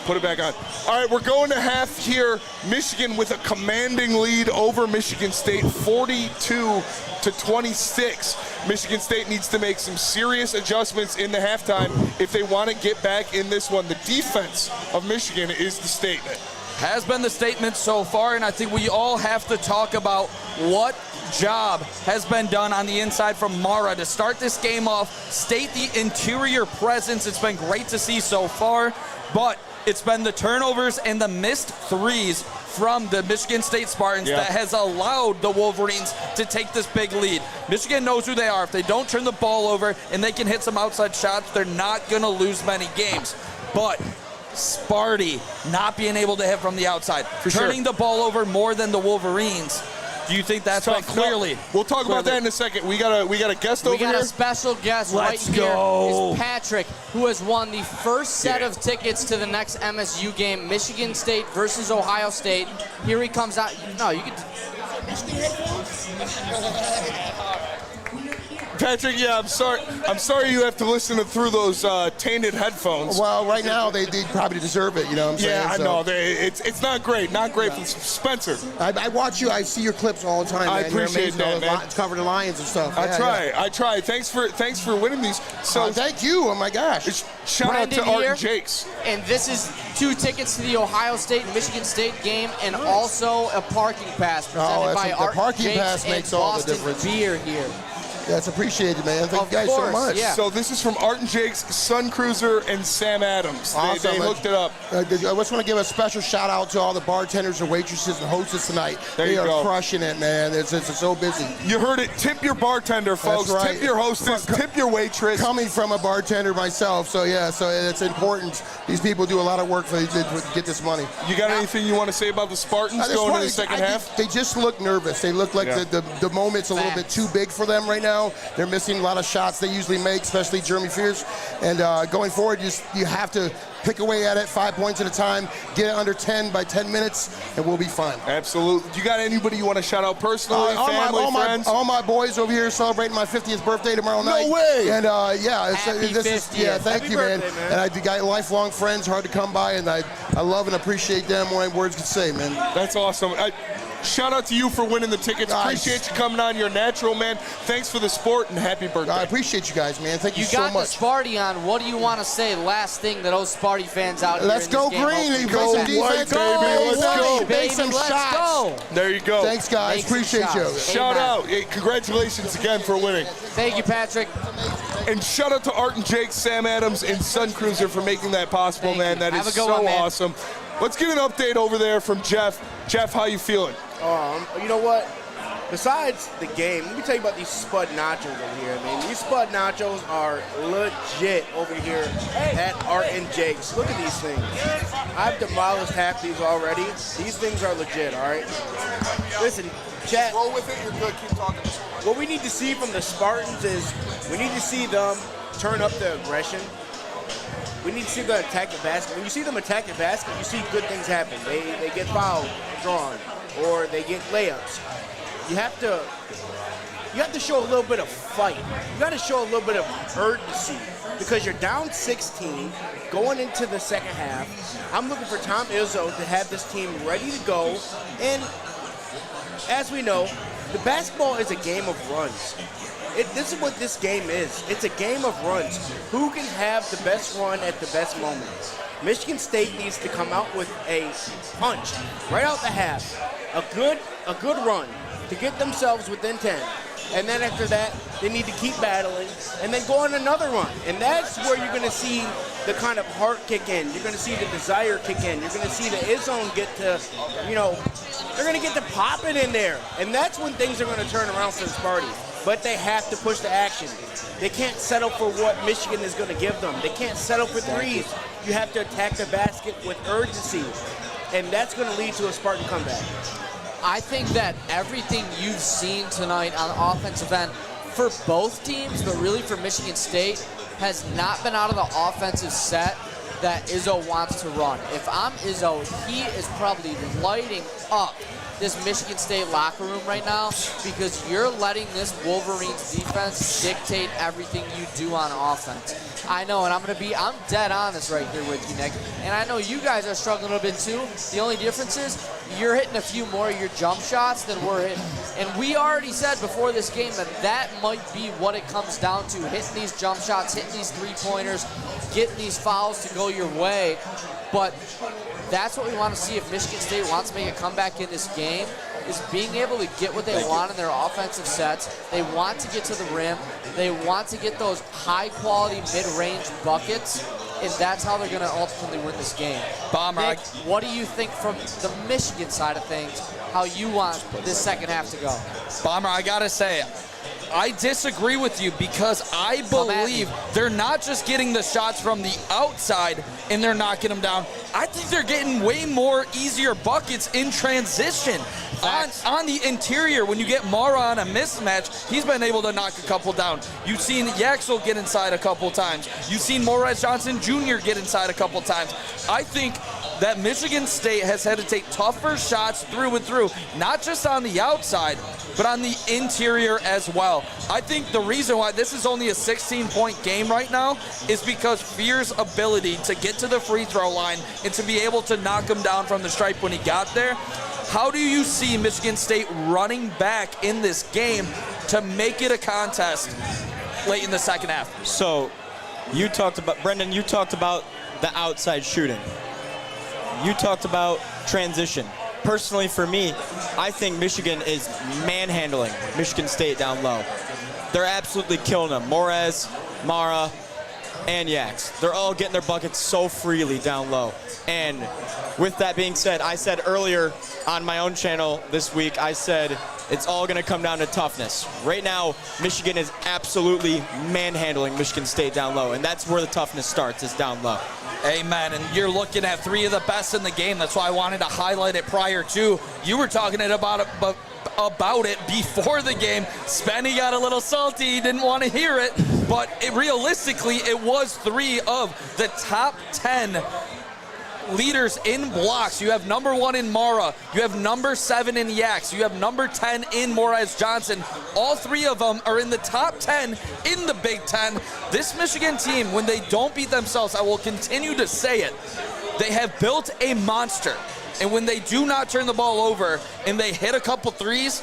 Put it back on. All right, we're going to half here. Michigan with a commanding lead over Michigan State, 42-26. Michigan State needs to make some serious adjustments in the halftime if they want to get back in this one. The defense of Michigan is the statement. Has been the statement so far, and I think we all have to talk about what job has been done on the inside from Mara to start this game off, state the interior presence. It's been great to see so far, but it's been the turnovers and the missed threes from the Michigan State Spartans that has allowed the Wolverines to take this big lead. Michigan knows who they are. If they don't turn the ball over and they can hit some outside shots, they're not going to lose many games. But Sparty not being able to hit from the outside, turning the ball over more than the Wolverines. Do you think that's what clearly? We'll talk about that in a second. We got a guest over here. We got a special guest right here. Is Patrick, who has won the first set of tickets to the next MSU game, Michigan State versus Ohio State. Here he comes out. No, you can. Patrick, yeah, I'm sorry. I'm sorry you have to listen through those tainted headphones. Well, right now they probably deserve it. You know what I'm saying? Yeah, I know. It's not great. Not great for Spencer. I watch you. I see your clips all the time. Man. I appreciate that, man. Cover the Lions and stuff. I try. Thanks for winning these. So thank you. Oh my gosh. Shout out to Art and Jakes. And this is 2 tickets to the Ohio State and Michigan State game, and also a parking pass presented by Art and Jakes pass makes and all Boston the difference. Beer here. That's appreciated, man. Thank you guys so much. Yeah. So this is from Art and Jake's, Sun Cruiser, and Sam Adams. Awesome. They hooked it up. I just want to give a special shout out to all the bartenders and waitresses and hostess tonight. They are crushing it, man. It's so busy. You heard it. Tip your bartender, folks. That's right. Tip your hostess. Tip your waitress. Coming from a bartender myself, so yeah, so it's important. These people do a lot of work to get this money. You got anything you want to say about the Spartans going into the second half? They just look nervous. They look like the moment's a little bit too big for them right now. They're missing a lot of shots they usually make, especially Jeremy Fears. And going forward, you have to pick away at it 5 points at a time, get it under 10 by 10 minutes, and we'll be fine. Absolutely. You got anybody you want to shout out personally, family, friends? All my boys over here celebrating my 50th birthday tomorrow night. No way! And Happy 50th. Thank you, birthday, man. And I got lifelong friends, hard to come by, and I love and appreciate them. More words can say, man. That's awesome. Shout out to you for winning the tickets. Appreciate you coming on. You're a natural, man. Thanks for the sport, and happy birthday. I appreciate you guys, man. Thank you so much. You got the Sparty on. What do you want to say? Last thing to those Sparty fans out here. Let's go green. Go white, baby. Let's go. Make some shots. There you go. Thanks, guys. Appreciate you. Shout out. Hey, congratulations again for winning. Thank you, Patrick. And shout out to Art and Jake, Sam Adams, and Sun Cruiser for making that possible, man. That is so awesome. Let's get an update over there from Jeff. Jeff, how you feeling? You know what? Besides the game, let me tell you about these Spud Nachos over here. I mean, these Spud Nachos are legit over here at Art and Jake's. Look at these things. I've demolished half these already. These things are legit, all right? Listen, chat. Roll with it. You're good. Keep talking. What we need to see from the Spartans is we need to see them turn up the aggression. We need to see them attack the basket. When you see them attack the basket, you see good things happen. They get fouled, drawn, or they get layups. You have to show a little bit of fight. You got to show a little bit of urgency because you're down 16 going into the second half. I'm looking for Tom Izzo to have this team ready to go. And as we know, the basketball is a game of runs. This is what this game is. It's a game of runs. Who can have the best run at the best moment? Michigan State needs to come out with a punch right out the half. A good run to get themselves within 10. And then after that, they need to keep battling and then go on another run. And that's where you're going to see the kind of heart kick in. You're going to see the desire kick in. You're going to see the Izzo get to, they're going to get to pop it in there. And that's when things are going to turn around for the Sparty. But they have to push the action. They can't settle for what Michigan is going to give them. They can't settle for threes. You have to attack the basket with urgency. And that's going to lead to a Spartan comeback. I think that everything you've seen tonight on the offensive end for both teams, but really for Michigan State, has not been out of the offensive set that Izzo wants to run. If I'm Izzo, he is probably lighting up this Michigan State locker room right now because you're letting this Wolverines defense dictate everything you do on offense. I know, and I'm dead honest right here with you, Nick. And I know you guys are struggling a bit too. The only difference is you're hitting a few more of your jump shots than we're hitting. And we already said before this game that might be what it comes down to, hitting these jump shots, hitting these three-pointers, getting these fouls to go your way. But that's what we want to see if Michigan State wants to make a comeback in this game, is being able to get what they want in their offensive sets. They want to get to the rim. They want to get those high-quality mid-range buckets, and that's how they're going to ultimately win this game. Bomber, Nick, what do you think from the Michigan side of things, how you want this second half to go? Bomber, I got to say, I disagree with you because I believe they're not just getting the shots from the outside and they're knocking them down. I think they're getting way more easier buckets in transition. On the interior, when you get Mara on a mismatch, he's been able to knock a couple down. You've seen Yaxel get inside a couple times. You've seen Morez Johnson Jr. get inside a couple times. I think that Michigan State has had to take tougher shots through and through, not just on the outside, but on the interior as well. I think the reason why this is only a 16-point game right now is because Fear's ability to get to the free throw line and to be able to knock him down from the stripe when he got there. How do you see Michigan State running back in this game to make it a contest late in the second half? So you talked about, Brendan, you talked about the outside shooting. You talked about transition. Personally, for me, I think Michigan is manhandling Michigan State down low. They're absolutely killing them. Morez, Mara, and Yax. They're all getting their buckets so freely down low. And with that being said, I said earlier on my own channel this week, I said it's all going to come down to toughness. Right now, Michigan is absolutely manhandling Michigan State down low, and that's where the toughness starts, is down low. Amen. And you're looking at three of the best in the game. That's why I wanted to highlight it prior to. You were talking about it before the game. Spenny got a little salty. He didn't want to hear it. But realistically, it was three of the top 10 leaders in blocks. You have number 1 in Mara. You have number 7 in Yax. You have number 10 in Morez Johnson. All three of them are in the top 10 in the Big Ten. This Michigan team, when they don't beat themselves, I will continue to say it, they have built a monster. And when they do not turn the ball over and they hit a couple threes,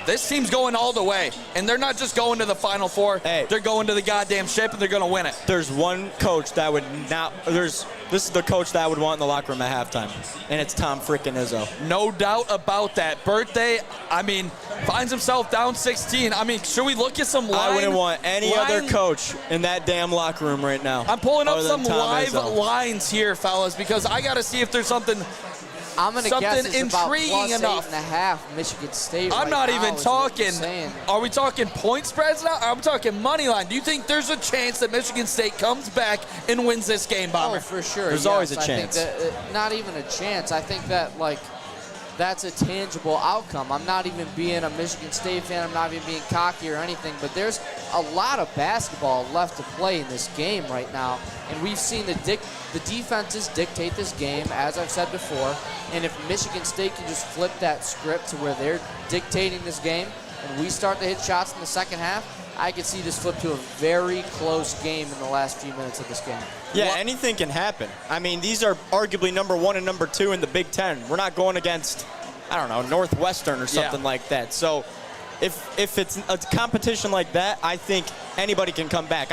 this team's going all the way. And they're not just going to the Final Four. Hey. They're going to the goddamn ship, and they're going to win it. There's one coach that would not, this is the coach that I would want in the locker room at halftime, and it's Tom frickin' Izzo. No doubt about that. Birthday, finds himself down 16. Should we look at some line? I wouldn't want any other coach in that damn locker room right now. I'm pulling up some live Izzo. lines here, fellas, because I got to see if there's something I'm going to guess it's intriguing about enough. +8.5 Michigan State. I'm not even talking. Are we talking point spreads now? I'm talking money line. Do you think there's a chance that Michigan State comes back and wins this game, Bomber? Oh, for sure. There's always a chance. I think that, not even a chance. I think that, that's a tangible outcome. I'm not even being a Michigan State fan. I'm not even being cocky or anything, but there's a lot of basketball left to play in this game right now, and we've seen the defenses dictate this game, as I've said before, and if Michigan State can just flip that script to where they're dictating this game and we start to hit shots in the second half, I could see this flip to a very close game in the last few minutes of this game. Yeah, anything can happen. These are arguably number 1 and number 2 in the Big Ten. We're not going against, Northwestern or something like that. So if it's a competition like that, I think anybody can come back.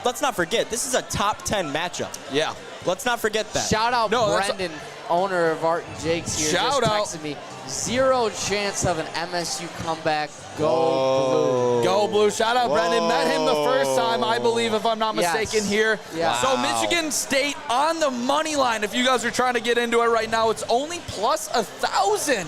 Let's not forget, this is a top 10 matchup. Yeah. Let's not forget that. Shout out Brendan, owner of Art and Jake's here, Shout just out. texted me. 0 chance of an MSU comeback. Go Blue. Go Blue. Shout out Brendan. Met him the first time, I believe, if I'm not mistaken, here. Yeah. So Michigan State on the money line. If you guys are trying to get into it right now, it's only +1,000.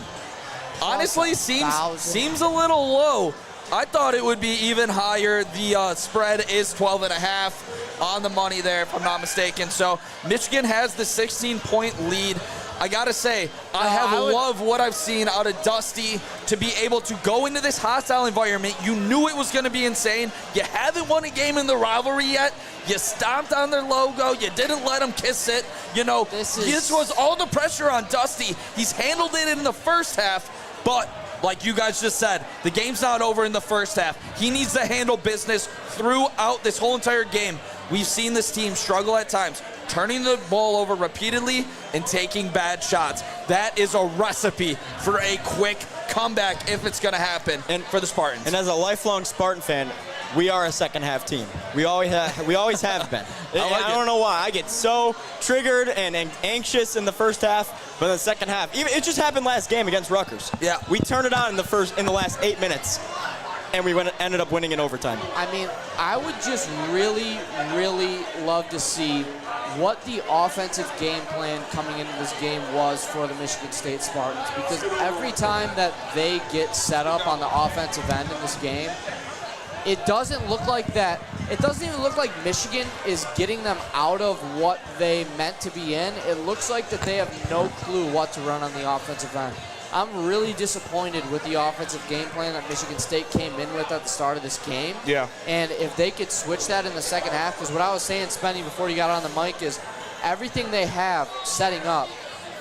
Honestly, seems a little low. I thought it would be even higher. The spread is 12.5 on the money there, if I'm not mistaken. So Michigan has the 16-point lead. I gotta say, I love what I've seen out of Dusty to be able to go into this hostile environment. You knew it was gonna be insane. You haven't won a game in the rivalry yet. You stomped on their logo. You didn't let them kiss it. This was all the pressure on Dusty. He's handled it in the first half, but like you guys just said, the game's not over in the first half. He needs to handle business throughout this whole entire game. We've seen this team struggle at times, turning the ball over repeatedly and taking bad shots. That is a recipe for a quick comeback if it's going to happen for the Spartans. And as a lifelong Spartan fan, we are a second-half team. We always have been. I don't know why. I get so triggered and anxious in the first half, but in the second half, it just happened last game against Rutgers. Yeah. We turned it on in the last 8 minutes, and we ended up winning in overtime. I would just really, really love to see what the offensive game plan coming into this game was for the Michigan State Spartans, because every time that they get set up on the offensive end in this game, it doesn't look like that. It doesn't even look like Michigan is getting them out of what they meant to be in. It looks like that they have no clue what to run on the offensive end. I'm really disappointed with the offensive game plan that Michigan State came in with at the start of this game. Yeah. And if they could switch that in the second half, because what I was saying, Spenny, before you got on the mic, is everything they have setting up,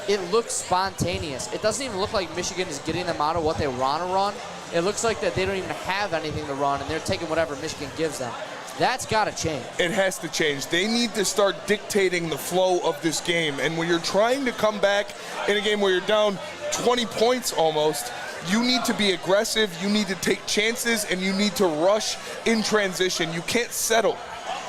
it looks spontaneous. It doesn't even look like Michigan is getting them out of what they want to run. It looks like that they don't even have anything to run, and they're taking whatever Michigan gives them. That's got to change. It has to change. They need to start dictating the flow of this game. And when you're trying to come back in a game where you're down 20 points almost, you need to be aggressive, you need to take chances, and you need to rush in transition. You can't settle.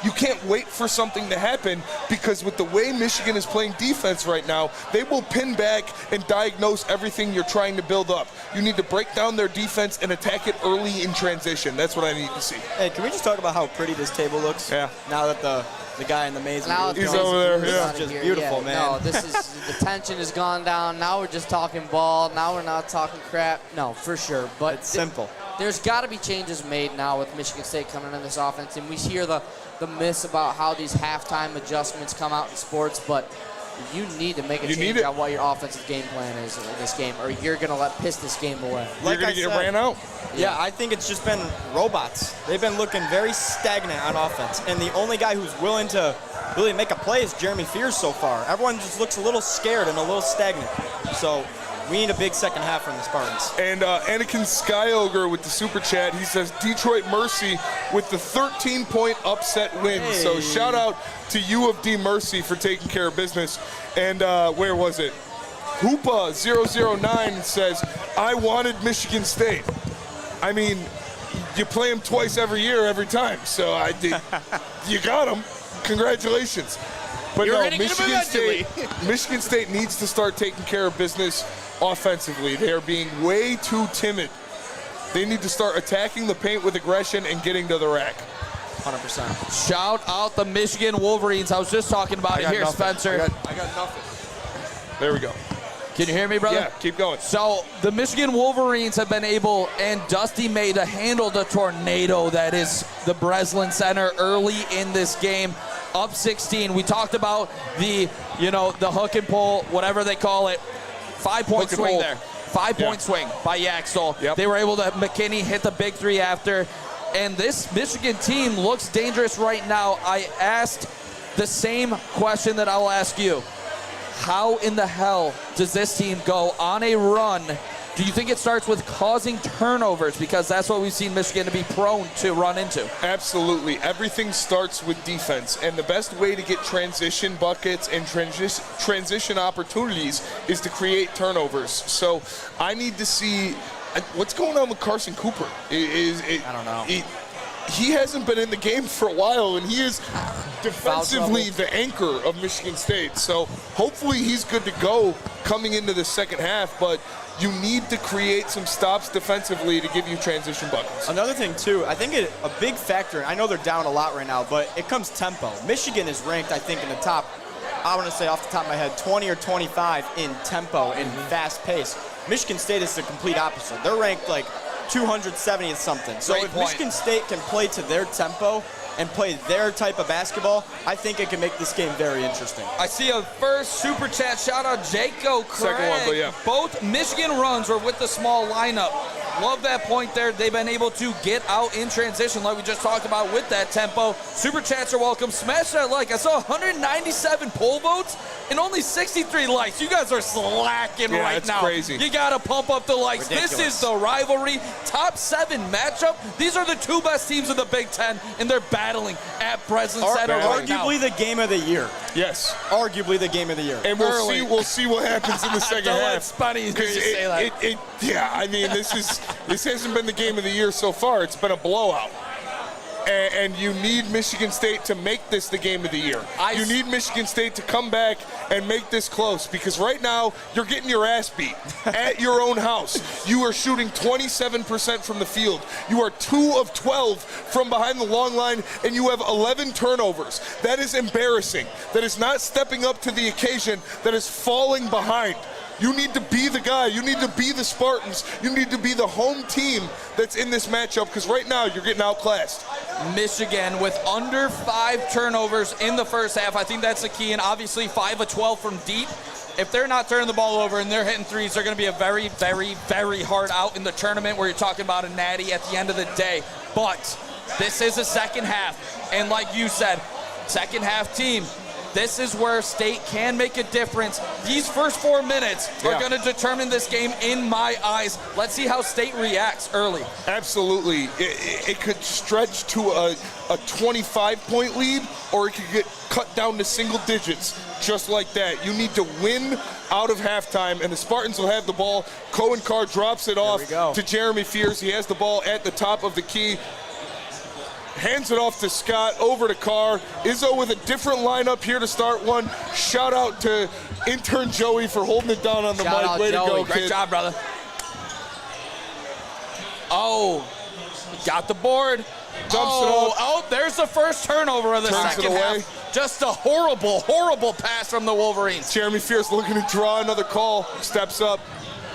You can't wait for something to happen, because with the way Michigan is playing defense right now, they will pin back and diagnose everything you're trying to build up. You need to break down their defense and attack it early in transition. That's what I need to see. Hey, can we just talk about how pretty this table looks? Yeah. Now that the guy in the maze Now He's over there, yeah. It's just beautiful, man. No, this is the tension has gone down. Now we're just talking ball. Now we're not talking crap. No, for sure. But It's simple. There's got to be changes made now with Michigan State coming in this offense, and we hear the myths about how these halftime adjustments come out in sports, but you need to make a change on what your offensive game plan is in this game, or you're going to piss this game away. You're going to get ran out. Yeah, I think it's just been robots. They've been looking very stagnant on offense, and the only guy who's willing to really make a play is Jeremy Fears so far. Everyone just looks a little scared and a little stagnant. So we need a big second half from the Spartans. And Anakin Skyogre with the super chat, he says Detroit Mercy with the 13-point upset win. Hey. So shout out to U of D Mercy for taking care of business. And where was it? Hoopa009 says, I wanted Michigan State. I mean, you play them twice every year, every time. So I did. You got them. Congratulations. But You're no, gonna get 'em Michigan State needs to start taking care of business offensively. They are being way too timid. They need to start attacking the paint with aggression and getting to the rack. 100%. Shout out the Michigan Wolverines. I was just talking about it here, Spencer. I got nothing. There we go. Can you hear me, brother? Yeah, keep going. So the Michigan Wolverines have been able, and Dusty May, to handle the tornado that is the Breslin Center early in this game. Up 16. We talked about the hook and pull, whatever they call it. 5-point swing there. 5-point swing by Yaxtell. Yep. They were able to, McKinney hit the big three after. And this Michigan team looks dangerous right now. I asked the same question that I'll ask you. How in the hell does this team go on a run? Do you think it starts with causing turnovers? Because that's what we've seen Michigan to be prone to run into. Absolutely. Everything starts with defense. And the best way to get transition buckets and transition opportunities is to create turnovers. So I need to see what's going on with Carson Cooper. I don't know. He hasn't been in the game for a while, and he is defensively the anchor of Michigan State. So hopefully he's good to go coming into the second half, but you need to create some stops defensively to give you transition buckets. Another thing, too, I think a big factor, I know they're down a lot right now, but it comes tempo. Michigan is ranked, I think, in the top, I want to say off the top of my head, 20 or 25 in tempo and fast pace. Michigan State is the complete opposite. They're ranked like 270 and something. So Great if point. Michigan State can play to their tempo and play their type of basketball, I think it can make this game very interesting. I see a first super chat. Shout out Jaco Craig. Second one, but yeah. Both Michigan runs were with the small lineup. Love that point there. They've been able to get out in transition like we just talked about with that tempo. Super chats are welcome. Smash that like. I saw 197 poll votes and only 63 likes. You guys are slacking right that's now. crazy. You got to pump up the likes. Ridiculous. This is the rivalry. Top 7 matchup. These are the 2 best teams in the Big Ten, and they're battling at Breslin Center right now. Arguably the game of the year. Yes. Arguably the game of the year. And we'll see what happens in the second Don't let half. Spenny hear you say that. Yeah, I mean, this hasn't been the game of the year so far. It's been a blowout. And you need Michigan State to make this the game of the year. You need Michigan State to come back and make this close, because right now you're getting your ass beat at your own house. You are shooting 27% from the field. You are 2 of 12 from behind the long line, and you have 11 turnovers. That is embarrassing. That is not stepping up to the occasion. That is falling behind. You need to be the guy. You need to be the Spartans. You need to be the home team that's in this matchup, because right now you're getting outclassed. Michigan with under 5 turnovers in the first half. I think that's the key, and obviously 5 of 12 from deep. if they're not turning the ball over and they're hitting threes, they're going to be a very, very, very hard out in the tournament where you're talking about a natty at the end of the day. But this is a second half, and like you said, second half team. This is where State can make a difference. These first 4 minutes are going to determine this game in my eyes. Let's see how State reacts early. Absolutely. It could stretch to a 25-point lead, or it could get cut down to single digits just like that. You need to win out of halftime, and the Spartans will have the ball. Cohen Carr drops it off to Jeremy Fears. He has the ball at the top of the key. Hands it off to Scott, over to Carr. Izzo with a different lineup here to start one. Shout out to intern Joey for holding it down on the mic. Way to go, kid. Great job, brother. Oh, got the board. Dumps it off. Oh, there's the first turnover of the second half. Just a horrible, horrible pass from the Wolverines. Jeremy Fears looking to draw another call. Steps up,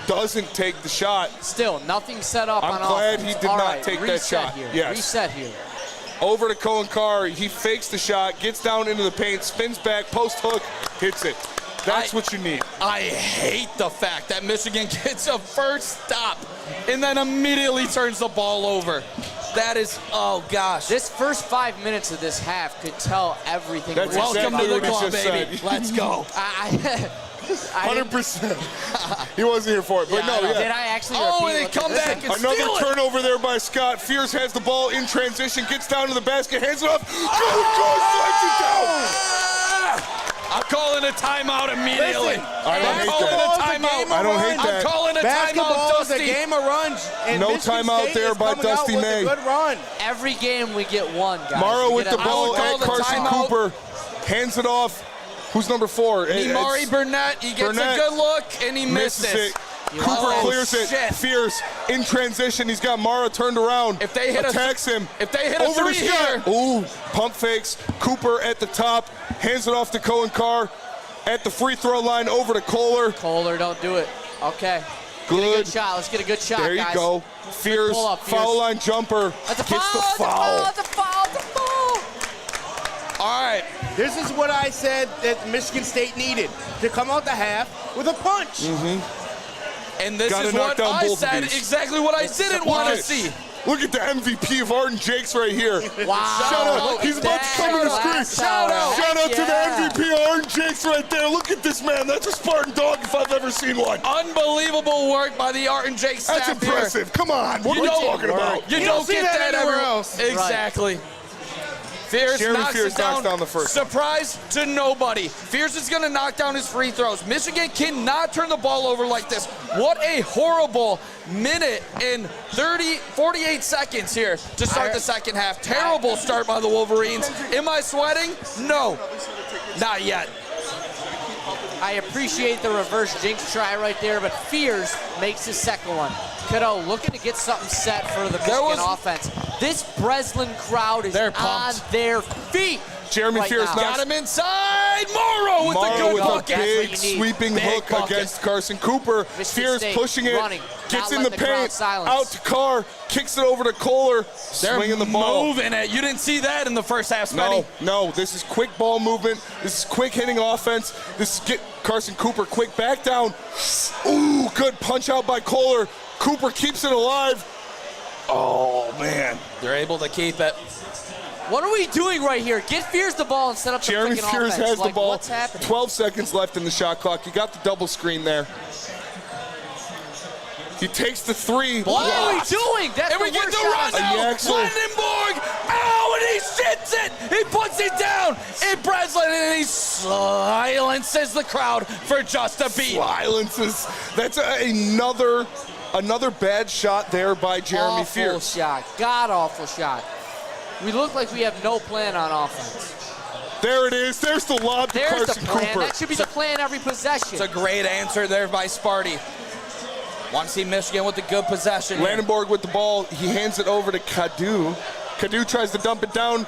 doesn't take the shot. Still, nothing set up on offense. I'm glad he did not take that shot. Yes. Reset here. Over to Cohen Carr. He fakes the shot, gets down into the paint, spins back, post hook, hits it. That's what you need. I hate the fact that Michigan gets a first stop and then immediately turns the ball over. That is, oh gosh. This first 5 minutes of this half could tell everything. That's Welcome exactly to the what he club, just baby. said. Let's go. 100%. He wasn't here for it, but no, Did I actually Oh, repeat and they come back and Another steal it. turnover there by Scott. Fears has the ball in transition, gets down to the basket, hands it off. I'm calling a timeout immediately. I don't hate that. I don't hate that. I'm calling a timeout, Basketball is a Dusty. game of runs. And No Michigan timeout State there is by coming out Dusty with a May. good run. Every game we get one, guys. Morrow We with get the a- ball I would call at the Carson timeout. Cooper. Hands it off. Who's number 4? Nimari Burnett, he gets Burnett a good look, and he misses. it. Cooper Oh, clears it. shit. Fears in transition. He's got Mara turned around. If they hit attacks him. If they hit a Over to three Scott. here. Ooh, pump fakes. Cooper at the top. Hands it off to Cohen Carr. At the free throw line, over to Kohler. Kohler, don't do it. Okay. Good. Get a good shot. Let's get a good shot, There you guys. go. Fears, pull up, Fears. foul line jumper. That's a Gets foul. the foul. That's a foul. That's a foul. All right. This is what I said that Michigan State needed, to come out the half with a punch. And this Gotta is knock what down I both of said, these. exactly what I didn't want to see. Look at the MVP of Arden Jakes right here. Wow. Shout out. Look He's at about to that. come in the screen. Last Shout hour. out. Shout out to the Yeah. MVP of Arden Jakes right there. Look at this man. That's a Spartan dog if I've ever seen one. Unbelievable work by the Art and Jake staff That's here. impressive. Come on. What are we talking about? You You don't don't see get that that anywhere ever else. Exactly. Fears Jeremy knocks Fears it down. knocks down the first. Surprise to nobody. Fears is going to knock down his free throws. Michigan cannot turn the ball over like this. What a horrible minute and 48 seconds here to start the second half. Terrible start by the Wolverines. Am I sweating? No, not yet. I appreciate the reverse jinx try right there, but Fears makes his second one. Cadeau looking to get something set for the Michigan offense. This Breslin crowd is They're on pumped. their feet. Jeremy right Fears now. knocks Got him inside. Morrow with Morrow the good with a bucket. That's what big you need. sweeping Big hook bucket. against Carson Cooper. Michigan Fears State pushing it, running, gets not in the letting the crowd paint, silence. out to Carr, kicks it over to Kohler, They're swinging the ball. moving it. You didn't see that in the first half, Spenny. No, this is quick ball movement. This is quick hitting offense. This is get Carson Cooper quick back down. Ooh, good punch out by Kohler. Cooper keeps it alive. Oh, man. They're able to keep it. What are we doing right here? Get Fears the ball and set up the Jeremy freaking Fears offense. has the Like, ball. what's happening? 12 seconds left in the shot clock. You got the double screen there. He takes the three. What are we doing? That's And we the get worst the shot run I've seen. now. Yaxel. Brandenburg. Ow, and he shits it. He puts it down. And Breslin, and he silences the crowd for just a beat. Silences. That's another bad shot there by Jeremy Awful Fears. shot. God-awful shot. We look like we have no plan on offense. There it is. There's the lob to There's the Carson plan. Cooper. That should be the plan every possession. It's a great answer there by Sparty. Want to see Michigan with the good possession here. Landenborg with the ball. He hands it over to Cadu. Cadu tries to dump it down.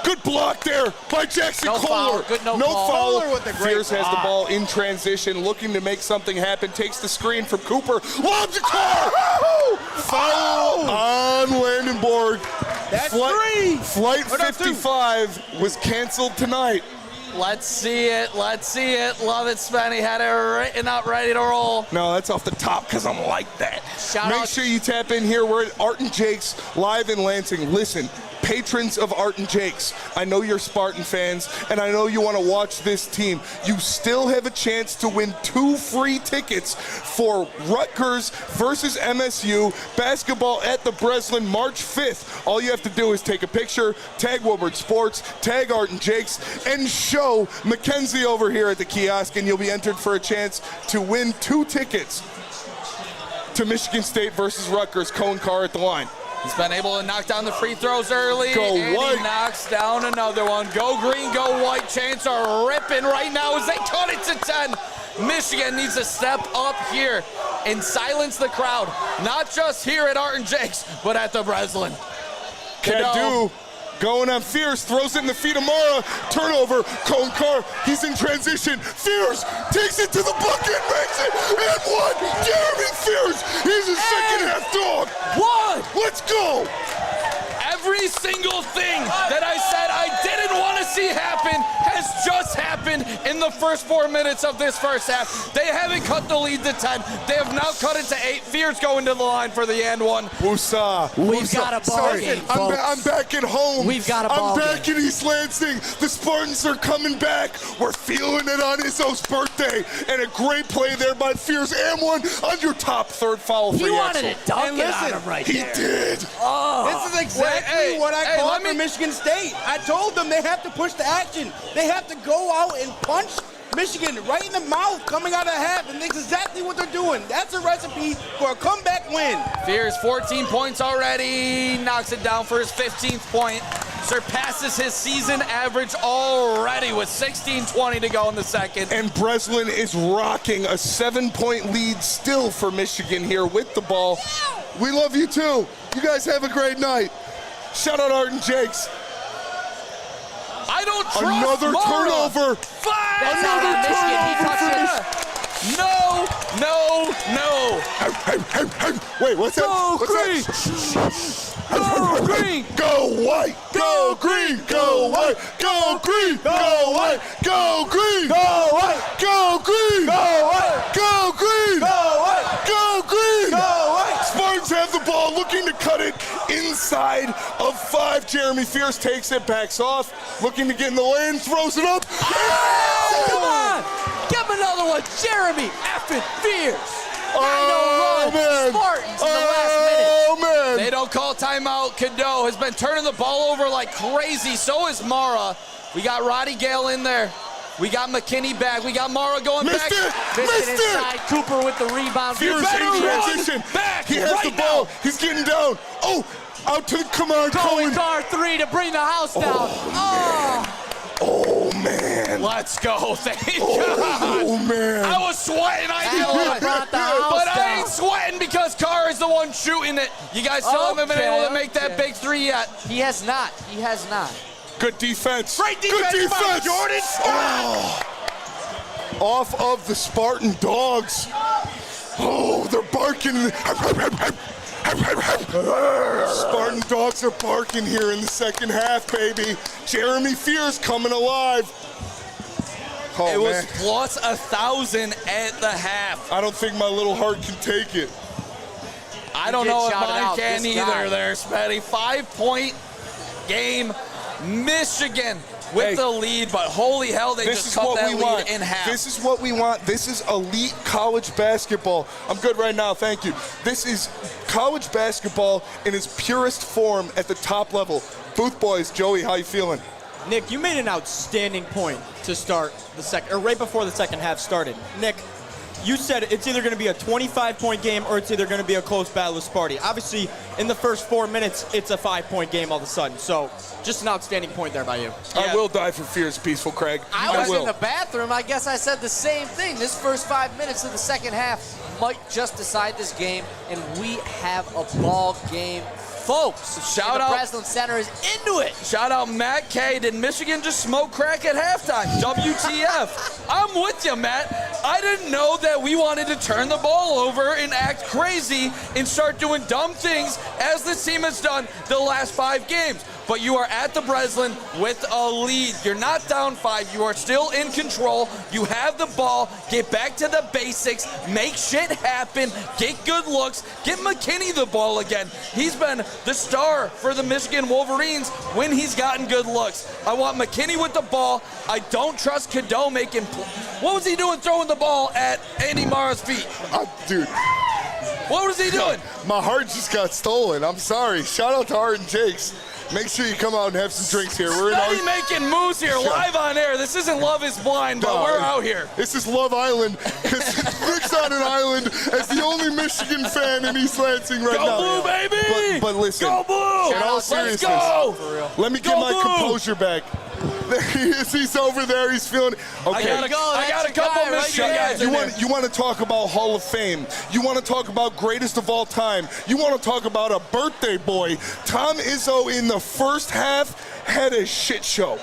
Good block there by Jackson No Kohler. foul. Good no foul. call. Kohler with the great Fears has the block. ball in transition, looking to make something happen. Takes the screen from Cooper. Lobs to Carr. Foul on Landenborg. That's Flight 3. 55 was canceled tonight. Let's see it. Let's see it. Love it, Spenny. Had it written up, ready to roll. No, that's off the top because I'm like that. Shout out. Make sure you tap in here. We're at Art and Jake's live in Lansing. Listen, patrons of Art and Jake's, I know you're Spartan fans, and I know you want to watch this team. You still have a chance to win 2 free tickets for Rutgers versus MSU basketball at the Breslin March 5th. All you have to do is take a picture, tag Woodward Sports, tag Art and Jake's, and show Mackenzie over here at the kiosk, and you'll be entered for a chance to win 2 tickets to Michigan State versus Rutgers. Cone Carr at the line. He's been able to knock down the free throws early. Go and White. He knocks down another one. Go green, go white. Chants are ripping right now as they cut it to 10. Michigan needs to step up here and silence the crowd. Not just here at Art and Jake's, but at the Breslin. Cadu going on Fierce, throws it in the feet of Mara. Turnover, Cone Carr, he's in transition. Fierce takes it to the bucket, makes it, and one. Jeremy Fierce, he's a second half dog. What? Let's go. Every single thing that I said I didn't want to see happen has just happened in the first 4 minutes of this first half. They haven't cut the lead to 10. They have now cut it to 8. Fierce going to the line for the and one. Woosah. We've got a ball game, folks. I'm back at home. We've got a ball I'm back in East Lansing. The Spartans are coming back. We're feeling it on Izzo's birthday. And a great play there by Fierce. And one on your top, third foul for He wanted Axel. to dunk And it listen, on him right He there. did. This is exactly what I called for Michigan State. I told them they have to push the action. They have to go out and punch Michigan right in the mouth coming out of the half, and that's exactly what they're doing. That's a recipe for a comeback win. Fierce 14 points already. Knocks it down for his 15th point. Surpasses his season average already with 16:20 to go in the second. And Breslin is rocking a 7-point lead still for Michigan here with the ball. We love you too. You guys have a great night. Shout out Art and Jake's. I don't trust Another Mara. turnover. That's Another not Michigan. He turnover touched it. No. Wait, what's that? Go What's green. that? Go green. Go white. Go green. Go white. Go green. Go white. Go green. Go white. Go green. Go white. Go green. Go white. Go green. Go white. Spartans have the ball, looking to cut it inside of 5. Jeremy Fierce takes it, backs off, looking to get in the lane, throws it up. Come on. Give him another one. Jeremy effing Fierce. Oh, 9-0 run. man. Spartans in the last minute. Oh, man. They don't call timeout. Cadeau has been turning the ball over like crazy. So is Mara. We got Roddy Gale in there. We got McKinney back. We got Mara going Missed back. it. Missed Missed it it. inside. Cooper with the rebound. Fierce better in run transition. back He has right the ball. now. He's getting down. Oh, out to the Cohen. Going guard 3 to bring the house down. Oh, man. Let's go. Thank God. Oh, man. I was sweating. I Allen knew brought the house But I down. ain't sweating because Carr is the one shooting it. You guys still haven't been able to make that big 3 yet. He has not. He has not. Good defense. Great Good defense by defense. Jordan. Oh. Off of the Spartan dogs. Oh, they're barking. Spartan dogs are barking here in the second half, baby. Jeremy Fierce coming alive. Oh, It was man. plus 1,000 at the half. I don't think my little heart can take it. I don't did know if shout it mine out, can this either guy. there, Spetty. 5-point game. Michigan with Hey, the lead, but holy hell, they This just is cut what that we lead want. in half. This is what we want. This is elite college basketball. I'm good right now, thank you. This is college basketball in its purest form at the top level. Booth boys, Joey, how you feeling? Nick, you made an outstanding point to start the second, or right before the second half started. Nick, you said it's either going to be a 25-point game or it's either going to be a close battle with Sparty. Obviously, in the first 4 minutes, it's a 5-point game all of a sudden. So, just an outstanding point there by you. I will die for Fierce, Peaceful Craig. I was will. in the bathroom. I guess I said the same thing. This first 5 minutes of the second half might just decide this game, and we have a ball game, folks. Shout And the out- Breslin Center is into it. Shout out Matt K. Did Michigan just smoke crack at halftime? WTF. I'm with you, Matt. I didn't know that we wanted to turn the ball over and act crazy and start doing dumb things as the team has done the last 5 games. but you are at the Breslin with a lead. You're not down 5. You are still in control. You have the ball. Get back to the basics. Make shit happen. Get good looks. Get McKinney the ball again. He's been the star for the Michigan Wolverines when he's gotten good looks. I want McKinney with the ball. I don't trust Cadeau making. What was he doing throwing the ball at Andy Mara's feet? Dude. What was he doing? My heart just got stolen. I'm sorry. Shout out to Art and Jake's. Make sure you come out and have some drinks here. We're Steady making moves here live on air. This isn't Love is Blind, but we're out here. This is Love Island because Nick's on an island as the only Michigan fan in East Lansing right now. Go Blue, baby! But listen, go Blue! in all seriousness, let me get my composure back. There he is. He's over there. He's feeling. Okay. I got a couple Michigan guys. You want to talk about Hall of Fame? You want to talk about greatest of all time? You want to talk about a birthday boy? Tom Izzo in the first half had a shit show.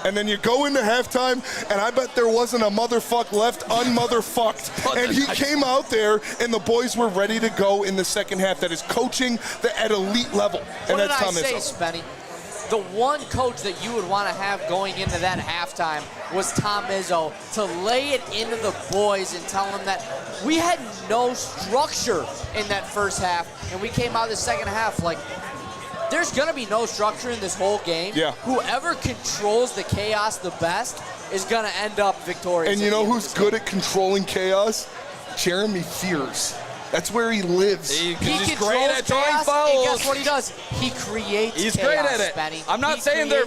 And then you go into halftime, and I bet there wasn't a motherfuck left unmotherfucked. And he came out there, and the boys were ready to go in the second half. That is coaching at elite level. And that's Tom Izzo. What did I say, Spenny? The one coach that you would want to have going into that halftime was Tom Izzo, to lay it into the boys and tell them that we had no structure in that first half, and we came out the second half like, there's going to be no structure in this whole game. Yeah. Whoever controls the chaos the best is going to end up victorious. And you know who's good at controlling chaos? Jeremy Fears. That's where he lives. He's great at drawing fouls. And guess what he does? He creates He's chaos, great at it. Spenny. I'm not saying they're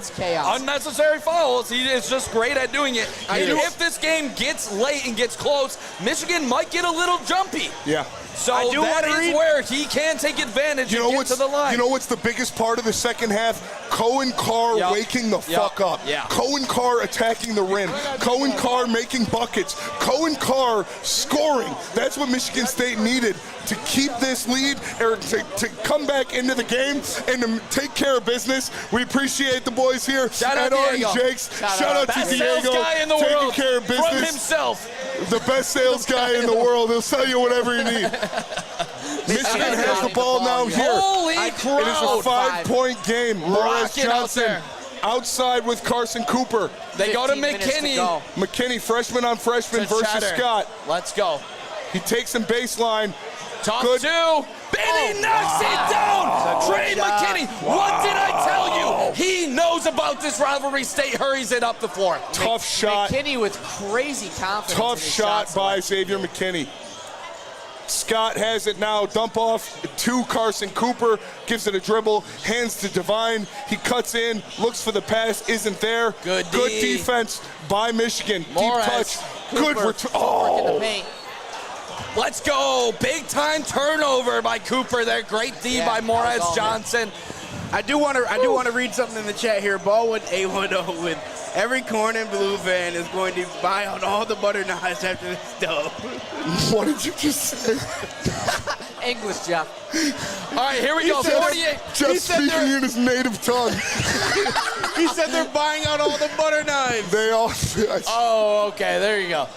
unnecessary fouls. He is just great at doing it. And if this game gets late and gets close, Michigan might get a little jumpy. Yeah. So that is where he can take advantage and get to the line. You know what's the biggest part of the second half? Cohen Carr waking the fuck up. Yeah. Cohen Carr attacking the rim. Cohen Carr making buckets. Cohen Carr scoring. That's what Michigan State needed to keep this lead, or to come back into the game and to take care of business. We appreciate the boys here at Orange Jakes. Shout out to Diego, taking care of business. From himself. The best sales guy in the world. He'll sell you whatever you need. Michigan has the ball now here. Holy crowd. It is a 5-point game. Morris Johnson outside with Carson Cooper. They go to McKinney. McKinney, freshman on freshman versus Scott. Let's go. He takes him baseline. Top two. Benny knocks it down. Trey McKinney. What did I tell you? He knows about this rivalry. State hurries it up the floor. Tough shot. McKinney with crazy confidence. Tough shot by Xavier McKinney. Scott has it now. Dump off to Carson Cooper. Gives it a dribble. Hands to Devine. He cuts in. Looks for the pass. Isn't there. Good defense by Michigan. Morris. Deep touch. Good return. Oh. Let's go. Big time turnover by Cooper there. Great D by Morris Johnson. I do want to read something in the chat here. Ballwood A10 with every corn and blue fan is going to buy out all the butter knives after this dub. What did you just say? English, Jeff. All right, here we go. 48. Just speaking in his native tongue. He said they're buying out all the butter knives. They all. Oh, okay. There you go.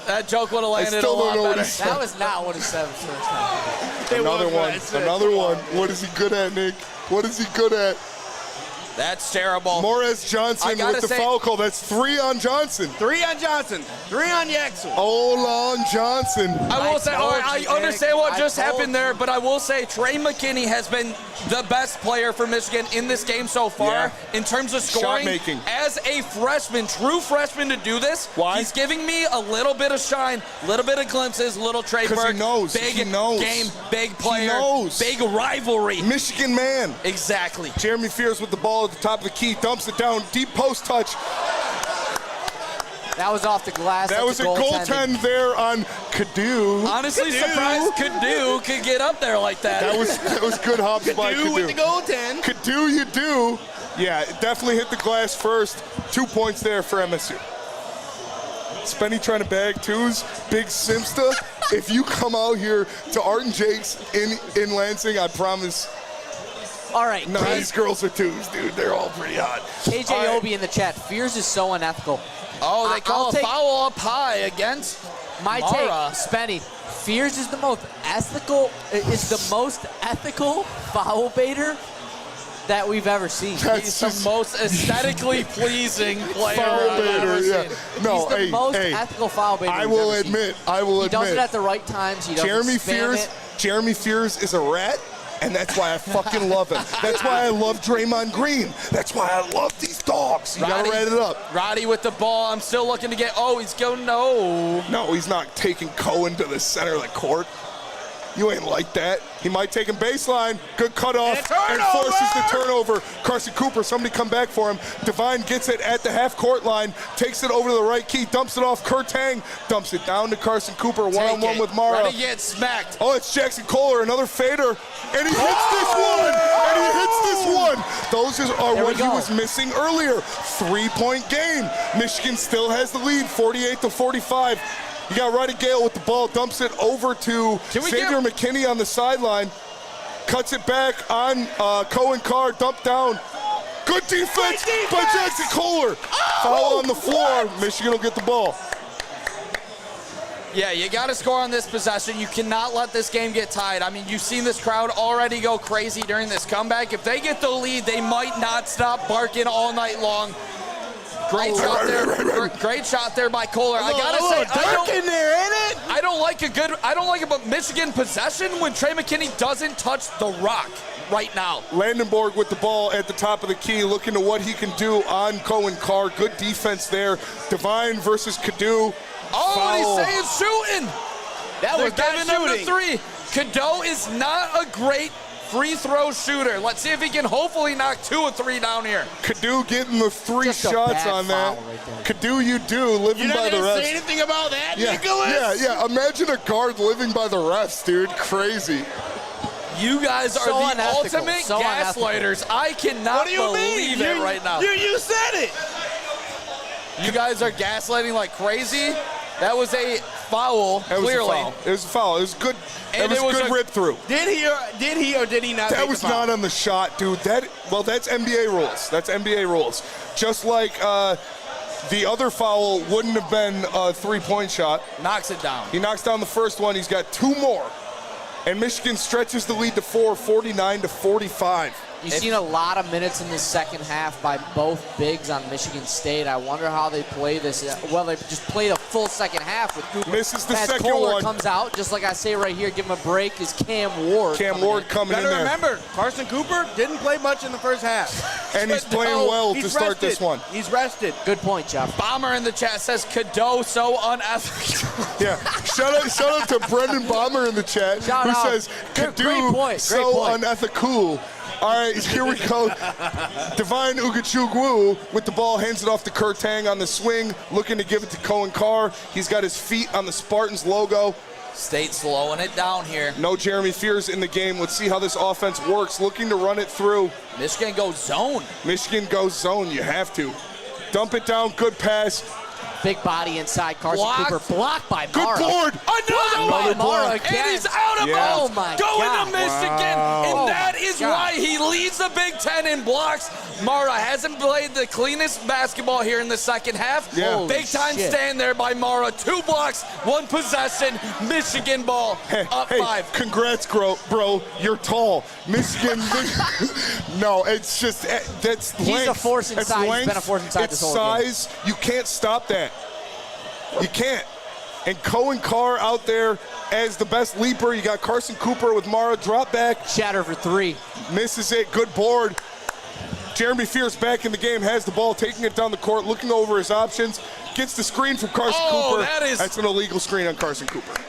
That joke would have landed a lot better. That was not what he said first time. Another one. What is he good at, Nick? What is he good at? That's terrible. Morris Johnson with the foul call. That's 3 on Johnson. 3 on Johnson. 3 on Yaxel. All on Johnson. I will say, I understand what just happened there, but I will say Trey McKinney has been the best player for Michigan in this game so far in terms of scoring. Shot making. As a freshman, true freshman to do this, he's giving me a little bit of shine, a little bit of glimpses, little Trey Burke. He knows. Big he knows. game, big player, he knows. big rivalry. Michigan man. Exactly. Jeremy Fears with the ball at the top of the key, dumps it down, deep post touch. That was off the glass. That was a goaltend there on Cadeau. Honestly, surprised Cadeau could get up there like that. That was good hops by Cadeau. with the goaltend. Cadeau, you do. Yeah, it definitely hit the glass first. 2 points there for MSU. Spenny trying to bag twos. Big Simsta. If you come out here to Art and Jake's in Lansing, I promise. All right. None of these girls are twos, dude. They're all pretty hot. KJ Obi in the chat. Fears is so unethical. Oh, they call a foul up high against my Mara. take. Spenny. Fears is the most ethical. Is the most ethical foul baiter that we've ever seen. He's the most aesthetically pleasing player Foul I've ever baiter, seen. No, He's the most ethical foul baiter I we've will ever seen. admit. He does it at the right times. He doesn't spam it. Jeremy Fears is a rat, and that's why I fucking love him. That's why I love Draymond Green. That's why I love these dogs. You gotta rat it up. Roddy with the ball. I'm still looking to get. Oh, he's going. No. No, he's not taking Cohen to the center of the court. You ain't like that. He might take him baseline. Good cutoff and forces the turnover. Carson Cooper, somebody come back for him. Devine gets it at the half-court line, takes it over to the right key, dumps it off. Kurtang dumps it down to Carson Cooper, one-on-one with Mara. Roddy gets smacked. Oh, it's Jackson Kohler, another fader, and he hits this one. And he hits this one. Those are what he was missing earlier. 3-point game. Michigan still has the lead, 48-45. You got Roddy Gale with the ball, dumps it over to Xavier McKinney on the sideline, cuts it back on Cohen Carr, dumped down. Good defense by Jackson Kohler. Foul on the floor. Michigan will get the ball. Yeah, you got to score on this possession. You cannot let this game get tied. I mean, you've seen this crowd already go crazy during this comeback. If they get the lead, they might not stop barking all night long. Great shot there. Great shot there by Kohler. I gotta say, I don't like about Michigan possession when Trey McKinney doesn't touch the rock right now. Landenborg with the ball at the top of the key, looking to what he can do on Cohen Carr. Good defense there. Devine versus Cadeau. Oh, and he's saying shooting. That was giving him the three. Cadeau is not a great free throw shooter. Let's see if he can hopefully knock 2 or 3 down here. Cadeau getting the 3 Just a shots bad on that. foul right there. Cadeau, you do, living by the refs. You're not going to say anything about that, Nicholas? Yeah. Imagine a guard living by the refs, dude. Crazy. You guys are the ultimate gaslighters. I cannot believe it right now. You said it. You guys are gaslighting like crazy. That was a foul, clearly. It was a foul. It was good. It was a good rip through. Did he or did he not? That was not on the shot, dude. That's NBA rules. That's NBA rules. Just like the other foul wouldn't have been a 3-point shot. Knocks it down. He knocks down the first one. He's got 2 more. And Michigan stretches the lead to 4, 49-45. You've seen a lot of minutes in the second half by both bigs on Michigan State. I wonder how they play this. Well, they just played a full second half with Cooper. Misses the As second Kohler one. comes out, just like I say right here, give him a break, is Cam Ward. Cam Ward coming in there. Remember, Carson Cooper didn't play much in the first half. And he's playing well to start this one. He's rested. Good point, Jeff. Bomber in the chat says Cadeau so unethical. Yeah, shout out to Brendan Bomber in the chat Shout who out. says Great Cadeau point. so Great point. unethical. All right, here we go. Divine Ugachugwu with the ball, hands it off to Kurtang on the swing, looking to give it to Cohen Carr. He's got his feet on the Spartans logo. State slowing it down here. No Jeremy Fears in the game. Let's see how this offense works. Looking to run it through. Michigan goes zone. Michigan goes zone. You have to. Dump it down. Good pass. Big body inside. Carson Cooper blocked by Good Mara. board. Another Mara one. again. And he's out of Yeah. bounds. Oh, my Going God. to Michigan. And that is why he leads the Big Ten in blocks. Mara hasn't played the cleanest basketball here in the second half. Yeah. Big time shit. stand there by Mara. 2 blocks, 1 possession. Michigan ball up 5. Congrats, bro. You're tall. Michigan. No, it's just that's length. He's a force inside. It's He's length. been a force inside It's this whole game. size. You can't stop that. You can't. And Cohen Carr out there as the best leaper. You got Carson Cooper with Mara. Drop back. Shatter for 3. Misses it. Good board. Jeremy Fears back in the game. Has the ball. Taking it down the court. Looking over his options. Gets the screen from Carson Cooper. That's an illegal screen on Carson Cooper.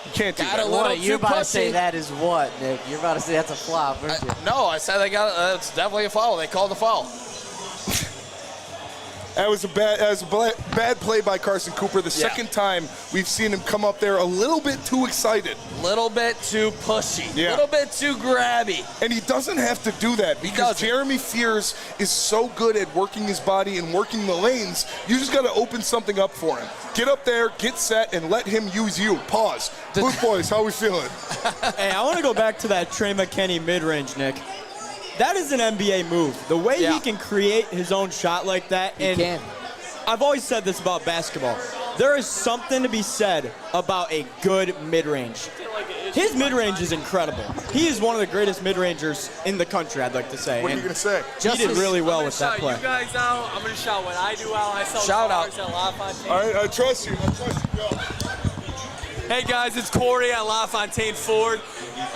You can't do that. What? You're about to say that is what, Nick? You're about to say that's a flop, aren't you? No, I said it's definitely a foul. They called the foul. That was a bad play by Carson Cooper. The second time we've seen him come up there a little bit too excited. Little bit too pushy. Yeah. Little bit too grabby. And he doesn't have to do that because Jeremy Fears is so good at working his body and working the lanes. You just got to open something up for him. Get up there, get set, and let him use you. Pause. Blue Boys, how we feeling? Hey, I want to go back to that Trey McKinney mid-range, Nick. That is an NBA move. The way he can create his own shot like that. He can. I've always said this about basketball. There is something to be said about a good mid-range. His mid-range is incredible. He is one of the greatest mid-rangers in the country, I'd like to say. What are you going to say? He did really well with that play. You guys out. I'm gonna shout what I do out. I sell Shout cars at LaFontaine. All right, I trust you. Go. Hey guys, it's Corey at LaFontaine Ford.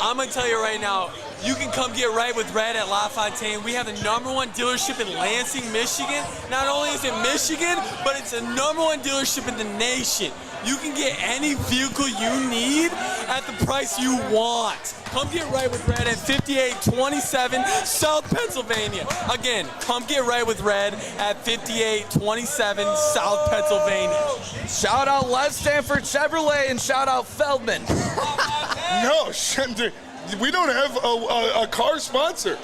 I'm gonna tell you right now, you can come get right with Red at LaFontaine. We have the #1 dealership in Lansing, Michigan. Not only is it Michigan, but it's the #1 dealership in the nation. You can get any vehicle you need at the price you want. Come get right with Red at 5827 South Pennsylvania. Again, come get right with Red at 5827 South Pennsylvania. Shout out Les Stanford Chevrolet and shout out Feldman. No, we don't have a car sponsor.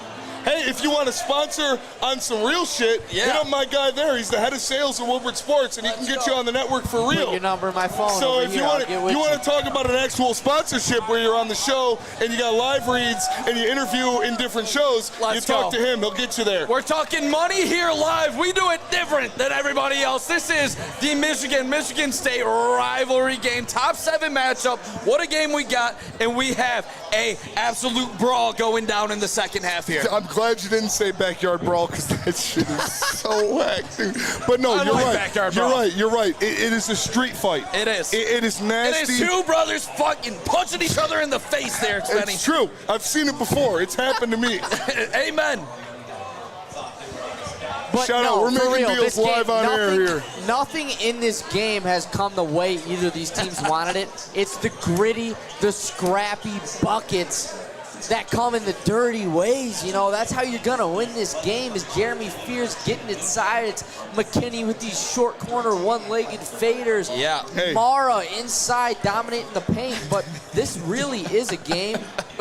Hey, if you want to sponsor on some real shit, hit up my guy there. He's the head of sales at Woodward Sports, and he can get you on the network for real. Put your number in my phone. So if you want to talk about an actual sponsorship where you're on the show and you got live reads and you interview in different shows, you talk to him. He'll get you there. We're talking money here live. We do it different than everybody else. This is the Michigan State rivalry game, top 7 matchup. What a game we got, and we have a absolute brawl going down in the second half here. I'm glad you didn't say backyard brawl because that shit is so whack, dude. But no, you're like right. Backyard brawl. You're right. It is a street fight. It is. It is nasty. It is two brothers fucking punching each other in the face there, Spenny. It's true. I've seen it before. It's happened to me. Amen. But Shout out. We're for making real, deals this game, live on air here. Nothing in this game has come the way either of these teams wanted it. It's the gritty, the scrappy buckets that come in the dirty ways. You know, that's how you're going to win this game is Jeremy Fears getting inside. It's McKinney with these short corner one-legged faders. Yeah. Hey. Mara inside dominating the paint. But this really is a game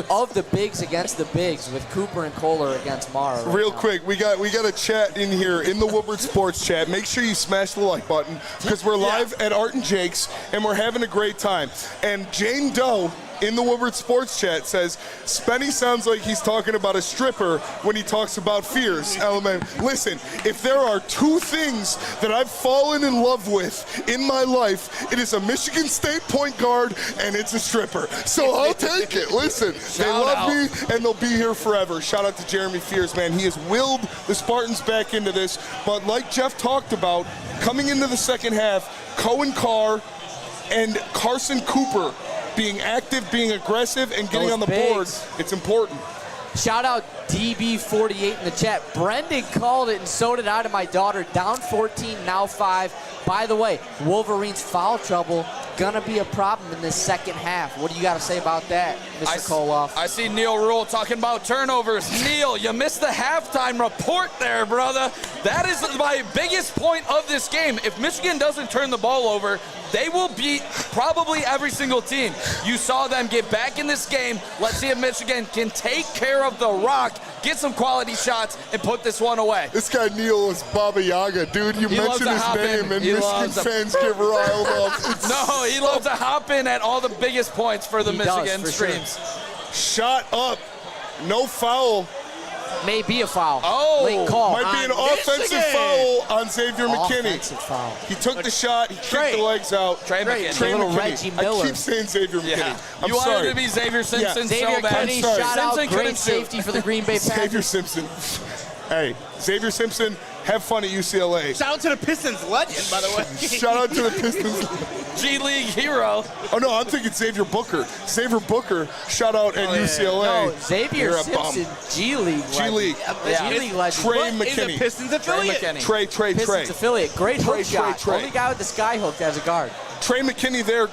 of the bigs against the bigs with Cooper and Kohler against Mara. Right Real now. quick, we got a chat in here in the Woodward Sports chat. Make sure you smash the like button because we're live at Art and Jake's and we're having a great time. And Jane Doe in the Woodward Sports chat says, Spenny sounds like he's talking about a stripper when he talks about Fears. Element. Listen, if there are 2 things that I've fallen in love with in my life, it is a Michigan State point guard and it's a stripper. So I'll take it. Listen, they love me and they'll be here forever. Shout out to Jeremy Fears, man. He has willed the Spartans back into this. But like Jeff talked about, coming into the second half, Cohen Carr and Carson Cooper being active, being aggressive, and getting Those on the bigs. board, it's important. Shout out DB48 in the chat. Brendan called it, and so did I to my daughter. Down 14, now 5. By the way, Wolverines foul trouble gonna be a problem in this second half. What do you got to say about that, Mr. Kohloff? I see Neil Rule talking about turnovers. Neil, you missed the halftime report there, brother. That is my biggest point of this game. If Michigan doesn't turn the ball over, they will beat probably every single team. You saw them get back in this game. Let's see if Michigan can take care of the rock, get some quality shots, and put this one away. This guy Neil is Baba Yaga. Dude, you He loves mention to his hop name in. and He Michigan loves to- fans get riled up. It's No, he loves to hop in at all the biggest points for the He does, Michigan for sure. streams. shot up. No foul. May be a foul. Oh, late call. Might be an on offensive Michigan. foul on Xavier McKinney. Offensive foul. He took the shot. He kicked the legs out. Trey Great. McKinney. The little McKinney. Reggie Miller. I keep saying Xavier McKinney. Yeah. I'm You wanted sorry. it to be Xavier Simpson Xavier so bad. Kenny sorry. shot out. Simpson Great couldn't shoot. safety for the Green Bay Xavier Packers. Simpson. Hey, Xavier Simpson, have fun at UCLA. Shout out to the Pistons legend, by the way. Shout out to the Pistons. G League hero. Oh, no, I'm thinking Xavier Booker. Xavier Booker, shout out at UCLA. No, Xavier You're a bum. Simpson, G League. G League. Yeah. G League legend. Trey What is a McKinney. Pistons Trey affiliate? McKinney. Trey. Pistons affiliate. Great Trey, hook shot. Trey. Only guy with the sky hook as a guard. Trey McKinney there.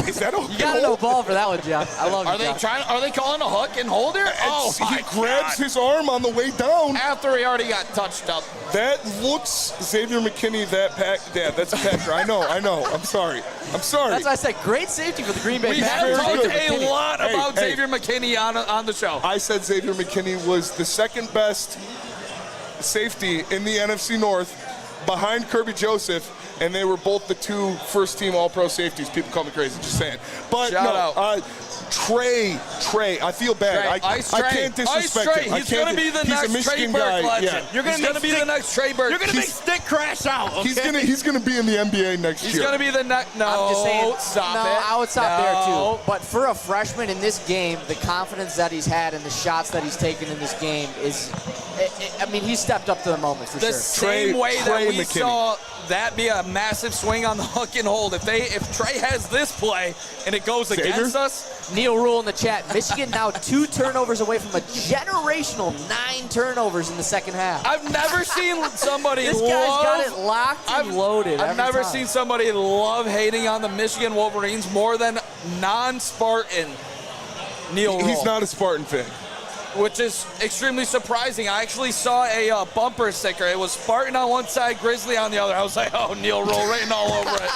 Is that a You got to know ball for that one, Jeff. I love Are you, they Jeff. trying? Are they calling a hook and holder? Oh, He my grabs God. his arm on the way down. After he already got touched up. That looks Xavier McKinney. That pack. Yeah, that's a Packer. I know. I'm sorry. That's why I said great safety for the Green Bay We Packers. have talked good. a lot Hey, about hey. Xavier McKinney on the show. I said Xavier McKinney was the second best safety in the NFC North behind Kirby Joseph, and they were both the 2 first-team All-Pro safeties. People call me crazy, just saying. But Shout no, out. Trey, I feel bad. I can't disrespect him. He's going to be the next Trey Burke legend. You're going to be the next Trey Burke. You're going to make Stick crash out. Okay? He's going to be in the NBA next year. He's going to be the next. No, I'm just saying, stop no, it. I would stop No. there too. But for a freshman in this game, the confidence that he's had and the shots that he's taken in this game is, I mean, he stepped up to the moment for The sure. same way that Trey we McKinney. saw that be a massive swing on the hook and hold. If Trey has this play and it goes against us, Neil Rule in the chat. Michigan now 2 turnovers away from a generational 9 turnovers in the second half. I've never seen somebody This guy's got it locked and loaded. I've every never time. seen somebody love hating on the Michigan Wolverines more than non-Spartan Neil Rule. He's not a Spartan fan. Which is extremely surprising. I actually saw a bumper sticker. It was Spartan on one side, Grizzly on the other. I was like, oh, Neil Rule written all over it.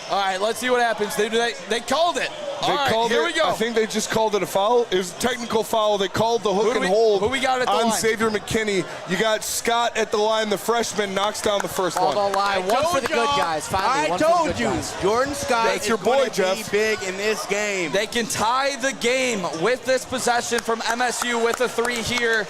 All right, let's see what happens. They called it. Here we go. I think they just called it a foul. It was a technical foul. They called the hook and hold who we got at the on line? Xavier McKinney. You got Scott at the line. The freshman knocks down the first one. All the line. One for the good guys. Finally, I one for the told good you, guys. Jordan Scott That's is your boy, going to be Jeff. big in this game. They can tie the game with this possession from MSU with a 3 here.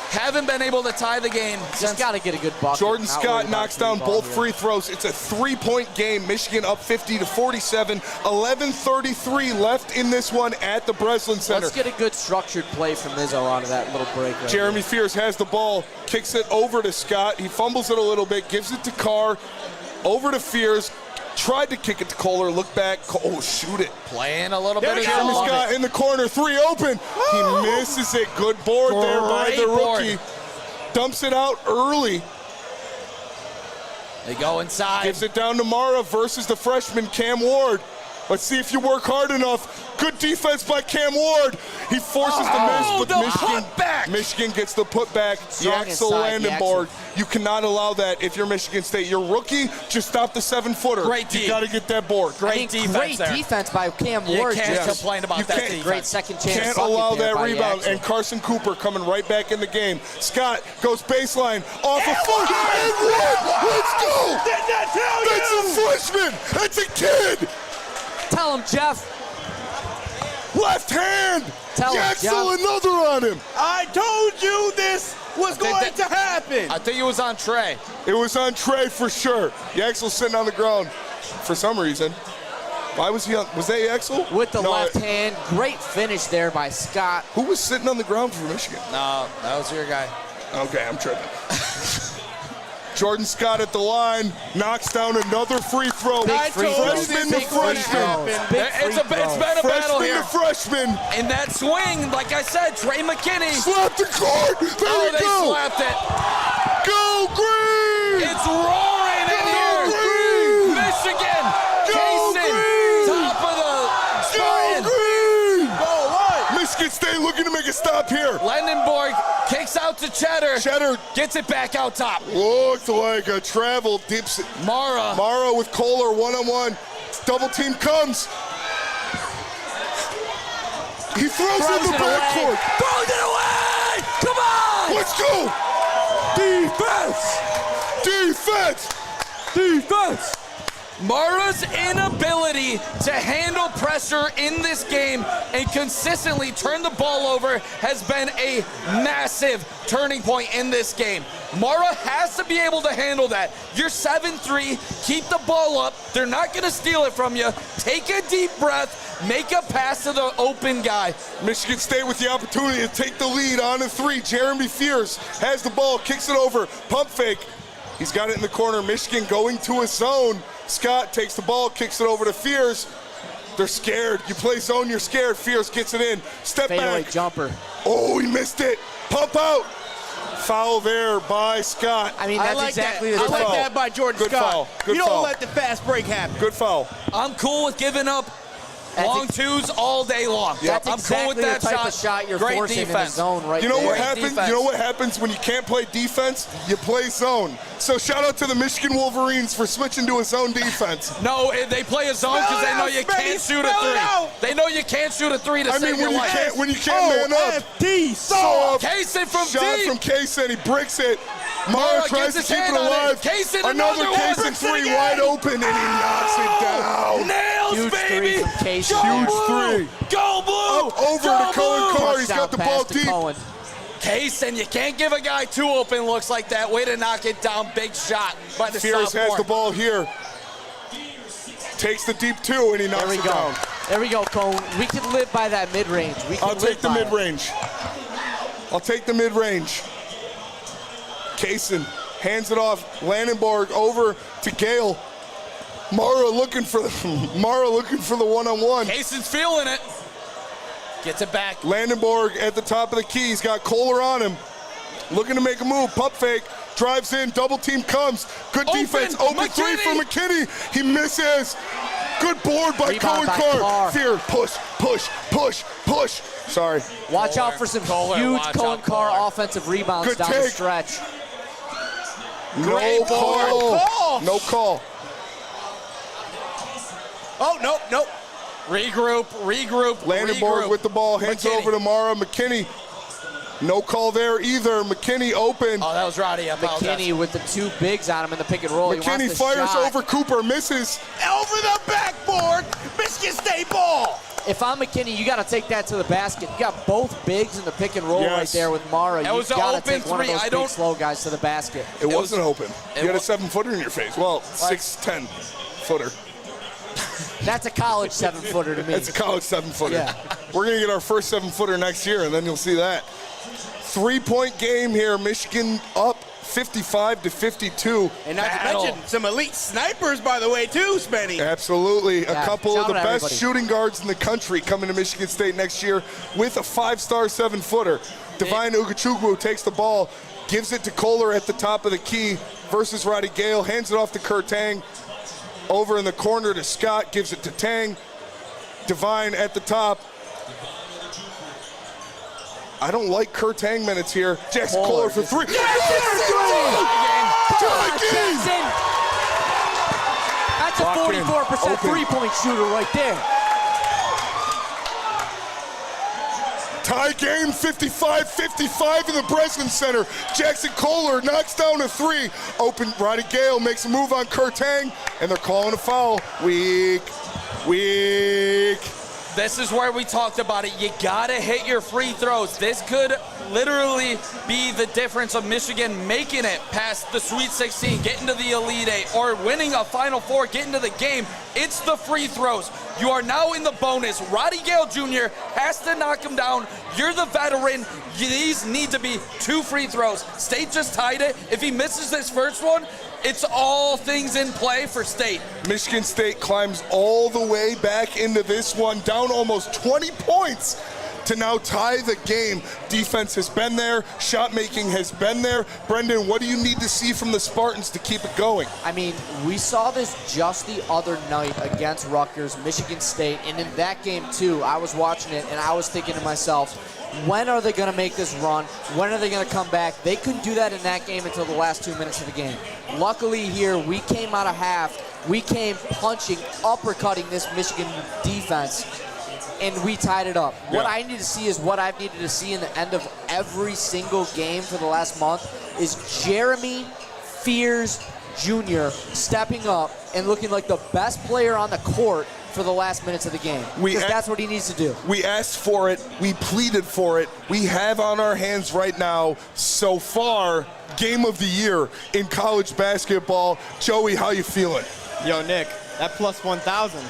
Haven't been able to tie the game. Just got to get a good bucket. Jordan Not worried Scott about knocks down free ball both here. free throws. It's a 3-point game. Michigan up 50-47. 11:33 left in this one at the Breslin Center. Let's get a good structured play from Izzo out of that little break right Jeremy Fears has the ball, kicks it over to Scott. He fumbles it a little bit, gives it to Carr, over to Fears. Tried to kick it to Kohler, look back. Oh, shoot it. Playing a little bit of Jeremy zone. Scott in the corner, 3 open. He misses it. Good board there by Great the board. rookie. Dumps it out early. They go inside. Gives it down to Mara versus the freshman Cam Ward. Let's see if you work hard enough. Good defense by Cam Ward. He forces the miss, but the Michigan, putback. Michigan gets the putback. The Strong Axel inside, landing the board. You cannot allow that if you're Michigan State. Your rookie, just stop the 7-footer. Great You D. got to get that board. I mean, defense great there. defense by Cam You Ward. can't Just complain about You that can't- defense. great second chance. Can't bucket allow there that by the rebound. Axel. And Carson Cooper coming right back in the game. Scott goes baseline off a foot and one. Let's go. Did not tell That's you! a freshman. That's a kid. Tell him, Jeff. Left hand. Tell him, Yaxel, Jeff. another on him. I told you this was going to happen. I think it was on Trey. It was on Trey for sure. Yaxel's sitting on the ground for some reason. Why was he on? Was that Yaxel? With the No, left hand. Great finish there by Scott. Who was sitting on the ground for Michigan? No, that was your guy. Okay, I'm tripping. Jordan Scott at the line knocks down another free throw. Big I free told throws. you this Big was free going to throws. happen. Big It's free been a throws. battle Freshman here. to freshman. In that swing, like I said, Trey McKinney. Slap the court. There Oh, we they go. slapped it. Go green. It's roaring in Go here. green. Michigan. Go Jason. green. Top of the Go Spartan. green. Go what? Michigan State looking to make a stop here. Lendenborg kicks out to Cheddar. Cheddar Gets it back out top. looked like a travel dips it. Mara. Mara with Kohler one-on-one. Double team comes. He throws in Throws the it away. backcourt. Throws it away. Come on. Let's go. Defense. Defense. Defense. Mara's inability to handle pressure in this game and consistently turn the ball over has been a massive turning point in this game. Mara has to be able to handle that. You're 7-3, keep the ball up. They're not going to steal it from you. Take a deep breath, make a pass to the open guy. Michigan State with the opportunity to take the lead on a 3. Jeremy Fears has the ball, kicks it over, pump fake. He's got it in the corner. Michigan going to a zone. Scott takes the ball, kicks it over to Fears. They're scared. You play zone, you're scared. Fears gets it in. Step Fadeaway back. jumper. Oh, he missed it. Pump out. Foul there by Scott. I mean, I that's like exactly that. the I like foul. that by Jordan Good Scott. foul. Good you don't foul. let the fast break happen. Good foul. I'm cool with giving up long twos all day long. That's I'm exactly cool with the that type shot. of shot you're Great forcing in the defense. zone right You know there. what Great happens? defense. You know what happens when you can't play defense? You play zone. So shout out to the Michigan Wolverines for switching to a zone defense. No, they play a zone because they know you can't shoot a Spell it 3. out. They know you can't shoot a 3 to I save mean, your when you life. can't man up. OFT, soft. Kaysen from Shot deep. from Kaysen, he bricks it. Mara Mara gets tries to his keep it hand on it. alive. Kaysen, Another another one. Kaysen Bricks it 3 again. wide open, and he knocks it down. Nails Huge baby! three from Casey. Go Huge blue! three. Go blue! Over Go to Cohen blue! Carr. He's got the ball Touchdown pass to deep. Cohen. Kaysen, you can't give a guy two open looks like that. Way to knock it down. Big shot by the Fierce has sophomore. the ball here. Takes the deep two, and he knocks There we it go. down. There we go, Cohen. We can live by that mid-range. We can I'll live take the by it. mid-range. I'll take the mid-range. Kaysen hands it off. Landenborg over to Gale. Mara looking for the one-on-one. Kaysen's feeling it. Gets it back. Landenborg at the top of the key. He's got Kohler on him. Looking to make a move. Pump fake. Drives in. Double team comes. Good Open. defense. Open three for McKinney. He misses. Good board by Rebound Cohen by Carr. Carr. Fear. Push, push, push, push. Sorry. Watch out for some Kohler, huge watch Cohen out, Carr Kohler. offensive rebounds Good down the take. stretch. Great No board. call. No call. Oh, nope. Regroup. Landenborg with the ball. Hands McKinney. over to Mara. McKinney. No call there either. McKinney open. Oh, that was Roddy. I apologize. McKinney with the two bigs on him in the pick and roll. He McKinney wants the fires shot. over Cooper. Misses. Over the backboard. Michigan State ball. If I'm McKinney, you got to take that to the basket. You got both bigs in the pick and roll Yes. right there with Mara. That You was an got to open take one of three. those I big don't- slow guys to the basket. It wasn't open. You had a wa- 7-footer in your face. Well, 6'10" footer. That's a college 7-footer to me. It's a college 7-footer. Yeah. We're going to get our first 7-footer next year, and then you'll see that. 3-point game here. Michigan up 55-52. And not Battle. to mention some elite snipers, by the way, too, Spenny. Absolutely. A Yeah, couple of shout the out best everybody. shooting guards in the country coming to Michigan State next year with a 5-star 7-footer. Divine Ugachukwu takes the ball, gives it to Kohler at the top of the key versus Roddy Gale, hands it off to Kurt Tang. Over in the corner to Scott, gives it to Tang. Divine at the top. I don't like Kurt Tang minutes here. Jackson Kohler for three. Jackson! That's a Locked in. 44% Open. three-point shooter right there. Tie game, 55-55 in the Breslin Center. Jackson Kohler knocks down a three. Open, Roddy Gale makes a move on Kurt Tang, and they're calling a foul. Weak. This is where we talked about it. You gotta hit your free throws. This could literally be the difference of Michigan making it past the Sweet 16, getting to the Elite Eight, or winning a Final Four, getting to the game. It's the free throws. You are now in the bonus. Roddy Gale Jr. has to knock him down. You're the veteran. These need to be 2 free throws. State just tied it. If he misses this first one, it's all things in play for State. Michigan State climbs all the way back into this one, down almost 20 points to now tie the game. Defense has been there. Shot making has been there. Brendan, what do you need to see from the Spartans to keep it going? I mean, we saw this just the other night against Rutgers, Michigan State, and in that game too, I was watching it and I was thinking to myself, when are they going to make this run? When are they going to come back? They couldn't do that in that game until the last 2 minutes of the game. Luckily here, we came out of half. We came punching, uppercutting this Michigan defense, and we tied it up. What I need to see is what I've needed to see in the end of every single game for the last month is Jeremy Fears Jr. stepping up and looking like the best player on the court for the last minutes of the game. Because that's what he needs to do. We asked for it. We pleaded for it. We have on our hands right now, so far, game of the year in college basketball. Joey, how you feeling? Yo, Nick, that plus 1,000.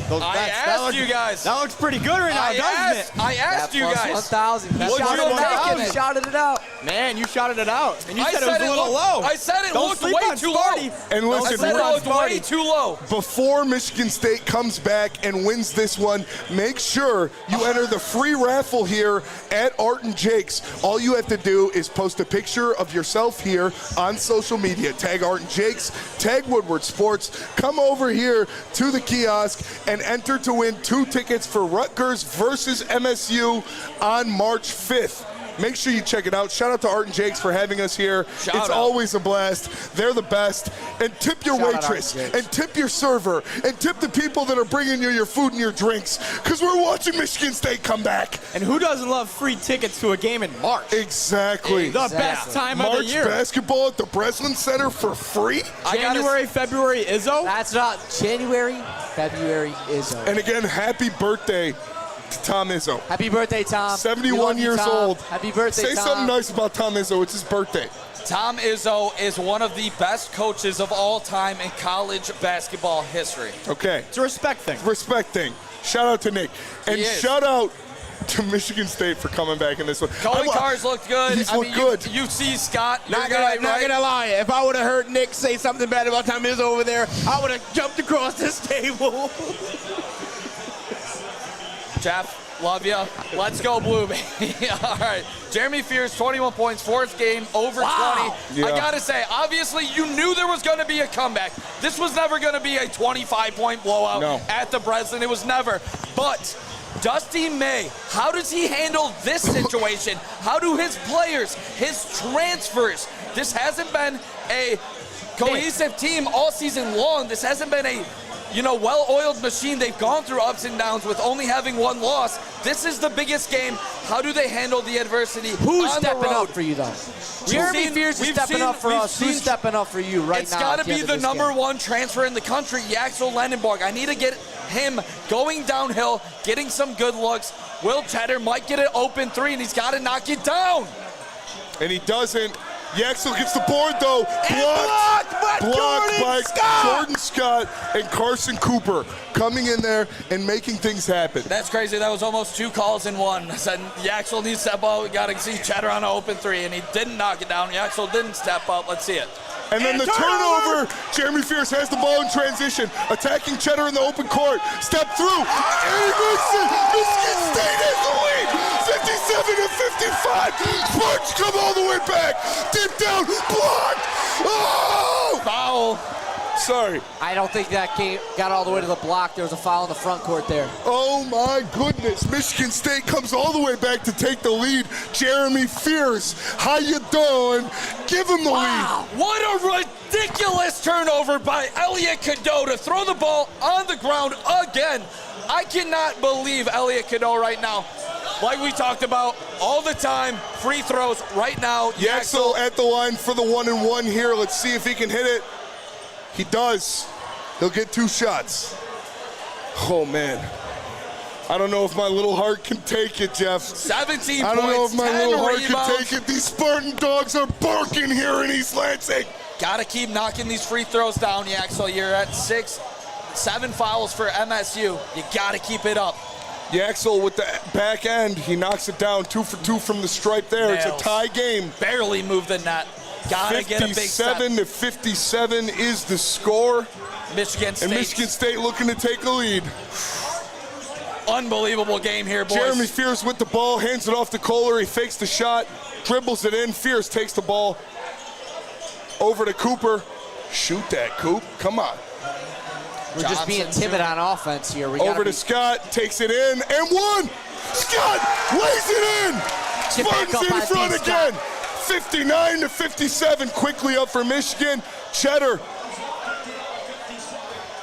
Those I bets, asked you guys. That looks pretty good right now, doesn't it? I asked you Plus guys. 1,000. He Plus shouted it out. 1,000. He shouted it out. Man, you shouted it out. And you I said it was a little low. I said it Don't looked sleep way on too Sparty. low. And I listen, said it we're on looked way Sparty. too low. before Michigan State comes back and wins this one, make sure you enter the free raffle here at Art and Jake's. All you have to do is post a picture of yourself here on social media. Tag Art and Jake's, tag Woodward Sports. Come over here to the kiosk and enter to win 2 tickets for Rutgers versus MSU on March 5th. Make sure you check it out. Shout out to Art and Jake's for having us here. Shout It's out. always a blast. They're the best. And tip your Shout out Art waitress, and Jake's. and tip your server, and tip the people that are bringing you your food and your drinks, because we're watching Michigan State come back. And who doesn't love free tickets to a game in March? Exactly. The best time of March the year. basketball at the Breslin Center for free? January, February, Izzo? That's not January, February Izzo. And again, happy birthday to Tom Izzo. Happy birthday, Tom. 71 We love you, years Tom. old. Happy birthday, Say Tom. something nice about Tom Izzo. It's his birthday. Tom Izzo is one of the best coaches of all time in college basketball history. Okay. It's a respect thing. Respect thing. Shout out to Nick. And He is. shout out to Michigan State for coming back in this one. Colin Cars looked good. He's looked good. You see Scott. Not you're gonna, right, right? gonna lie. If I would have heard Nick say something bad about Tom Izzo over there, I would have jumped across this table. Jeff, love you. Let's go, Blue, baby. All right. Jeremy Fears, 21 points, fourth game, over 20. Yeah. I got to say, obviously, you knew there was going to be a comeback. This was never going to be a 25-point blowout at the Breslin. It was never. But Dusty May, how does he handle this situation? How do his players, his transfers? This hasn't been a cohesive team all season long. This hasn't been a well-oiled machine. They've gone through ups and downs with only having one loss. This is the biggest game. How do they handle the adversity Who's on the stepping road? up for you, though? Jeremy Fears is stepping up for us. Who's stepping up for you right now? It's got to at the be end of the this number game? one transfer in the country, Yaxel Lendenborg. I need to get him going downhill, getting some good looks. Will Cheddar might get an open three, and he's got to knock it down. And he doesn't. Yaxel gets the board, though. Blocked by Jordan Scott and Carson Cooper coming in there and making things happen. That's crazy. That was almost two calls in one. I said Yaxel needs to step up. We got to see Cheddar on an open three, and he didn't knock it down. Yaxel didn't step up. Let's see it. And then the turnover. Jeremy Fears has the ball in transition, attacking Cheddar in the open court. Step through. And he makes it. Michigan State has the lead. 57-55. Spartans come all the way back. Deep down. Blocked. Oh! Foul. Sorry. I don't think that game got all the way to the block. There was a foul in the front court there. Oh my goodness. Michigan State comes all the way back to take the lead. Jeremy Fears, how you doing? Give him the lead. What a ridiculous turnover by Elliot Cadeau to throw the ball on the ground again. I cannot believe Elliot Cadeau right now. Like we talked about all the time, free throws right now. Yaxel at the line for the 1-and-1 here. Let's see if he can hit it. He does. He'll get two shots. Oh, man. I don't know if my little heart can take it, Jeff. 17 I don't know if points, my 10 little heart rebounds. can take it. These Spartan dogs are barking here in East Lansing. Got to keep knocking these free throws down, Yaxel. You're at 7 fouls for MSU. You got to keep it up. Yaxel with the back end. He knocks it down. 2 for 2 from the stripe there. Nails. It's a tie game. Barely moved the net. Got to get a big step. 57-57 is the score. Michigan State. And Michigan State looking to take a lead. Unbelievable game here, boys. Jeremy Fears with the ball, hands it off to Kohler. He fakes the shot, dribbles it in. Fears takes the ball over to Cooper. Shoot that, Coop. Come on. We're just being timid on offense here. We Over to Scott, takes it in, and one. Scott lays it in. Get back Spartans up in on front feet, again. 59-57, quickly up for Michigan. Cheddar.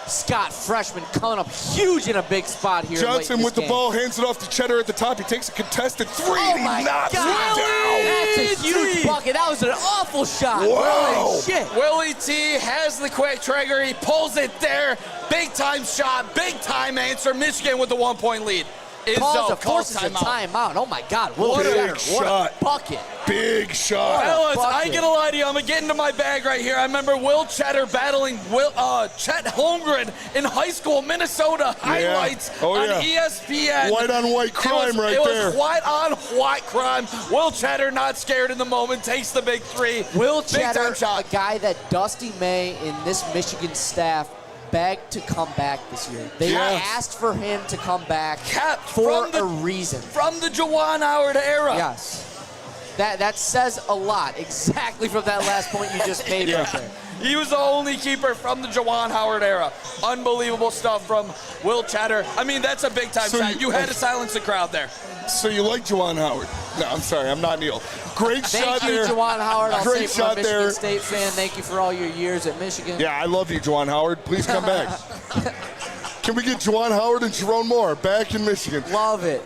Scott, freshman, coming up huge in a big spot here. Johnson late in with this the game. ball, hands it off to Cheddar at the top. He takes a contested three, Oh and he my knocks God. it down. That's a huge bucket. That was an awful shot. Wow. Holy shit. Willie T has the quick trigger. He pulls it there. Big time shot, big time answer. Michigan with the 1-point lead. Calls Izzo forces a timeout. Oh my God. What a Cheddar. big What shot. a bucket. Big shot. Fellas, I bucket. ain't gonna lie to you. I'm gonna get into my bag right here. I remember Will Cheddar battling Chet Holmgren in high school, Minnesota highlights on ESPN. White on white crime right there. there. It was white on white crime. Will Cheddar not scared in the moment, takes the big three. Will Big time Cheddar, a shot. guy that Dusty May and this Michigan staff begged to come back this year. They asked for him to come back for a reason. From the Juwan Howard era. Yes. That says a lot, exactly from that last point you just made right there. He was the only keeper from the Juwan Howard era. Unbelievable stuff from Will Cheddar. I mean, that's a big-time shot. You had to silence the crowd there. So you like Juwan Howard? No, I'm sorry. I'm not Neil. Great shot Thank you, there. Juwan Howard. I'll Great say from a shot Michigan there. State fan, thank you for all your years at Michigan. Yeah, I love you, Juwan Howard. Please come back. Can we get Juwan Howard and Jerome Moore back in Michigan? Love it.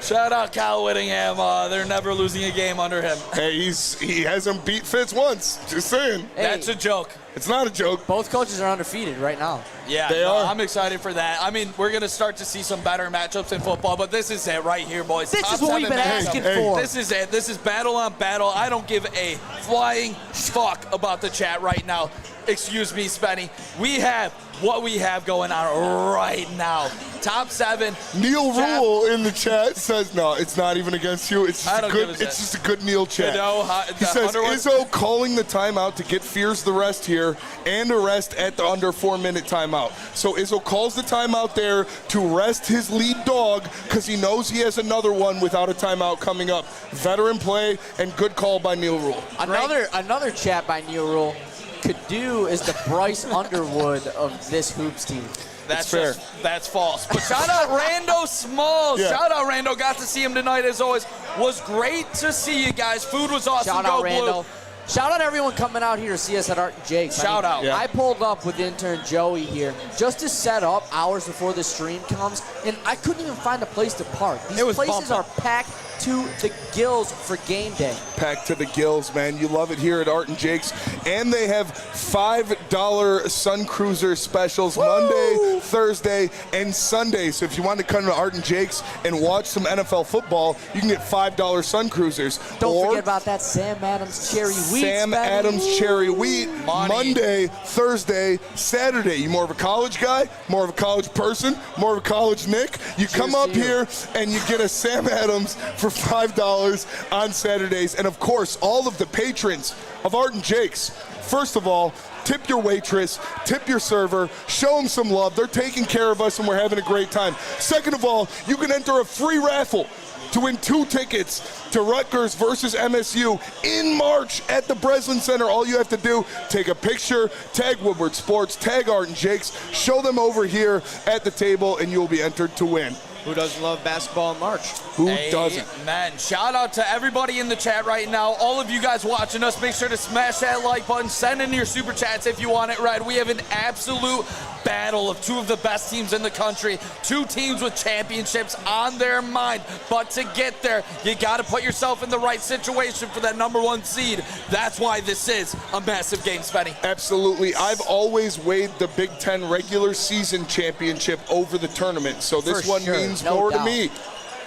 Shout out Kyle Whittingham. They're never losing a game under him. Hey, he hasn't beat Fitz once. Just saying. Hey. That's a joke. It's not a joke. Both coaches are undefeated right now. Yeah, They are. I'm excited for that. I mean, we're going to start to see some better matchups in football, but this is it right here, boys. This Top is what we've 7 been matchup. asking for. This is it. This is battle on battle. I don't give a flying fuck about the chat right now. Excuse me, Spenny. We have what we have going on right now. Top 7. Neil Jeff. Rule in the chat says, no, it's not even against you. It's just I a don't good. give a shit. It's just a good Neil chat. You know, He says Underwood- Izzo calling the timeout to get Fears the rest here and a rest at the under 4-minute timeout. So Izzo calls the timeout there to rest his lead dog because he knows he has another one without a timeout coming up. Veteran play and good call by Neil Rule. Another chat by Neil Rule could do is the Bryce Underwood of this hoops team. That's fair. That's false. But shout out Rando Smalls. Yeah. Shout out Rando. Got to see him tonight as always. Was great to see you guys. Food was awesome. Shout Go out Blue. Rando. Shout out everyone coming out here to see us at Art and Jake's. Shout out. Yeah. I pulled up with intern Joey here just to set up hours before the stream comes, and I couldn't even find a place to park. These It was places bumping. are packed to the gills for game day. Packed to the gills, man. You love it here at Art and Jake's. And they have $5 Sun Cruiser specials Monday, Thursday, and Sunday. So if you want to come to Art and Jake's and watch some NFL football, you can get $5 Sun Cruisers. Don't or forget about that Sam Adams cherry wheat. Sam Spenny. Adams cherry wheat Money. Monday, Thursday, Saturday. You more of a college guy, more of a college person, more of a college Nick? You come Cheers up to you. here and you get a Sam Adams for $5 on Saturdays. And of course, all of the patrons of Art and Jake's, first of all, tip your waitress, tip your server, show them some love. They're taking care of us and we're having a great time. Second of all, you can enter a free raffle to win 2 tickets to Rutgers versus MSU in March at the Breslin Center. All you have to do, take a picture, tag Woodward Sports, tag Art and Jake's, show them over here at the table, and you'll be entered to win. Who doesn't love basketball in March? Who doesn't? Man, shout out to everybody in the chat right now. All of you guys watching us, make sure to smash that like button. Send in your super chats if you want it read. We have an absolute battle of 2 of the best teams in the country. 2 teams with championships on their mind. But to get there, you got to put yourself in the right situation for that #1 seed. That's why this is a massive game, Spenny. Absolutely. I've always weighed the Big Ten regular season championship over the tournament, so this For one sure, means no more doubt. to me.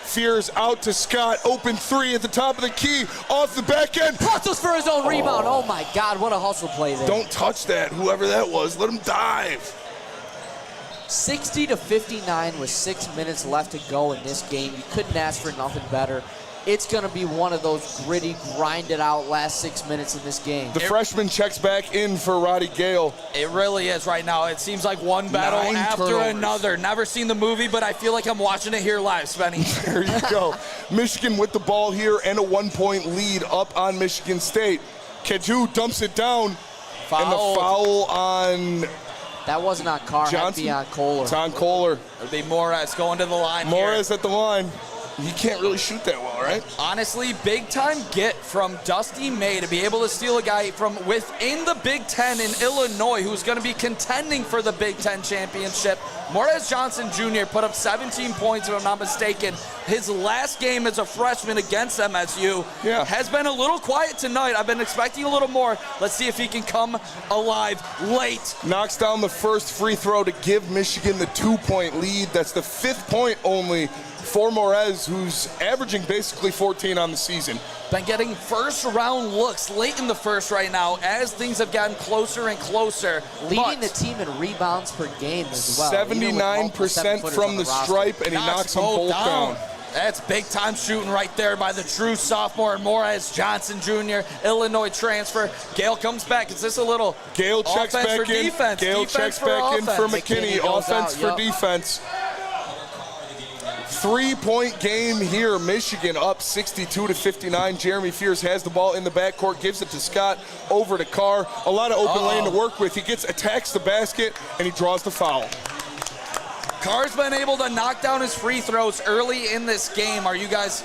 Fears out to Scott. Open 3 at the top of the key. Off the back end. Hustles for his own rebound. Oh my God, what a hustle play there. Don't touch that, whoever that was. Let him dive. 60-59 with 6 minutes left to go in this game. You couldn't ask for nothing better. It's going to be one of those gritty, grinded out last 6 minutes in this game. The freshman checks back in for Roddy Gale. It really is right now. It seems like one battle 9 after turnovers. another. Never seen the movie, but I feel like I'm watching it here live, Spenny. There you go. Michigan with the ball here and a 1-point lead up on Michigan State. Keju dumps it down. And the foul on That wasn't on Carr. Had to Johnson. be on Kohler. It's on Kohler. It'll be Morris going to the line here. Morris at the line. He can't really shoot that well, right? Honestly, big time get from Dusty May to be able to steal a guy from within the Big Ten in Illinois who's going to be contending for the Big Ten championship. Morez Johnson Jr. put up 17 points, if I'm not mistaken. His last game as a freshman against MSU has been a little quiet tonight. I've been expecting a little more. Let's see if he can come alive late. Knocks down the first free throw to give Michigan the 2-point lead. That's the 5th point only for Morez, who's averaging basically 14 on the season. Been getting first-round looks late in the first right now as things have gotten closer and closer. Leading the team in rebounds per game as well. 79% from the stripe, and he knocks them both down. That's big-time shooting right there by the true sophomore Morez Johnson Jr., Illinois transfer. Gale comes back. Is this a little Gale checks offense back for in. defense? Gale Defense checks back in for offense. McKinney. goes Offense out, for yep. defense. 3-point game here. Michigan up 62-59. Jeremy Fears has the ball in the backcourt, gives it to Scott, over to Carr. A lot of open lane to work with. He attacks the basket, and he draws the foul. Carr's been able to knock down his free throws early in this game. Are you guys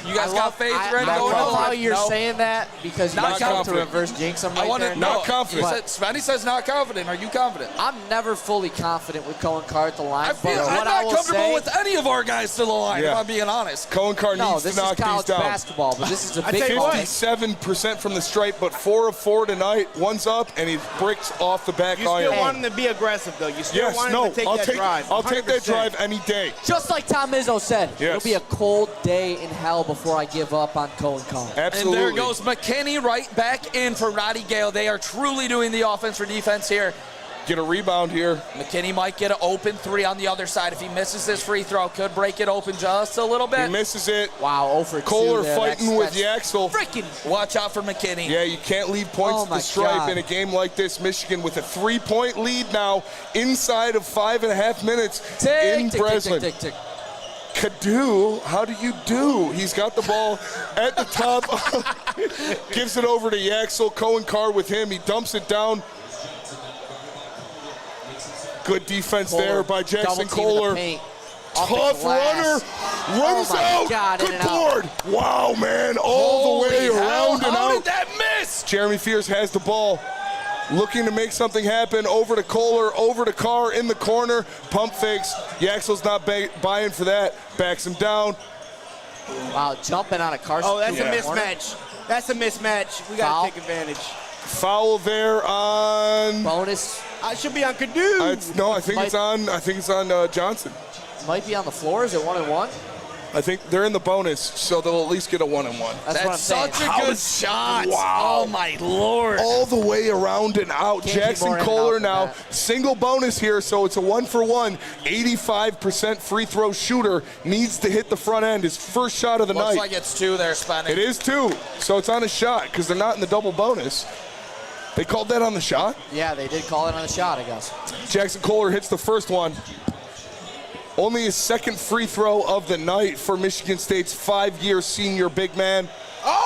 You guys got faith ready I going love how over? you're No. saying that because Not you're trying to confident. reverse jinx him I right want there. to Not confident. Svenny says not confident. Are you confident? I'm never fully confident with Cohen Carr at the line. I feel but I'm what I not will comfortable say, with any of our guys to the line, if Yeah. I'm being honest. Cohen Carr no, needs this to is knock these college down. basketball, but this is a I big tell you moment. what. 57% from the stripe, but 4 of 4 tonight. One's up, and he bricks off the back You still iron. want him to be aggressive, though. You still Yes, want him no, to take I'll that take drive. I'll take that 100%. drive any day. Just like Tom Izzo said, Yes. it'll be a cold day in hell before I give up on Cohen Carr. Absolutely. And there goes McKinney right back in for Roddy Gale. They are truly doing the offense for defense here. Get a rebound here. McKinney might get an open three on the other side. If he misses this free throw, could break it open just a little He bit. misses it. Wow, 0 for 2 Kohler there. fighting with That's Yaxel. freaking. Watch out for McKinney. Yeah, you can't leave points Oh to my the stripe God. in a game like this. Michigan with a 3-point lead now inside of 5.5 minutes in Tick, Breslin. tick, tick, tick, tick. Kadu, how do you do? He's got the ball at the top. Gives it over to Yaxel. Cohen Carr with him. He dumps it down. Good defense there by Jackson Double team in the Kohler. paint. Off the Tough runner. glass. Runs Oh my out. God, in Good and out. board. Wow, man. All the way Holy hell, around and how out. did that miss? Jeremy Fears has the ball. Looking to make something happen. Over to Kohler, over to Carr in the corner. Pump fakes. Yaxel's not buying for that. Backs him down. Wow, jumping on a Carson. Oh, that's Yeah. a mismatch. That's a mismatch. We got Foul. to take advantage. Foul there on. Bonus. I should be on Kadu. No, I think it's on. I think it's on Johnson. Might be on the floor. Is it 1-1? I think they're in the bonus, so they'll at least get a 1-1. That's what I'm That's saying. such a good shot. Wow. Oh, my Lord. All the way around and out. Can't be Jackson more in and Kohler out than now. that. Single bonus here, so it's a 1-for-1. 85% free throw shooter. Needs to hit the front end. His first shot of the Looks night. like it's 2 there, Spenny. It is 2, so it's on a shot because they're not in the double bonus. They called that on the shot. Yeah, they did call it on the shot, I guess. Jackson Kohler hits the first one. Only his second free throw of the night for Michigan State's 5-year senior big man.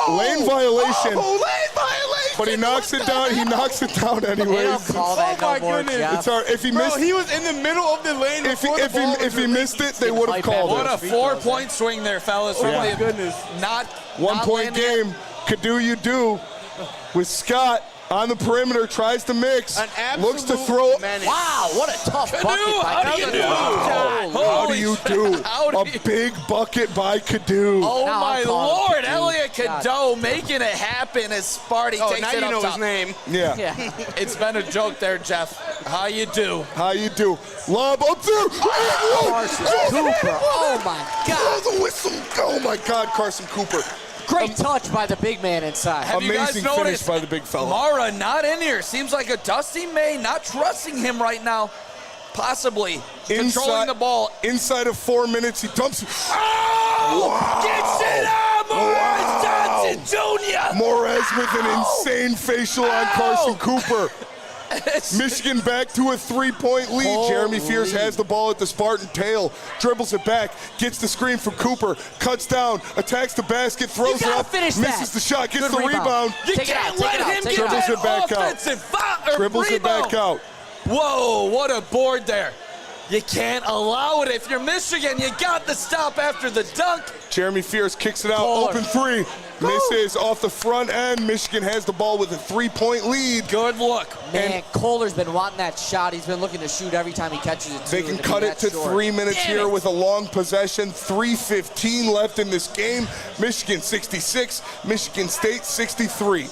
Lane violation. lane violation. But he knocks it down. He knocks it down They don't anyways. call that Oh my no more, goodness. Jeff. It's all right. If he Bro, missed, he was in the middle of the lane before the ball was if he released. missed it, they would have Fight called back. What it. a 4-point swing there, fellas. From my the goodness. Not 1 not point landing it. game. Kadu you do with Scott on the perimeter, tries to mix, An looks to absolute throw. menace. Wow, what a tough Kadu, bucket by how do you Kadu. do? How do Holy you shit. do How do a you- big bucket by Kadu? Oh Now my I'm calling Lord, Kadu. Elliot God. Cadeau making it happen as Sparty Oh, takes now it you up know top. his name. Yeah. Yeah. It's been a joke there, Jeff. How you do? How you do? Lob up there. Carson Cooper. Oh my God. Oh, the whistle. Oh my God, Carson Cooper. Great touch by the big man inside. Have you guys Amazing finish noticed by the big fella. Mara not in here. Seems like a Dusty May not trusting him right now. Possibly controlling the ball. Inside of 4 minutes, he dumps it. Oh! Gets it out, Morris Johnson Jr. Morez with an insane facial on Carson Cooper. Michigan back to a 3-point lead. Holy. Jeremy Fears has the ball at the Spartan tail, dribbles it back, gets the screen from Cooper, cuts down, attacks the basket, throws You it gotta up, finish misses that. the shot, gets Good the rebound, You Take it can't out, take let it out, him take get it out. Dribbles that it back out. offensive dribbles it back out. Whoa, what a board there. You can't allow it. If you're Michigan, you got to stop after the dunk. Jeremy Fears kicks it out, Kohler. open three, misses off the front end. Michigan has the ball with a 3-point lead. Good look. Man, Kohler's been wanting that shot. He's been looking to shoot every time he catches it. They too, can and to cut be it that to short. 3 minutes Damn here it. with a long possession. 3:15 left in this game. Michigan 66, Michigan State 63.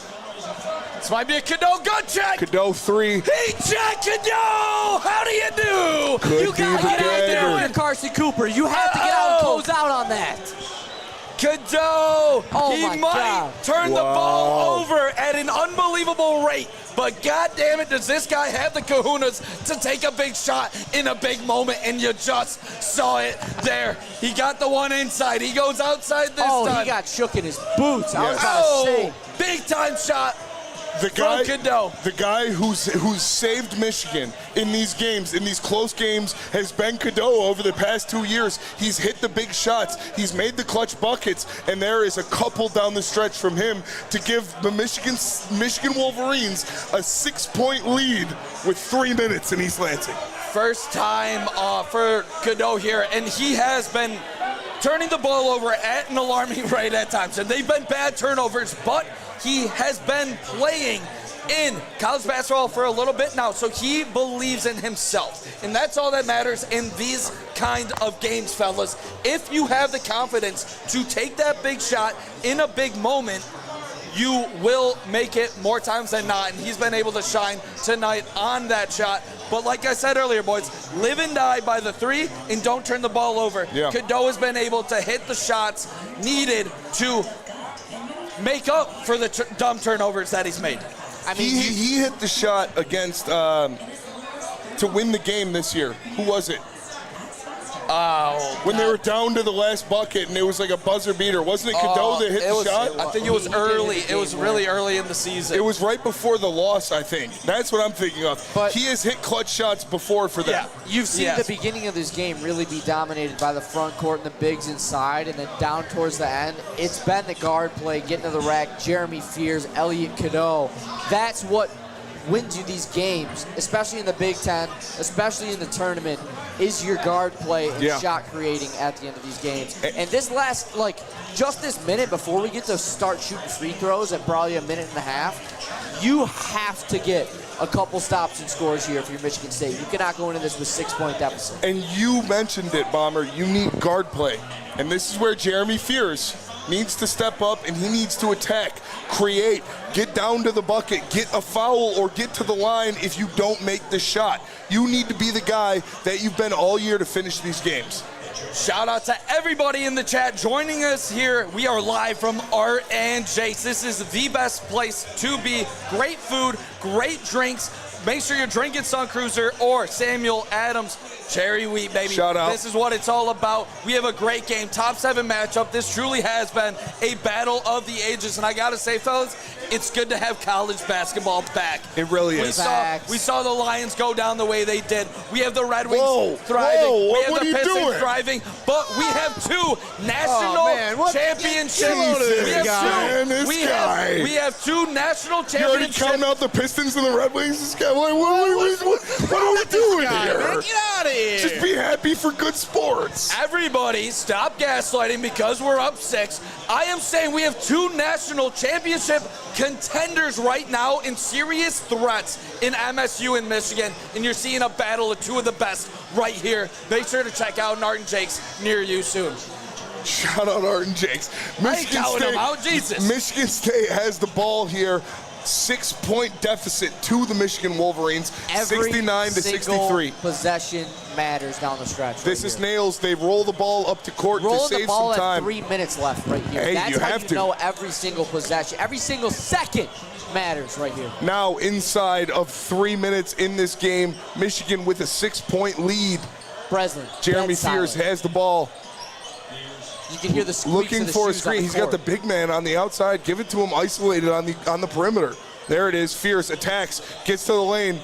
This might be a Cadeau gun check. Cadeau 3. Hey, Jack Cadeau, how do you do? Could You be gotta the get out there dagger. with Carson Cooper. You have to get out and close out on that. Cadeau, Oh he my might God. turn the Wow. ball over at an unbelievable rate. But God damn it, does this guy have the kahunas to take a big shot in a big moment? And you just saw it there. He got the one inside. He goes outside this Oh, time. he got shook in his boots. I was Yes. about to say. Big time shot. The guy, Cadeau. the guy who's saved Michigan in these games, in these close games, has been Cadeau over the past 2 years. He's hit the big shots. He's made the clutch buckets, and there is a couple down the stretch from him to give the Michigan Wolverines a 6-point lead with 3 minutes in East Lansing. First time for Cadeau here, and he has been turning the ball over at an alarming rate at times. And they've been bad turnovers, but he has been playing in college basketball for a little bit now, so he believes in himself. And that's all that matters in these kind of games, fellas. If you have the confidence to take that big shot in a big moment, you will make it more times than not, and he's been able to shine tonight on that shot. But like I said earlier, boys, live and die by the three and don't turn the ball over. Yeah. Cadeau has been able to hit the shots needed to make up for the dumb turnovers that he's made. I mean, He hit the shot against to win the game this year. Who was it? When they were down to the last bucket and it was like a buzzer beater. Wasn't it Cadeau that hit the shot? I think it was early. It was really early in the season. It was right before the loss, I think. That's what I'm thinking of. But he has hit clutch shots before for them. you've seen the beginning of this game really be dominated by the front court and the bigs inside, and then down towards the end, it's been the guard play, getting to the rack, Jeremy Fears, Elliot Cadeau. That's what wins you these games, especially in the Big Ten, especially in the tournament, is your guard play and shot creating at the end of these games. And this last, just this minute before we get to start shooting free throws at probably a minute and a half, you have to get a couple stops and scores here if you're Michigan State. You cannot go into this with 6-point deficit. And you mentioned it, Bomber. You need guard play. And this is where Jeremy Fears needs to step up, and he needs to attack, create, get down to the bucket, get a foul, or get to the line if you don't make the shot. You need to be the guy that you've been all year to finish these games. Shout out to everybody in the chat joining us here. We are live from Art and Jace. This is the best place to be. Great food, great drinks. Make sure you're drinking Sun Cruiser or Samuel Adams Cherry Wheat, baby. Shout out. This is what it's all about. We have a great game, top 7 matchup. This truly has been a battle of the ages. And I got to say, fellas, it's good to have college basketball back. It really is. We saw the Lions go down the way they did. We have the Red Wings thriving. We have what the are you Pistons doing? thriving. But we have 2 national championships. We have 2 national You already championships. counting out the Pistons and the Red Wings? This guy, what are we doing here? Man, get out of here. Just be happy for good sports. Everybody, stop gaslighting because we're up 6. I am saying we have 2 national championship contenders right now and serious threats in MSU and Michigan, and you're seeing a battle of 2 of the best right here. Make sure to check out Art and Jake's near you soon. Shout out Art and Jakes. I ain't counting them out, Jesus. Michigan State has the ball here. 6-point deficit to the Michigan Wolverines, Every 69 to 63. possession matters down the stretch. This is nails. They roll the ball up to court to Rolling save the ball some time. at 3 minutes left right here. Hey, That's you how have you to. know every single possession, every single second matters right here. Now inside of 3 minutes in this game, Michigan with a 6-point lead. Breslin, Jeremy dead Fears silent. has the ball. You can hear the squeaks Looking of the for a shoes screen. on He's got the court. big man on the outside. Give it to him isolated on the perimeter. There it is. Fears attacks, gets to the lane.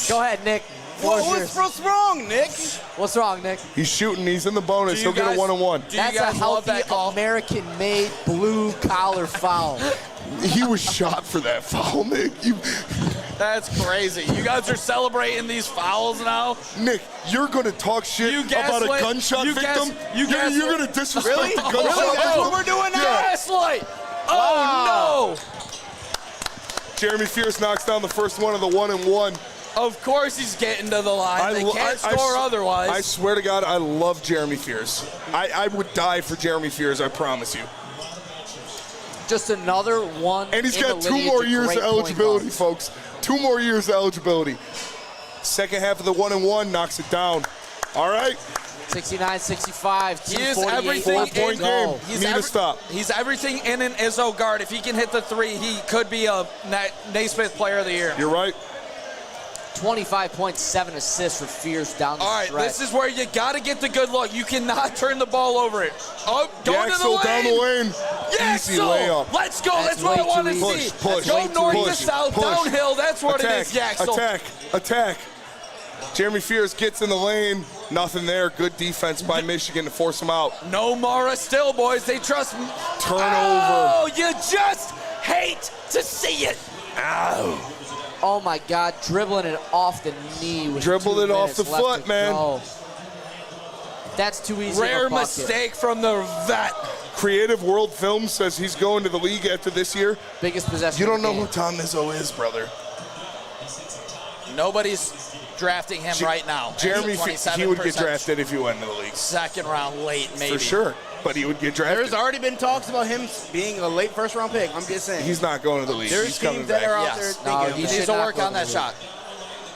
Go ahead, Nick. What's wrong, Nick? What's wrong, Nick? He's shooting. He's in the bonus. Do you He'll get a guys- 1-on-1. Do you That's a guys love healthy that call? American-made blue collar foul. He was shot for that foul, Nick. That's crazy. You guys are celebrating these fouls now? Nick, you're going to talk shit You about a gaslight- gunshot you victim? gas- you You're gaslight- going to disrespect Really? the gunshot Really? victim? That's what we're doing now? Gaslight! Oh, no! Jeremy Fears knocks down the first one of the 1-and-1. Of course he's getting to the line. They can't score otherwise. I swear to God, I love Jeremy Fears. I would die for Jeremy Fears, I promise you. Just another one. And he's in got the 2 lineage more of years great of point eligibility, guards. folks. 2 more years of eligibility. Second half of the 1-and-1 knocks it down. All right. 69-65. He is 2:48 everything left to 4-point go. game. He's Need to stop. He's everything in an Izzo guard. If he can hit the 3, he could be a Naismith Player of the Year. You're right. 25.7 assists for Fears down the All right, stretch. this is where you got to get the good look. You cannot turn the ball over it. Oh, going to the Yaxel down the lane. Yes, Easy layup. Let's go. That's That's what I way want to too see. easy. Push, Go push, north push, to south, push. downhill. That's what Attack, it is, Yaxel. Attack. Jeremy Fears gets in the lane. Nothing there. Good defense by Michigan to force him out. No Mara still, boys. They trust me. Turnover. Oh, you just hate to see it. Ow. Oh my God, dribbling it off the knee with Dribbled 2 it off minutes the left foot, to man. go. That's too easy. Rare of a bucket. mistake from the vet. Creative World Film says he's going to the league after this year. Biggest possession. You don't of the know game. who Tom Izzo is, brother. Nobody's drafting him right now. Jeremy, He's at he would get 27% drafted if he went into the league. second round late, maybe. For sure. But he would get drafted. There's already been talks about him being a late first-round pick. I'm just saying. He's not going to the league. There's He's coming teams that back. are out there Yes. thinking No, of he that. He needs should to not work go on to that the shot.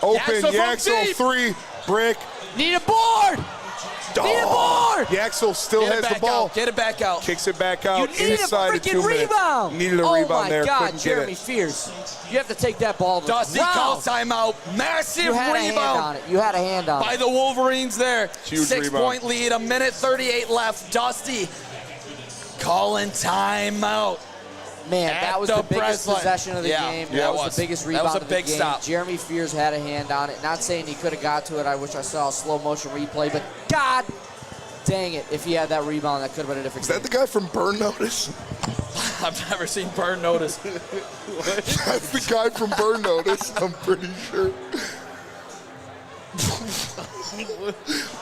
Open, Yaxel from Yaxel, deep. 3, brick. Need a board. Need a board. Yaxel still Get it has the back ball. out. Get it back out. Kicks it back out You need a inside of 2 freaking minutes. rebound. Needed a oh rebound my there. God, Couldn't get Jeremy it. Fierce. You have to take that ball. To the Dusty ground. calls timeout. Massive You had a hand rebound on it. You had a hand on by it. the Wolverines there. Huge 6-point lead, 1:38 left. Dusty calling timeout. Man, At that was the the biggest press line. possession of the Yeah, game. yeah, that it was was. the biggest That rebound was a of the big game. stop. Jeremy Fears had a hand on it. Not saying he could have got to it. I wish I saw a slow motion replay, but God dang it, if he had that rebound, that could have been a different Is that the guy from Burn Notice? I've never seen Burn Notice. That's the guy from Burn Notice, I'm pretty sure.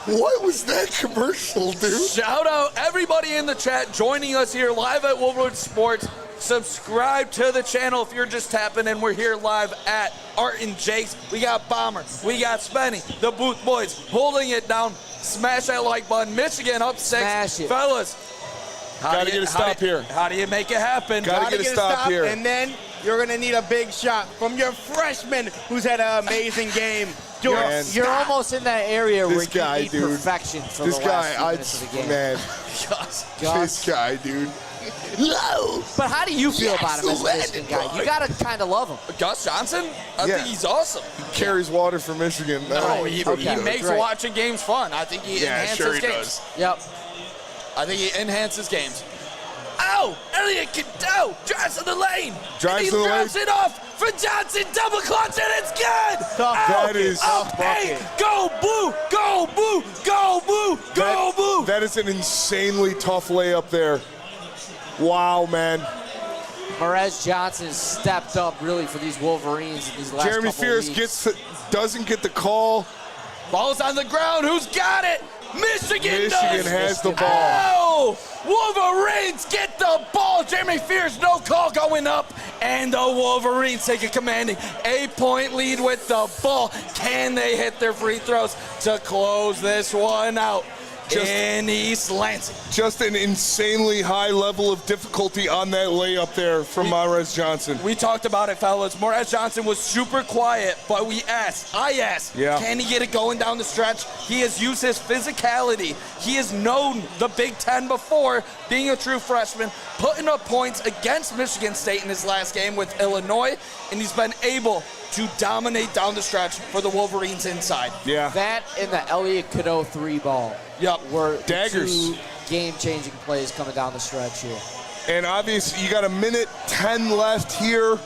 What was that commercial, dude? Shout out everybody in the chat joining us here live at Woodward Sports. Subscribe to the channel if you're just tapping in. We're here live at Art and Jake's. We got Bomber, we got Spenny, the Booth Boys holding it down. Smash that like button. Michigan up 6. Smash it. Fellas, Gotta get a stop here. How do you make it happen? Gotta get a stop here. And then you're going to need a big shot from your freshman who's had an amazing game. Man. You're almost in that area where This guy, you need dude. perfection for This the last few guy, minutes of the game. man, Gus. this guy, dude. But how do you feel about him as a Michigan guy? You got to kind of love him. Gus Johnson? I Yeah. think he's awesome. Carries water for Michigan. No, he Okay. makes Right. watching games fun. I think he Yeah, enhances sure he games. does. Yep. I think he enhances games. Oh, Elliott Cadeau drives to the lane. Drives and he to the lane. drops it off for Johnson. Double clutch, and it's good. That is up eight. Go Boo, go Boo, go Boo, go Boo. That is an insanely tough layup there. Wow, man. Perez Johnson stepped up really for these Wolverines in these last Jeremy couple Fierce weeks. doesn't get the call. Ball's on the ground. Who's got it? Michigan does. has the ball. Oh, Wolverines get the ball. Jeremy Fierce, no call going up. And the Wolverines take a commanding 8-point lead with the ball. Can they hit their free throws to close this one out? In East Lansing. Just an insanely high level of difficulty on that layup there from Mahrez Johnson. We talked about it, fellas. Mahrez Johnson was super quiet, but I asked, Yeah. can he get it going down the stretch? He has used his physicality. He has known the Big Ten before, being a true freshman, putting up points against Michigan State in his last game with Illinois, and he's been able to dominate down the stretch for the Wolverines inside. Yeah. That and the Elliott Cadeau 3 ball Yep. were Daggers. the two game-changing plays coming down the stretch here. And obviously, you got 1:10 left here.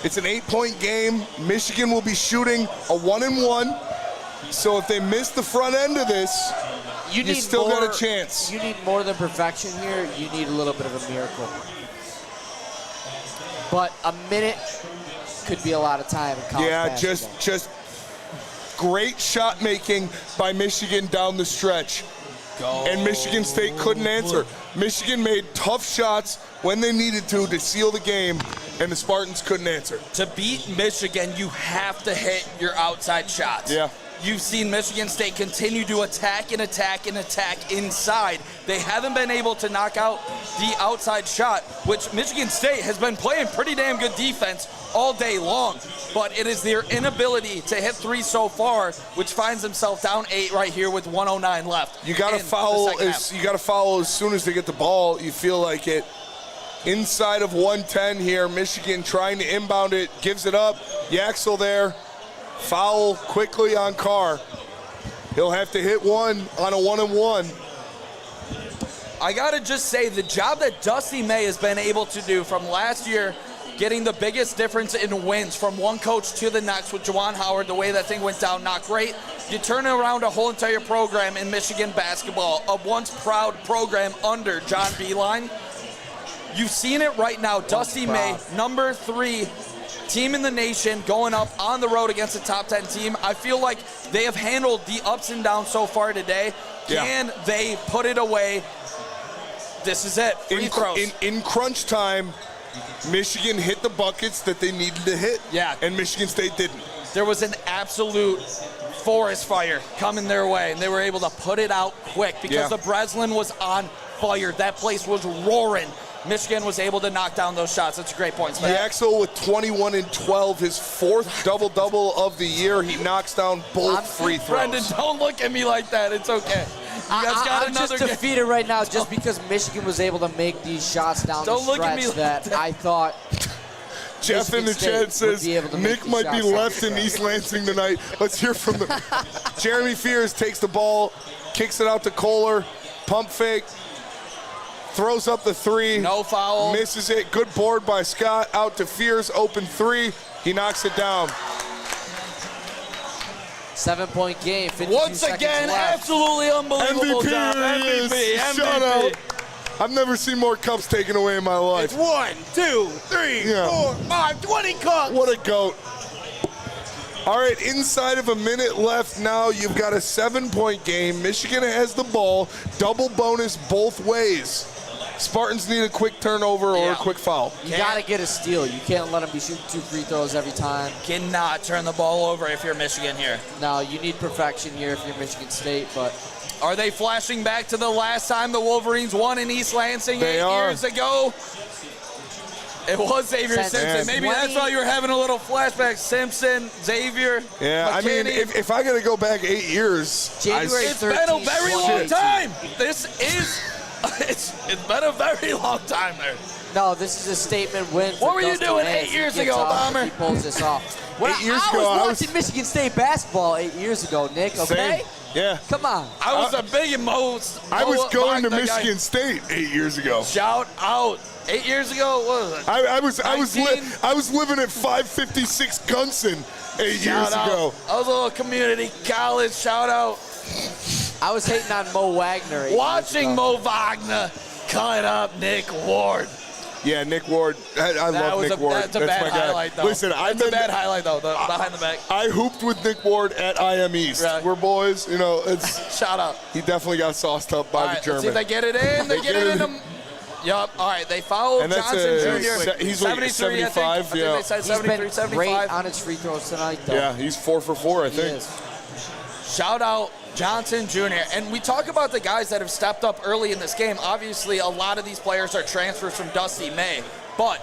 It's an 8-point game. Michigan will be shooting a 1-1. So if they miss the front end of this, you still got a chance. You need more than perfection here. You need a little bit of a miracle. But a minute could be a lot of time in college basketball. just great shot making by Michigan down the stretch. And Michigan State couldn't answer. Michigan made tough shots when they needed to seal the game, and the Spartans couldn't answer. To beat Michigan, you have to hit your outside shots. Yeah. You've seen Michigan State continue to attack and attack and attack inside. They haven't been able to knock out the outside shot, which Michigan State has been playing pretty damn good defense all day long. But it is their inability to hit three so far, which finds themselves down 8 right here with 1:09 left. You got to in the foul second half. you got to foul as soon as they get the ball. You feel like it. Inside of 110 here, Michigan trying to inbound it, gives it up. Yaxel there. Foul quickly on Carr. He'll have to hit one on a 1-and-1. I gotta just say, the job that Dusty May has been able to do from last year, getting the biggest difference in wins from one coach to the next with Juwan Howard, the way that thing went down, not great. You turn around a whole entire program in Michigan basketball, a once proud program under John Beilein. You've seen it right now. Dusty May, number 3 team in the nation, going up on the road against a top 10 team. I feel like they have handled the ups and downs so far today Can they put it away? This is it. Free throws. In crunch time, Michigan hit the buckets that they needed to hit. Yeah. And Michigan State didn't. There was an absolute forest fire coming their way, and they were able to put it out quick because the Breslin was on fire. That place was roaring. Michigan was able to knock down those shots. That's a great point, Spencer. Yaxel with 21 and 12, his 4th double-double of the year. He knocks down both free throws. Brendan, don't look at me like that. It's okay. You guys got I'm another just defeated right now just because Michigan was able to make these shots down Don't the look at stretch me like that I thought Jeff in the chat says Nick might be left in East Lansing tonight. Let's hear from the Jeremy Fears takes the ball, kicks it out to Kohler, pump fake, throws up the 3. No foul. Misses it. Good board by Scott. Out to Fears. Open 3. He knocks it down. 7-point game. 52 Once seconds again, left. absolutely unbelievable MVP. job. MVP. MVP. Shout out. I've never seen more cups taken away in my life. It's 1, 2, 3, 4, 5, 20 cups. What a goat. All right, inside of a minute left now. You've got a 7-point game. Michigan has the ball. Double bonus both ways. Spartans need a quick turnover or a quick foul. You got to get a steal. You can't let them be shooting 2 free throws every time. Cannot turn the ball over if you're Michigan here. No, you need perfection here if you're Michigan State, but Are they flashing back to the last time the Wolverines won in East Lansing They 8 are. years ago? It was Xavier Since Simpson. Maybe that's why you were having a little flashback. Simpson, Xavier, Yeah, I mean, McKinney. if I got to go back 8 years, January It's been a 13th, very long 2018. time. This is, it's been a very long time there. No, this is a statement win. For What were you Dustin doing Manners. 8 He years gets ago, off if Bomber? He pulls this off. When 8 years I ago, I was was- watching Michigan State basketball 8 years ago, Nick, okay? same. Yeah. Come on. I was a big most. I was going to Wagner guy. Michigan State 8 years ago. Shout out. 8 years ago, what was it? I was living at 556 Gunson 8 years Shout out. ago. I was a little community college. Shout out. I was hating on Mo Wagner. 8 years Watching ago. Mo Wagner cut up Nick Ward. Yeah, Nick Ward. I love Nick Ward. That's a bad my guy. highlight, though. Listen, that's a bad highlight, though. Behind the back. I hooped with Nick Ward at IM East. Right. We're boys, you know. It's Shout out. he definitely got sauced up by All the right, let's German. see if they get it in. They get it in. Yup. All right, they fouled And that's Johnson a- Jr. he's like 73, I think. 75, I think yeah. they said He's 73, been 75. great on his free throws tonight, though. Yeah, he's 4 for 4, I He think. is. Shout out Johnson Jr. And we talk about the guys that have stepped up early in this game. Obviously, a lot of these players are transfers from Dusty May, but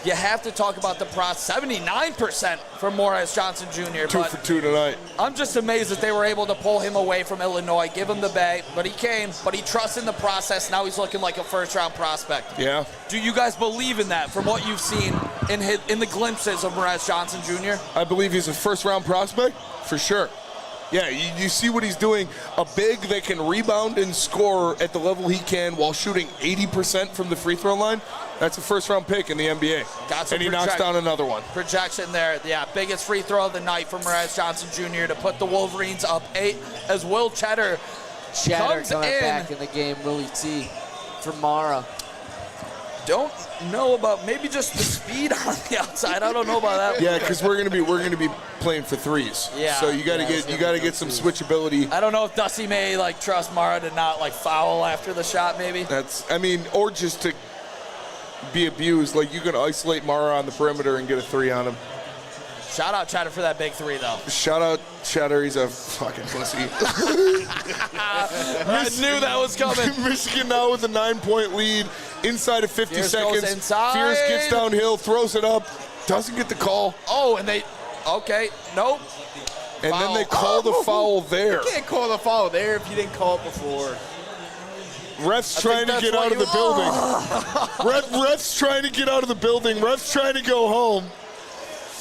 you have to talk about the process. 79% for Morris Johnson Jr. 2 But for 2 tonight. I'm just amazed that they were able to pull him away from Illinois, give him the bag, but he came, but he trusts in the process. Now he's looking like a first-round prospect. Yeah. Do you guys believe in that from what you've seen in the glimpses of Morris Johnson Jr.? I believe he's a first-round prospect for sure. Yeah, you see what he's doing. A big that can rebound and score at the level he can while shooting 80% from the free throw line. That's a first-round pick in the NBA. Got some and he knocks down another one. Projection there. Yeah, biggest free throw of the night from Morris Johnson Jr. to put the Wolverines up 8 as Will Cheddar comes coming in. back in the game. Willie T. for Mara. Don't know about maybe just the speed on the outside. I don't know about that. Yeah, because we're gonna be playing for threes. Yeah. So you gotta get some switchability. I don't know if Dusty may trust Mara to not foul after the shot. Maybe. Or just to be abused. Like you can isolate Mara on the perimeter and get a 3 on him. Shout out Cheddar for that big 3 though. Shout out Cheddar. He's a fucking pussy. I knew that was coming. Michigan now with a 9-point lead. Inside of 50 Fierce seconds. goes inside. Fierce gets downhill, throws it up, doesn't get the call, Oh, and okay, nope. and then they call the foul there. You can't call the foul there if you didn't call it before. Ref's trying to that's get what out of the building. Ref's trying to get out of the building. Ref's trying to go home.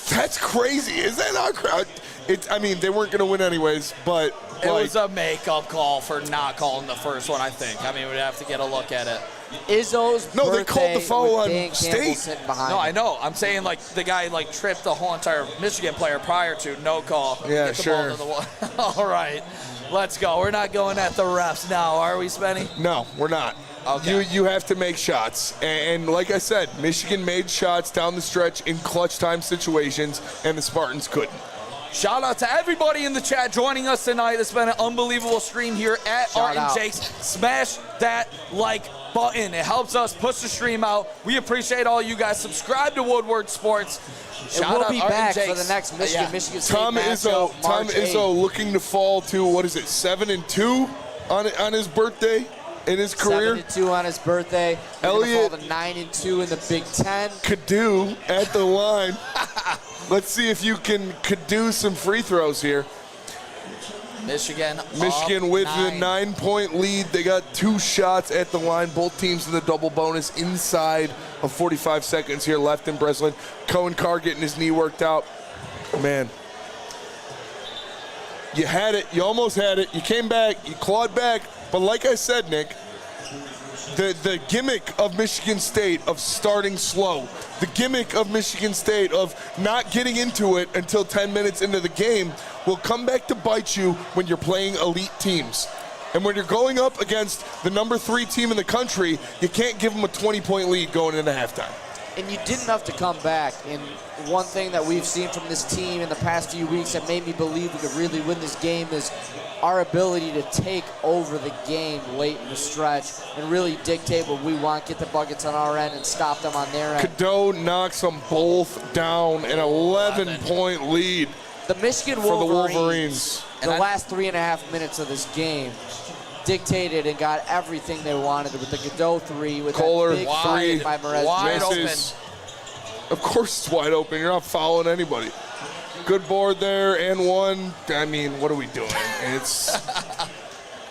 That's crazy. Is that not crowd? They weren't going to win anyways, but It was a makeup call for not calling the first one, I think. We'd have to get a look at it. Izzo's No, they birthday called the foul with on Dan Campbell State. sitting behind No, him. I know. I'm saying the guy tripped the whole entire Michigan player prior to no call. Yeah, Get the sure. ball to the wall. All right, let's go. We're not going at the refs now, are we, Spenny? no, we're not. Okay. You have to make shots. And like I said, Michigan made shots down the stretch in clutch time situations, and the Spartans couldn't. Shout out to everybody in the chat joining us tonight. It's been an unbelievable stream here at Shout Art and out. Jake's. Smash that like button. It helps us push the stream out. We appreciate all you guys. Subscribe to Woodward Sports. And we'll be back for the next Michigan State Tom matchup, Izzo, March 8th. looking to fall to, 7-2 on his birthday in his career. 7-2 on his birthday. Elliot Fall to 9-2 in the Big Ten. Kadu at the line. Let's see if you can do some free throws here. Michigan with up the 9-point lead. They got 2 shots at the line. Both teams in the double bonus inside of 45 seconds here left in Breslin. Cohen Carr getting his knee worked out. Man, you had it. You almost had it. You came back. You clawed back. But like I said, Nick, the gimmick of Michigan State of starting slow, the gimmick of Michigan State of not getting into it until 10 minutes into the game will come back to bite you when you're playing elite teams. And when you're going up against the number 3 team in the country, you can't give them a 20-point lead going into halftime. And you didn't have to come back. And one thing that we've seen from this team in the past few weeks that made me believe we could really win this game is our ability to take over the game late in the stretch and really dictate what we want, get the buckets on our end and stop them on their end. Cadeau knocks them both down, an 11-point lead The Michigan for the Wolverines, Wolverines. the last 3.5 minutes of this game, dictated and got everything they wanted with the Cadeau 3, with Kohler, that big 3, bucket by Merez wide Johnson. Misses. Of course it's wide open. You're not fouling anybody. Good board there and 1. I mean, what are we doing?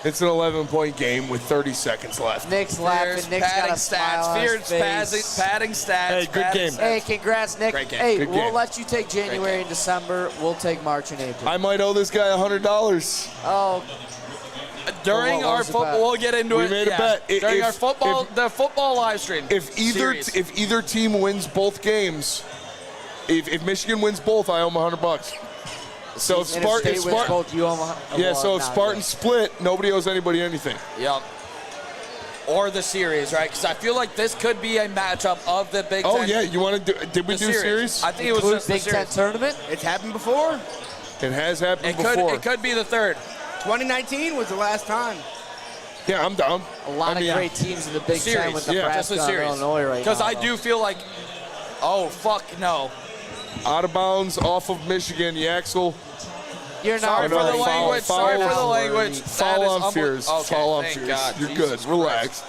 It's an 11-point game with 30 seconds left. Nick's laughing. Nick's got a smile on his face. Padding stats. Hey, good game. Hey, congrats, Nick. Great game. Hey, Good we'll game. let you take January and December. We'll take March and April. I might owe this guy $100. Oh, During What our was the football, bet? we'll get into We it. made a bet. During If- our football live stream. If either team wins both games, if Michigan wins both, I owe him $100. So if and if State wins Spartan, both, you owe them yeah. So if Spartans split, nobody owes anybody anything. Yep. Or the series, right? Because I feel like this could be a matchup of the Big Ten. Oh yeah, you want to do? Did we do series? I think it was Include just the Big Ten series. tournament. It's happened before. It has happened It before. could be the third. 2019 was the last time. Yeah, I'm down. A lot of mean, great teams in the Big Series, Ten with yeah. Nebraska Just the and series. Illinois right now. Because I do feel like, oh fuck no. Out of bounds, off of Michigan. Yaxel. You're not Sorry for the foul, language. foul, Sorry for the foul. language. Foul on Fears. Okay, Foul on thank Fears. God. You're Jesus good. Relax.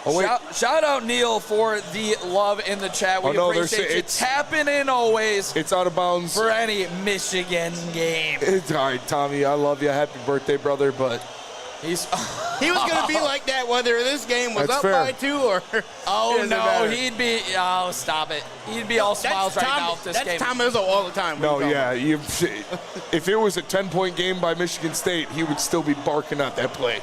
Oh wait. Shout out Neil for the love in the chat. We Oh, no, appreciate you it's- tapping in always It's out of bounds. for any Michigan game. It's all right, Tommy. I love you. Happy birthday, brother. But He's He was going to be like that whether this game was That's up fair. by 2 or. oh Doesn't no, matter. he'd be stop it. He'd be all smiles right now if this that's game. Tom Izzo all the time. no, yeah. If it was a 10-point game by Michigan State, he would still be barking out that play.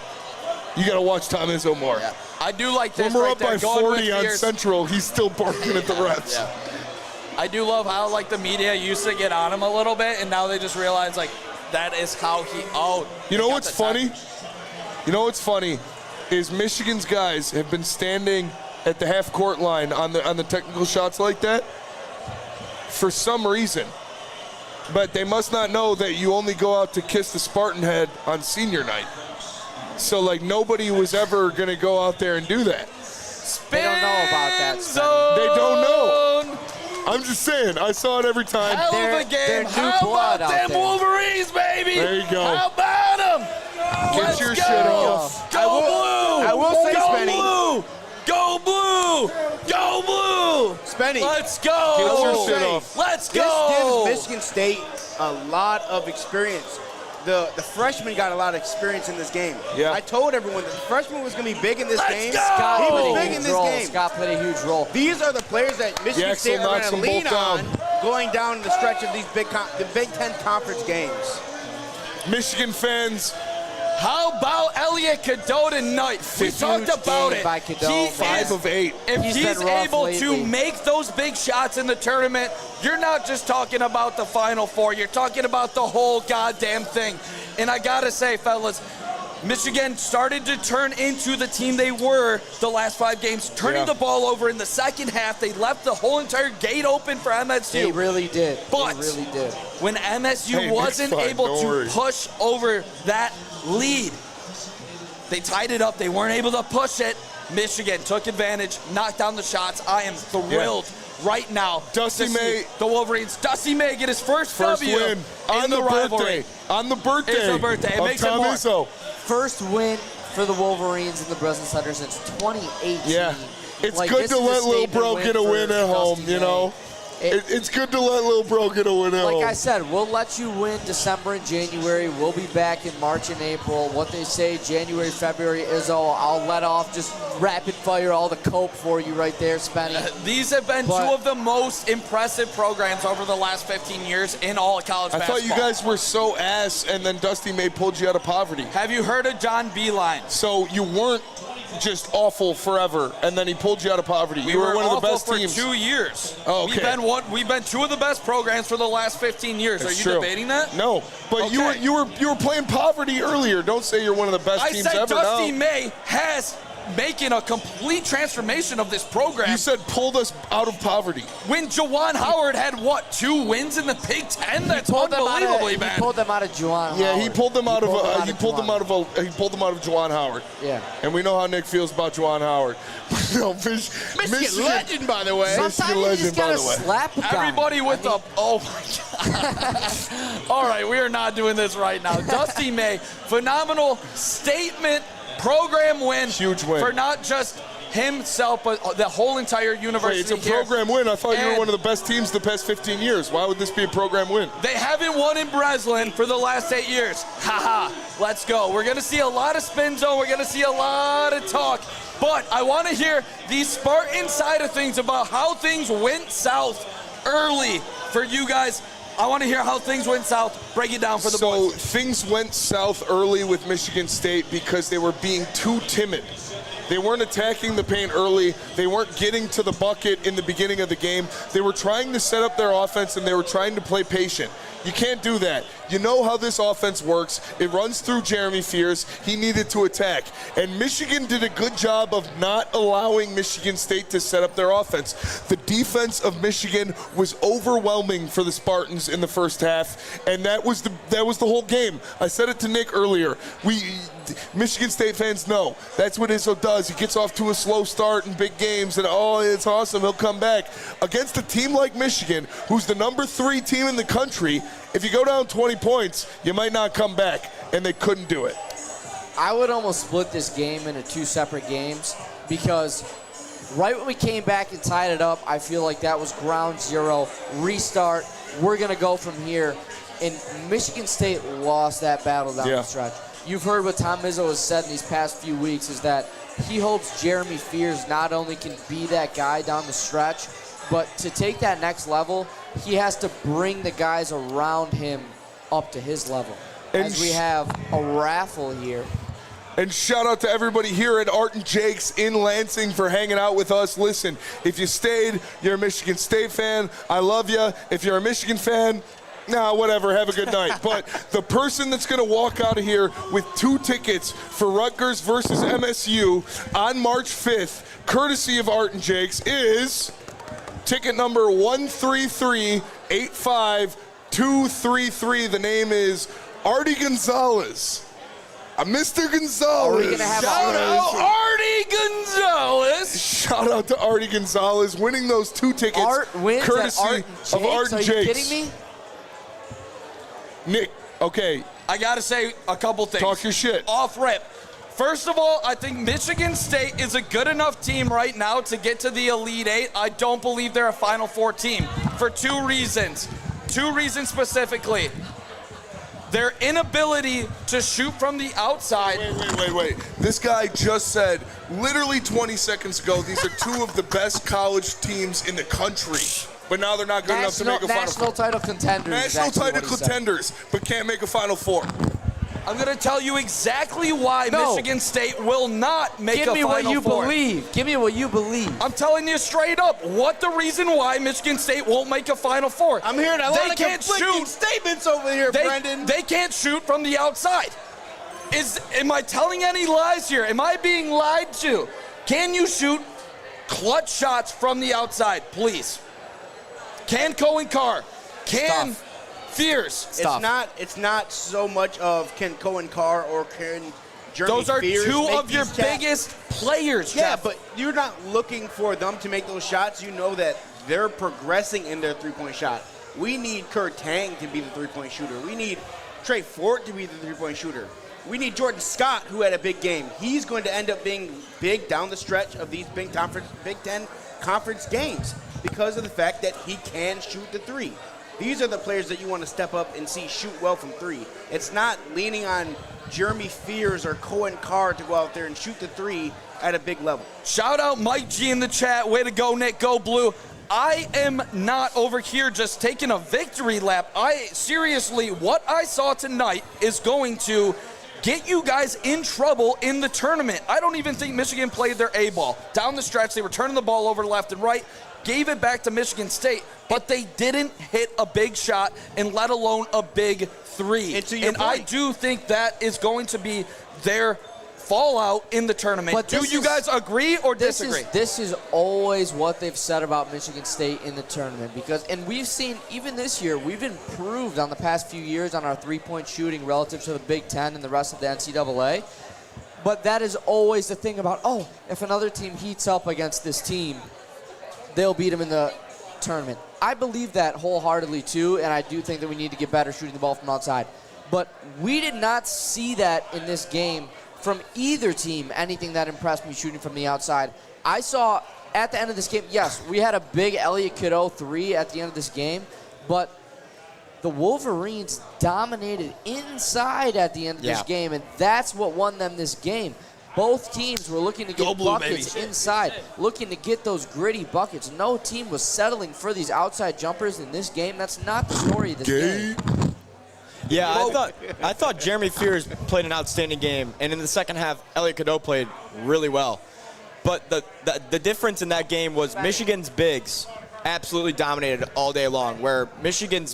You got to watch Tom Izzo more. Yeah. I do like When this we're right up there. by Going 40 with on Fears. Central, he's still barking at the refs. Yeah. I do love how like the media used to get on him a little bit, and now they just realize like that is how he. Oh, You know they got what's the time. funny? You know what's funny is Michigan's guys have been standing at the half-court line on the technical shots like that for some reason. But they must not know that you only go out to kiss the Spartan head on senior night. So, like, nobody was ever going to go out there and do that. They don't know about that, Spin Spenny. They don't know. zone. I'm just saying, I saw it every time. Hell They're- of a game. they're new How blood about out them there. Wolverines, baby? There you go. How about them? Get your shit off. Go blue. I will say, go Spenny. blue. Go blue. Go blue. Spenny. Let's go. Get your will shit say, off. Let's This go. gives Michigan State a lot of experience. The freshmen got a lot of experience in this game. Yeah. I told everyone that the freshman was going to be big in this Let's game. go. Scott He played was a big in huge this role. game. Scott played a huge role. These are the players that Michigan Yaxel State are knocks going to them lean both on down. going down the stretch of these the Big Ten conference games. Michigan fans, How about Elliot Cadeau tonight? We Huge talked about game it. by Cadeau. He 5 is- of 8. If He's he's been rough able lately. to make those big shots in the tournament, you're not just talking about the Final Four. You're talking about the whole goddamn thing. And I gotta say, fellas, Michigan started to turn into the team they were the last 5 games, turning the ball over in the second half. They left the whole entire gate open for MSU. They really did. But they really did. When MSU wasn't able to push over that lead, they tied it up. They weren't able to push it. Michigan took advantage, knocked down the shots. I am thrilled right now. Dusty May, the Wolverines. Dusty May get his first W win on the rivalry. On the birthday. It's a birthday. It makes Tom it more. Izzo. First win for the Wolverines in the Breslin Center since 2018. Yeah. It's Like, good this to is a let little statement bro win get a for win at home, Dusty you know? It's good to let little bro get a win at home. Like I said, we'll let you win December and January. We'll be back in March and April. What they say, January, February, Izzo, I'll let off just rapid fire all the cope for you right there, Spenny. These have been 2 of the most impressive programs over the last 15 years in all of college basketball. I thought you guys were so ass, and then Dusty May pulled you out of poverty. Have you heard of John Beeline? So you weren't just awful forever, and then he pulled you out of poverty. We you were were one of the best for teams. 2 years. Oh, okay. We've been 2 of the best programs for the last 15 years. That's Are you true. debating that? No, but Okay. you were playing poverty earlier. Don't say you're one of the best I teams said ever. Dusty No. May has making a complete transformation of this program. You said pulled us out of poverty. When Juwan Howard had, 2 wins in the Big Ten? That's unbelievably bad. He pulled them out of Juwan Howard. Yeah, he pulled them out of Juwan. Juwan Howard. Yeah. And we know how Nick feels about Juwan Howard. No, Michigan legend, by the way. Sometimes you just gotta slap a guy. Everybody with the, oh my God. All right, we are not doing this right now. Dusty May, phenomenal statement program win. Huge win. For not just himself, but the whole entire university. Wait, it's a program win. I thought you were one of the best teams the past 15 years. Why would this be a program win? They haven't won in Breslin for the last 8 years. Haha, let's go. We're going to see a lot of spin zone. We're going to see a lot of talk. But I want to hear the Spartan side of things about how things went south early for you guys. I want to hear how things went south. Break it down for the boys. So things went south early with Michigan State because they were being too timid. They weren't attacking the paint early. They weren't getting to the bucket in the beginning of the game. They were trying to set up their offense, and they were trying to play patient. You can't do that. You know how this offense works. It runs through Jeremy Fears. He needed to attack. And Michigan did a good job of not allowing Michigan State to set up their offense. The defense of Michigan was overwhelming for the Spartans in the first half, and that was the whole game. I said it to Nick earlier. Michigan State fans know that's what Izzo does. He gets off to a slow start in big games, and it's awesome. He'll come back. Against a team like Michigan, who's the number 3 team in the country, if you go down 20 points, you might not come back, and they couldn't do it. I would almost split this game into 2 separate games because right when we came back and tied it up, I feel like that was ground zero, restart, we're going to go from here. And Michigan State lost that battle down the stretch. You've heard what Tom Izzo has said in these past few weeks is that he hopes Jeremy Fears not only can be that guy down the stretch, but to take that next level, he has to bring the guys around him up to his level. As we have a raffle here. And shout out to everybody here at Art and Jake's in Lansing for hanging out with us. Listen, if you stayed, you're a Michigan State fan, I love you. If you're a Michigan fan, whatever, have a good night. But the person that's going to walk out of here with 2 tickets for Rutgers versus MSU on March 5th, courtesy of Art and Jake's, is ticket number 133-85233. The name is Artie Gonzalez. Mr. Gonzalez. Shout out Artie Gonzalez. Shout out to Artie Gonzalez winning those 2 tickets. Art wins courtesy of Art and Jake's. Are you kidding me? Nick, okay. I got to say a couple things. Talk your shit. Off rip. First of all, I think Michigan State is a good enough team right now to get to the Elite 8. I don't believe they're a Final Four team for 2 reasons. 2 reasons specifically. Their inability to shoot from the outside. Wait. This guy just said, literally 20 seconds ago, these are 2 of the best college teams in the country. But now they're not good enough to make a Final Four. National title contenders. National title contenders, but can't make a Final Four. I'm going to tell you exactly why Michigan State will not make a Final Four. Give me what you believe. Give me what you believe. I'm telling you straight up what the reason why Michigan State won't make a Final Four. I'm hearing a lot of conflicting statements over here, Brendan. They can't shoot from the outside. Am I telling any lies here? Am I being lied to? Can you shoot clutch shots from the outside, please? Can Cohen Carr? Can Fears? It's not so much of can Cohen Carr or can Jeremy Those are Fears two make of your these shots. biggest players, Yeah, Jeff. but you're not looking for them to make those shots. You know that they're progressing in their three-point shot. We need Kurt Tang to be the three-point shooter. We need Trey Fort to be the three-point shooter. We need Jordan Scott, who had a big game. He's going to end up being big down the stretch of these Big Ten conference games because of the fact that he can shoot the three. These are the players that you want to step up and see shoot well from three. It's not leaning on Jeremy Fears or Cohen Carr to go out there and shoot the three at a big level. Shout out Mike G in the chat. Way to go, Nick. Go Blue. I am not over here just taking a victory lap. Seriously, what I saw tonight is going to get you guys in trouble in the tournament. I don't even think Michigan played their A ball. Down the stretch, they were turning the ball over left and right, gave it back to Michigan State, but they didn't hit a big shot and let alone a big three. And I do think that is going to be their fallout in the tournament. But do you guys agree or disagree? This is always what they've said about Michigan State in the tournament and we've seen, even this year, we've improved on the past few years on our three-point shooting relative to the Big Ten and the rest of the NCAA. But that is always the thing about, if another team heats up against this team, they'll beat them in the tournament. I believe that wholeheartedly too, and I do think that we need to get better shooting the ball from outside. But we did not see that in this game from either team, anything that impressed me shooting from the outside. I saw at the end of this game, yes, we had a big Elliot Cadeau three at the end of this game, but the Wolverines dominated inside at the end of this game, and that's what won them this game. Both teams were looking to get buckets inside, looking to get those gritty buckets. No team was settling for these outside jumpers in this game. That's not the story of this game. Yeah, I thought Jeremy Fears played an outstanding game, and in the second half, Elliot Cadeau played really well. But the difference in that game was Michigan's bigs absolutely dominated all day long, where Michigan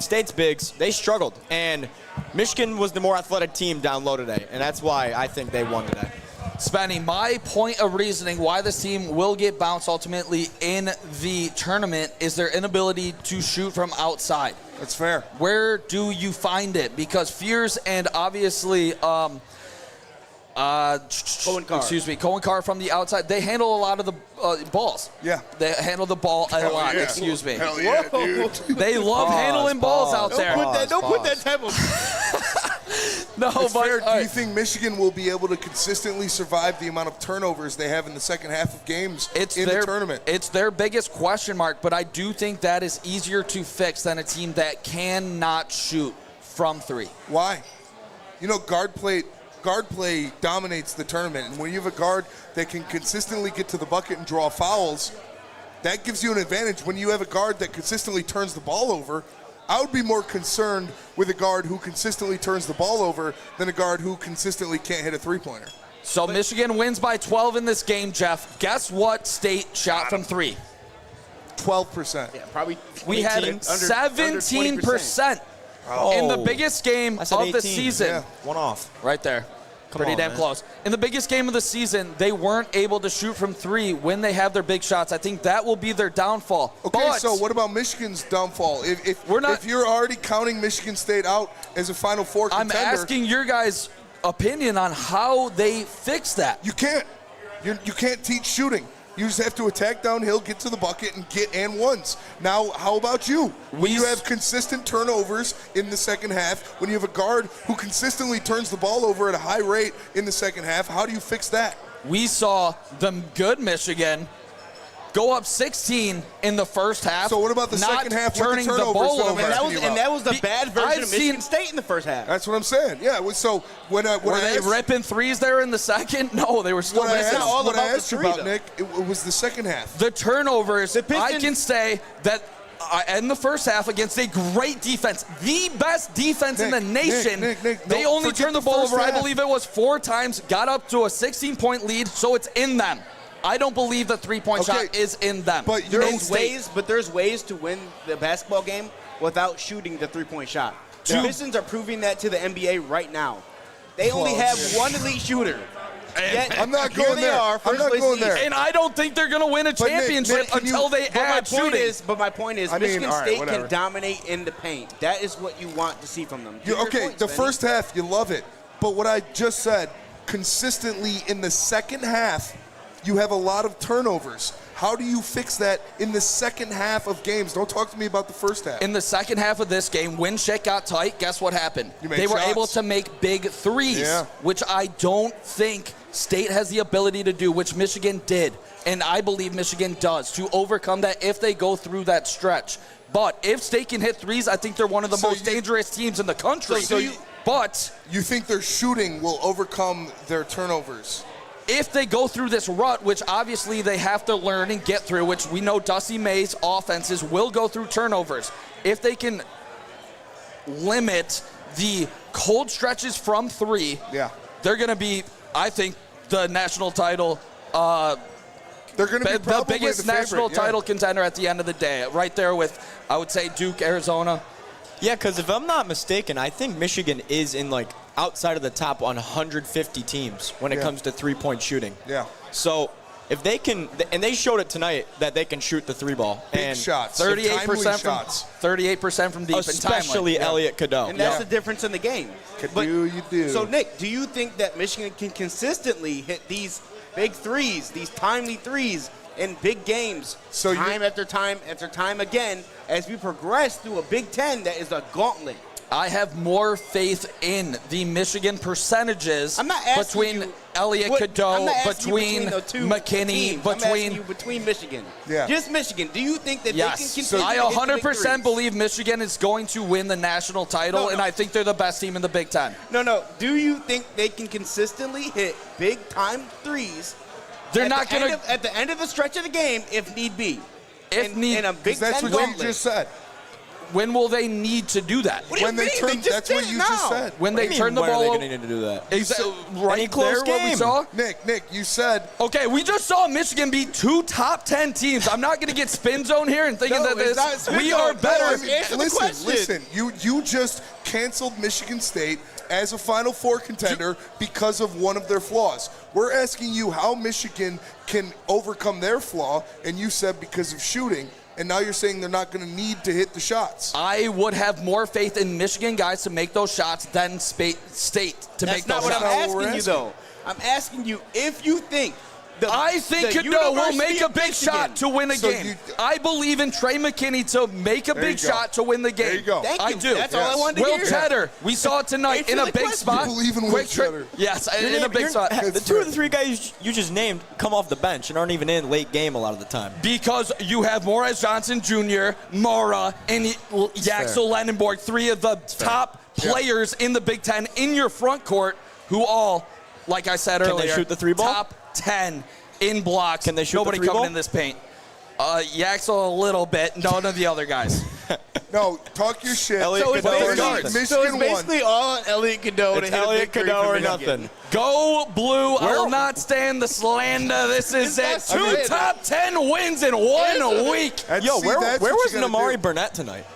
State's bigs, they struggled. And Michigan was the more athletic team down low today, and that's why I think they won today. Spenny, my point of reasoning why this team will get bounced ultimately in the tournament is their inability to shoot from outside. That's fair. Where do you find it? Because Fears and obviously Cohen Carr from the outside, they handle a lot of the balls. Yeah. They handle the ball a lot, excuse me. Hell yeah, dude. They love handling balls out there. Don't put that type of... No, It's but fair. Do you think Michigan will be able to consistently survive the amount of turnovers they have in the second half of games in the tournament? It's their biggest question mark, but I do think that is easier to fix than a team that cannot shoot from three. Why? You know, guard play dominates the tournament, and when you have a guard that can consistently get to the bucket and draw fouls, that gives you an advantage. When you have a guard that consistently turns the ball over, I would be more concerned with a guard who consistently turns the ball over than a guard who consistently can't hit a three-pointer. So Michigan wins by 12 in this game, Jeff. Guess what State shot from three? 12%. Yeah, probably. We had 17% in the biggest game of the season. Yeah. One off. Right there. Pretty damn close. In the biggest game of the season, they weren't able to shoot from three when they have their big shots. I think that will be their downfall. Okay, but so what about Michigan's downfall? If you're already counting Michigan State out as a Final Four contender, I'm asking your guys' opinion on how they fix that. You can't. You can't teach shooting. You just have to attack downhill, get to the bucket, and get and ones. Now, how about you? When you have consistent turnovers in the second half, when you have a guard who consistently turns the ball over at a high rate in the second half, how do you fix that? We saw the good Michigan go up 16 in the first half. So what about the second half? Turning the ball over. And that was the bad version of Michigan State in the first half. That's what I'm saying. Yeah. So were they ripping threes there in the second? No, they were still missing. What I asked you about, Nick, it was the second half. The turnovers. I can say that in the first half against a great defense, the best defense in the nation, they only turned the ball over, I believe it was 4 times, got up to a 16-point lead, so it's in them. I don't believe the three-point shot is in them. But there's ways to win the basketball game without shooting the three-point shot. The Pistons are proving that to the NBA right now. They only have one elite shooter. Yet, I'm not here going they there. are, I'm first not place going in the there. East. And I don't think they're going to win a Nick, championship can you- until they add shooting. But my point is, I mean, Michigan all right, State whatever. can dominate in the paint. That is what you want to see from them. Give your Okay, points, the Benny. first half, you love it. But what I just said, consistently in the second half, you have a lot of turnovers. How do you fix that in the second half of games? Don't talk to me about the first half. In the second half of this game, when shit got tight, guess what happened? You made They were shots. able to make big threes, Yeah. which I don't think State has the ability to do, which Michigan did. And I believe Michigan does to overcome that if they go through that stretch. But if State can hit threes, I think they're one of the most dangerous teams in the country. But you think their shooting will overcome their turnovers? if they go through this rut, which obviously they have to learn and get through, which we know Dusty May's offenses will go through turnovers, if they can limit the cold stretches from three, they're going to be, I think, the national title. They're going to be the probably biggest the favorite, national title contender at the end of the day, right there with, I would say, Duke, Arizona. Yeah, because if I'm not mistaken, I think Michigan is in like outside of the top 150 teams when it comes to three-point shooting. Yeah. So if they can, and they showed it tonight that they can shoot the three ball. Big and shots. 38% from shots. 38% from deep, especially and timely. Elliot Cadeau. And that's the difference in the game. You do. So, Nick, do you think that Michigan can consistently hit these big threes, these timely threes in big games, time after time after time again, as we progress through a Big Ten that is a gauntlet? I have more faith in the Michigan percentages I'm not asking between you Elliot what- Cadeau, I'm not asking you between the two McKinney, teams. I'm asking you between. between Michigan. Yeah. Just Michigan. Do you think that they can Yes, continue I to hit the big 100% threes? believe Michigan is going to win the national title, No. and I think they're the best team in the Big Ten. No. Do you think they can consistently hit big time threes? They're not going to. At the end of the stretch of the game, if need be. If need, in a Big That's Ten what you gauntlet. just said. When will they need to do that? What do you When they mean? turn, They just that's what did you now. just said. When they turn the when are ball they over. going to need to do that? Right Any close there, what we game. saw. Nick, you said. Okay, we just saw Michigan beat two top 10 teams. I'm not going to get spin zone here and thinking No, that it's not this. spin We zone. are No, better. I mean, answer the question. Listen. You just canceled Michigan State as a Final Four contender because of one of their flaws. We're asking you how Michigan can overcome their flaw, and you said because of shooting. And now you're saying they're not going to need to hit the shots. I would have more faith in Michigan guys to make those shots than State to make That's not those what shots. I'm not what we're asking you, though. I'm asking you if you think I think the Cadeau will University make a of big Michigan- shot to win a So game. you- I believe in Trey McKinney to make a There you big go. shot to win the game. There you go. Thank I you. do. That's all I wanted to Will hear. Cheddar, we saw it tonight Answer in a the big question. spot. You believe in Will Quick tri- Cheddar. Yes, in a big spot. The two of the three guys you just named come off the bench and aren't even in late game a lot of the time. Because you have Morez Johnson Jr., Mara, and Yaxel Lendenborg, three of the top players in the Big Ten in your front court who all, like I said Can earlier, they shoot the three ball? top 10 in blocks. Can they shoot the Nobody three coming ball? in this paint. Yaxel a little bit, none of the other guys. No, talk your shit. Elliot So it's Cadeau or basically, nothing. Michigan so it's won. basically all on Elliot Cadeau to It's hit a Elliot big three Cadeau for or Michigan. nothing. Go blue. I will not stand the slander. This is it. That's Two it. top 10 wins in 1 week. And Yo, see, where that's was what you gotta Namari do. Burnett tonight?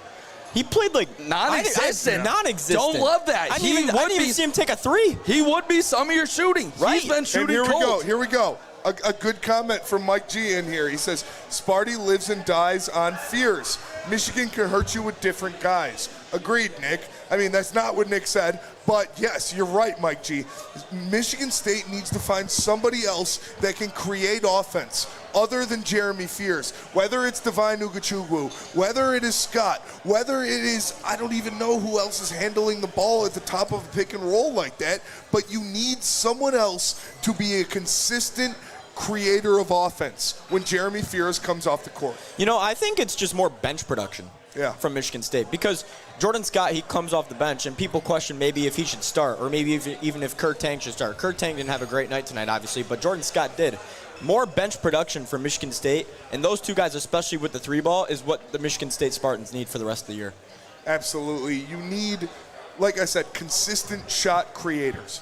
He played like Non-existent. Non-existent. Don't love that. I He didn't would even be- see him take a three. He would be some of your shooting. Right. He's been And shooting here we cold. go. Here we go. A good comment from Mike G in here. He says, Sparty lives and dies on fears. Michigan can hurt you with different guys. Agreed, Nick. I mean, that's not what Nick said, but yes, you're right, Mike G. Michigan State needs to find somebody else that can create offense other than Jeremy Fears. Whether it's Divine Ugachugwu, whether it is Scott, whether it is, I don't even know who else is handling the ball at the top of a pick and roll like that, but you need someone else to be a consistent creator of offense when Jeremy Fears comes off the court. You know, I think it's just more bench production from Michigan State because Jordan Scott, he comes off the bench, and people question maybe if he should start or maybe even if Kurt Tang should start. Kurt Tang didn't have a great night tonight, obviously, but Jordan Scott did. More bench production for Michigan State, and those two guys, especially with the three ball, is what the Michigan State Spartans need for the rest of the year. Absolutely. You need, like I said, consistent shot creators.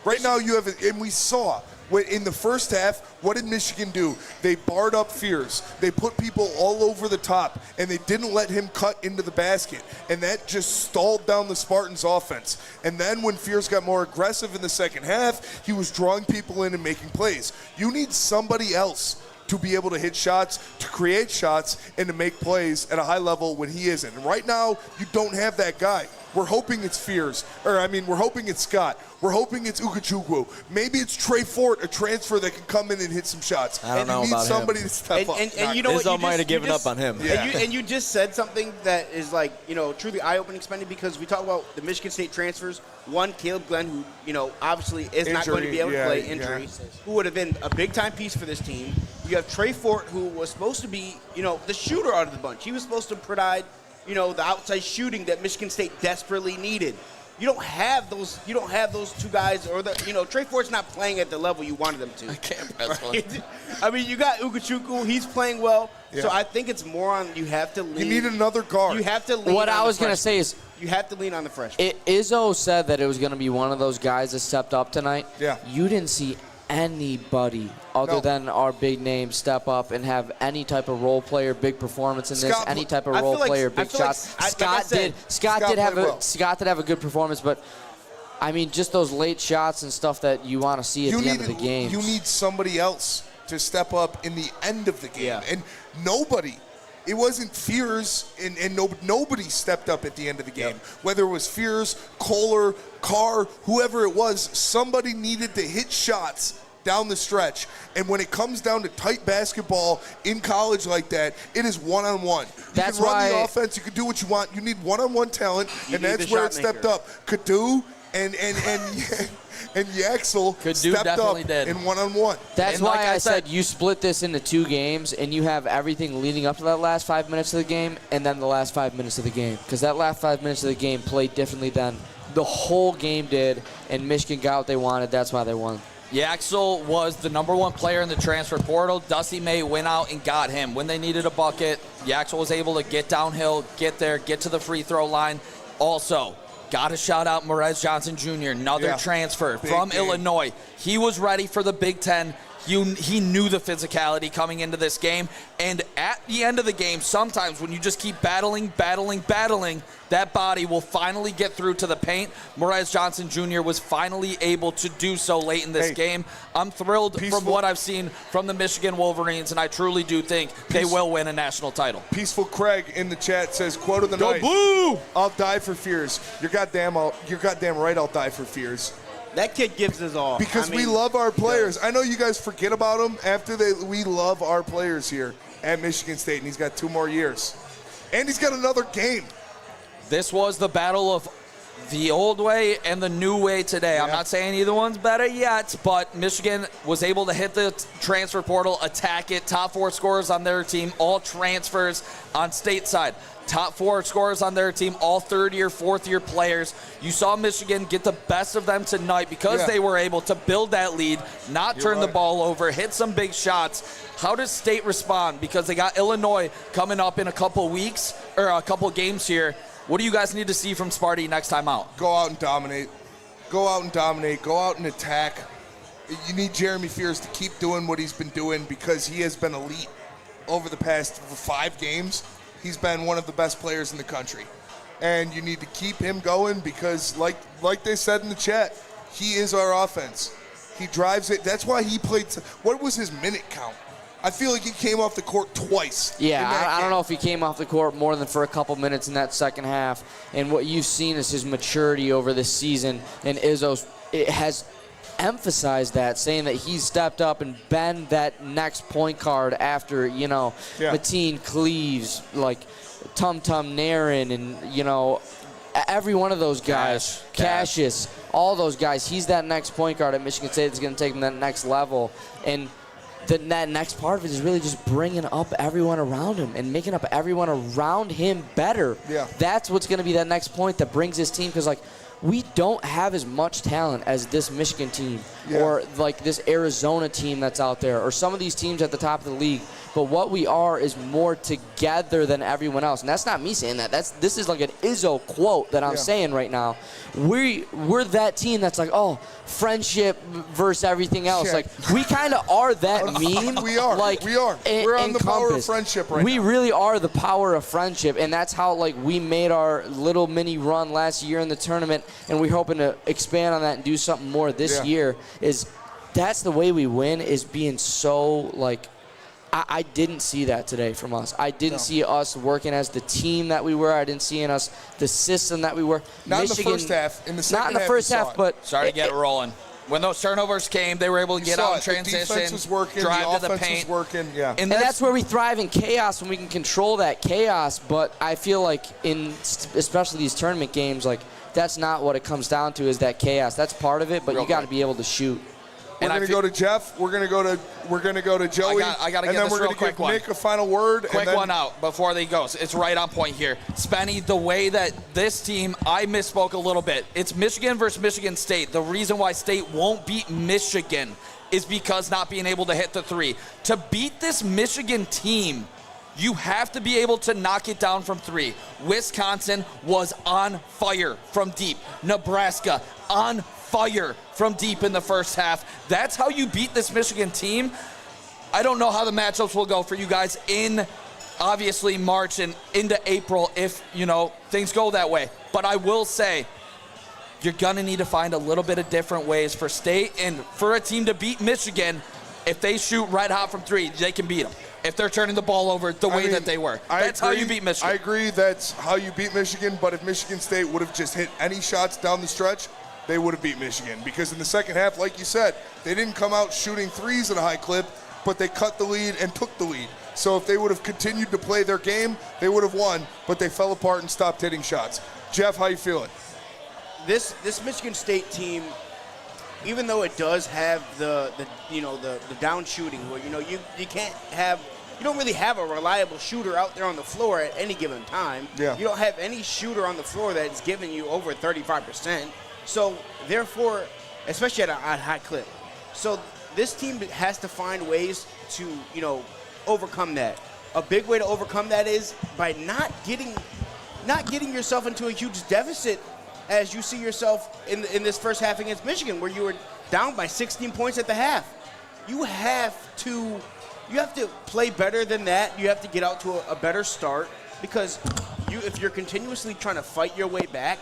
Right now you have, and we saw In the first half, what did Michigan do? They barred up Fears. They put people all over the top, and they didn't let him cut into the basket. And that just stalled down the Spartans' offense. And then when Fears got more aggressive in the second half, he was drawing people in and making plays. You need somebody else to be able to hit shots, to create shots, and to make plays at a high level when he isn't. And right now, you don't have that guy. We're hoping it's Fears. We're hoping it's Scott. We're hoping it's Ukachukwu. Maybe it's Trey Fort, a transfer that can come in and hit some shots. I don't know and you need about somebody him. to step up. And you know what? Izzo might have given up on him. Yeah. And you just said something that is like, truly eye-opening, spending, because we talk about the Michigan State transfers. One, Caleb Glenn, who, obviously is not going to be able to play, injury, who would have been a big-time piece for this team. You have Trey Fort, who was supposed to be, the shooter out of the bunch. He was supposed to provide, the outside shooting that Michigan State desperately needed. You don't have those two guys, or Trey Fort's not playing at the level you wanted him to. I can't press one. Right? I mean, you got Ukachukwu, he's playing well. Yeah. So I think it's more on you have to lean. You need another guard. You have to lean. What I was going to say is you have to lean on the freshman. Izzo said that it was going to be one of those guys that stepped up tonight. Yeah. You didn't see anybody other than our big name step up and have any type of role player, big performance in this, any type of role player, big shots. Scott did have a good performance, but I mean, just those late shots and stuff that you want to see at the end of the game. You need somebody else to step up in the end of the game, and nobody. It wasn't Fears, and nobody stepped up at the end of the game. Whether it was Fears, Kohler, Carr, whoever it was, somebody needed to hit shots down the stretch. And when it comes down to tight basketball in college like that, it is one-on-one. You can run the offense. You can do what you want. You need one-on-one talent, and that's where it stepped up. Kadu and Yaxel stepped up in one-on-one. That's why I said you split this into 2 games, and you have everything leading up to that last 5 minutes of the game and then the last 5 minutes of the game. Because that last 5 minutes of the game played differently than the whole game did, and Michigan got what they wanted. That's why they won. Yaxel was the #1 player in the transfer portal. Dusty May went out and got him. When they needed a bucket, Yaxel was able to get downhill, get there, get to the free throw line. Also, got to shout out Morez Johnson Jr., another transfer from Illinois. He was ready for the Big Ten. He knew the physicality coming into this game. And at the end of the game, sometimes when you just keep battling, that body will finally get through to the paint. Morez Johnson Jr. was finally able to do so late in this game. I'm thrilled from what I've seen from the Michigan Wolverines, and I truly do think they will win a national title. Peaceful Craig in the chat says, quote of the night, Blue! I'll die for Fears. You're goddamn right I'll die for Fears. That kid gives us all. Because we love our players. I know you guys forget about them we love our players here at Michigan State, and he's got 2 more years. And he's got another game. This was the battle of the old way and the new way today. I'm not saying either one's better yet, but Michigan was able to hit the transfer portal, attack it. Top 4 scorers on their team, all transfers on stateside. Top 4 scorers on their team, all third-year, fourth-year players. You saw Michigan get the best of them tonight because they were able to build that lead, not turn the ball over, hit some big shots. How does State respond? Because they got Illinois coming up in a couple weeks, or a couple games here. What do you guys need to see from Sparty next time out? Go out and dominate. Go out and attack. You need Jeremy Fears to keep doing what he's been doing because he has been elite over the past 5 games. He's been one of the best players in the country. And you need to keep him going because, like they said in the chat, he is our offense. He drives it. That's why he played. What was his minute count? I feel like he came off the court twice. Yeah, I don't know if he came off the court more than for a couple minutes in that second half. And what you've seen is his maturity over this season. And Izzo has emphasized that, saying that he's stepped up and been that next point guard after, Mateen Cleaves, like Tum Tum Naren, and, every one of those guys, Cassius, all those guys. He's that next point guard at Michigan State that's going to take him that next level. And that next part of it is really just bringing up everyone around him and making up everyone around him better. Yeah. That's what's going to be that next point that brings his team, because, we don't have as much talent as this Michigan team or, this Arizona team that's out there, or some of these teams at the top of the league but what we are is more together than everyone else. And that's not me saying that. This is like an Izzo quote that I'm saying right now. We're that team that's like, oh, friendship versus everything else. Check. Like, we kind of are that meme. We are. Like, We are. We're on the power of friendship right We now. really are the power of friendship, and that's how like we made our little mini run last year in the tournament, and we're hoping to expand on that and do something more this year. That's the way we win, is being so like. I didn't see that today from us. I didn't see us working as the team that we were. I didn't see in us the system that we were. Not Michigan, in the first half. In the second half, not in the first you saw half, it. but Started to get rolling. When those turnovers came, they were able to get out in transition, The defense was working. drive The to the offense paint. was working. Yeah. And that's where we thrive in chaos, when we can control that chaos. But I feel like in especially these tournament games, like that's not what it comes down to, is that chaos. That's part of it, but you got to be able to shoot. We're going to go to Jeff. We're going to go to Joey. I got to and get then this we're real going to quick give one. Nick a final word. Quick and then, one out before they go. It's right on point here. Spenny, the way that this team, I misspoke a little bit. It's Michigan versus Michigan State. The reason why State won't beat Michigan is because not being able to hit the three. To beat this Michigan team, you have to be able to knock it down from three. Wisconsin was on fire from deep. Nebraska on fire from deep in the first half. That's how you beat this Michigan team. I don't know how the matchups will go for you guys in, obviously, March and into April if, things go that way. But I will say, you're going to need to find a little bit of different ways for State. And for a team to beat Michigan, if they shoot red hot from three, they can beat them. If they're turning the ball over the way that they were. That's how you beat Michigan. I agree that's how you beat Michigan, but if Michigan State would have just hit any shots down the stretch, they would have beat Michigan. Because in the second half, like you said, they didn't come out shooting threes at a high clip, but they cut the lead and took the lead. So if they would have continued to play their game, they would have won, but they fell apart and stopped hitting shots. Jeff, how you feeling? This Michigan State team, even though it does have the down shooting, where you don't really have a reliable shooter out there on the floor at any given time. Yeah. You don't have any shooter on the floor that's giving you over 35%. So therefore, especially at a high clip. So this team has to find ways to overcome that. A big way to overcome that is by not getting yourself into a huge deficit, as you see yourself in this first half against Michigan, where you were down by 16 points at the half. You have to play better than that. You have to get out to a better start, because if you're continuously trying to fight your way back,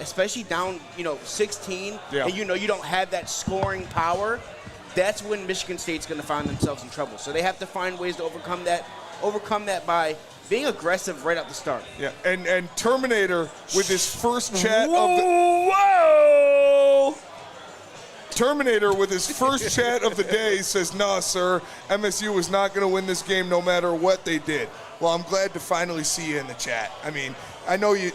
especially down 16, and you don't have that scoring power, that's when Michigan State's going to find themselves in trouble. So they have to find ways to overcome that by being aggressive right at the start. Yeah, and Terminator with his first chat of the Terminator with his first chat of the day says, "Nah, sir, MSU is not going to win this game no matter what they did." Well, I'm glad to finally see you in the chat. I mean, I know you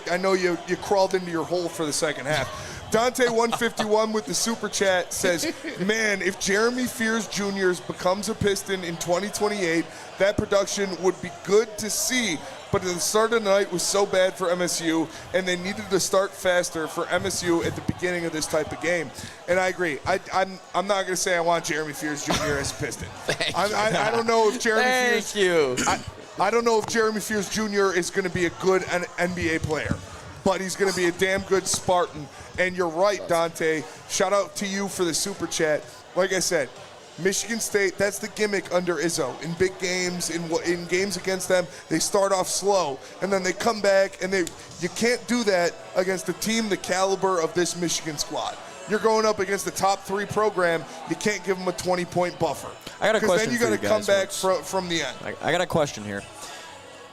crawled into your hole for the second half. Dante151 with the super chat says, "Man, if Jeremy Fears Jr. becomes a Piston in 2028, that production would be good to see. But the start of the night was so bad for MSU, and they needed to start faster for MSU at the beginning of this type of game." And I agree. I'm not going to say I want Jeremy Fears Jr. as a Piston. I don't know if Jeremy Fears. I don't know if Jeremy Fears Jr. is going to be a good NBA player, but he's going to be a damn good Spartan. And you're right, Dante. Shout out to you for the super chat. Like I said, Michigan State, that's the gimmick under Izzo. In big games, in games against them, they start off slow, and then they come back, and you can't do that against a team the caliber of this Michigan squad. You're going up against the top 3 program. You can't give them a 20-point buffer. I got a question because then you for you got to come guys back from the end. I got a question here.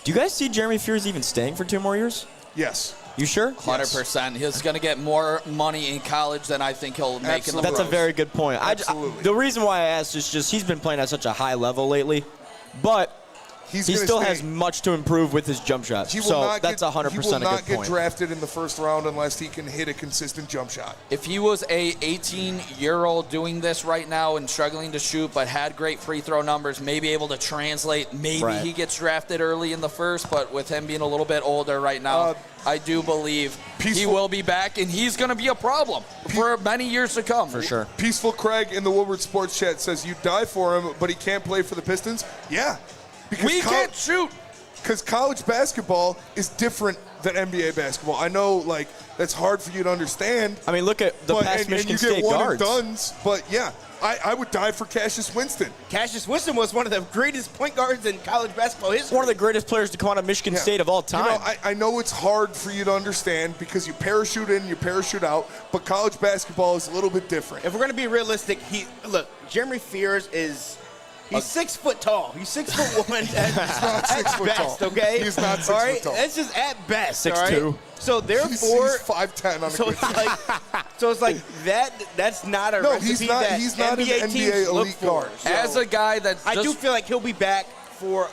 Do you guys see Jeremy Fears even staying for 2 more years? Yes. You sure? 100%. He's going to get more money in college than I think he'll make in the That's pros. a very good point. Absolutely. The reason why I asked is just he's been playing at such a high level lately, but he still has much to improve with his jump shot. So that's 100% a good point. He will not get drafted in the first round unless he can hit a consistent jump shot. If he was a 18-year-old doing this right now and struggling to shoot but had great free throw numbers, maybe able to translate, maybe he gets drafted early in the first, but with him being a little bit older right now, I do believe he will be back, and he's going to be a problem for many years to come. For sure. Peaceful Craig in the Woodward Sports Chat says, "You die for him, but he can't play for the Pistons." Yeah. We can't shoot. Because college basketball is different than NBA basketball. I know, like, that's hard for you to understand. I mean, look at the past Michigan and you State get one guards. and dones, but yeah, I would die for Cassius Winston. Cassius Winston was one of the greatest point guards in college basketball history. One of the greatest players to come out of Michigan State of all time. You know, I know it's hard for you to understand because you parachute in, you parachute out, but college basketball is a little bit different. If we're going to be realistic, look, Jeremy Fears is... He's 6 foot tall. He's 6'1". He's not 6 foot best, tall. okay? He's not 6 foot tall. That's just at best. 6'2". All right? So therefore, he's 5'10" on a so it's like that's not a recipe he's not. that He's not NBA an teams NBA look elite for. guard. So As a guy that I do feel like he'll be back for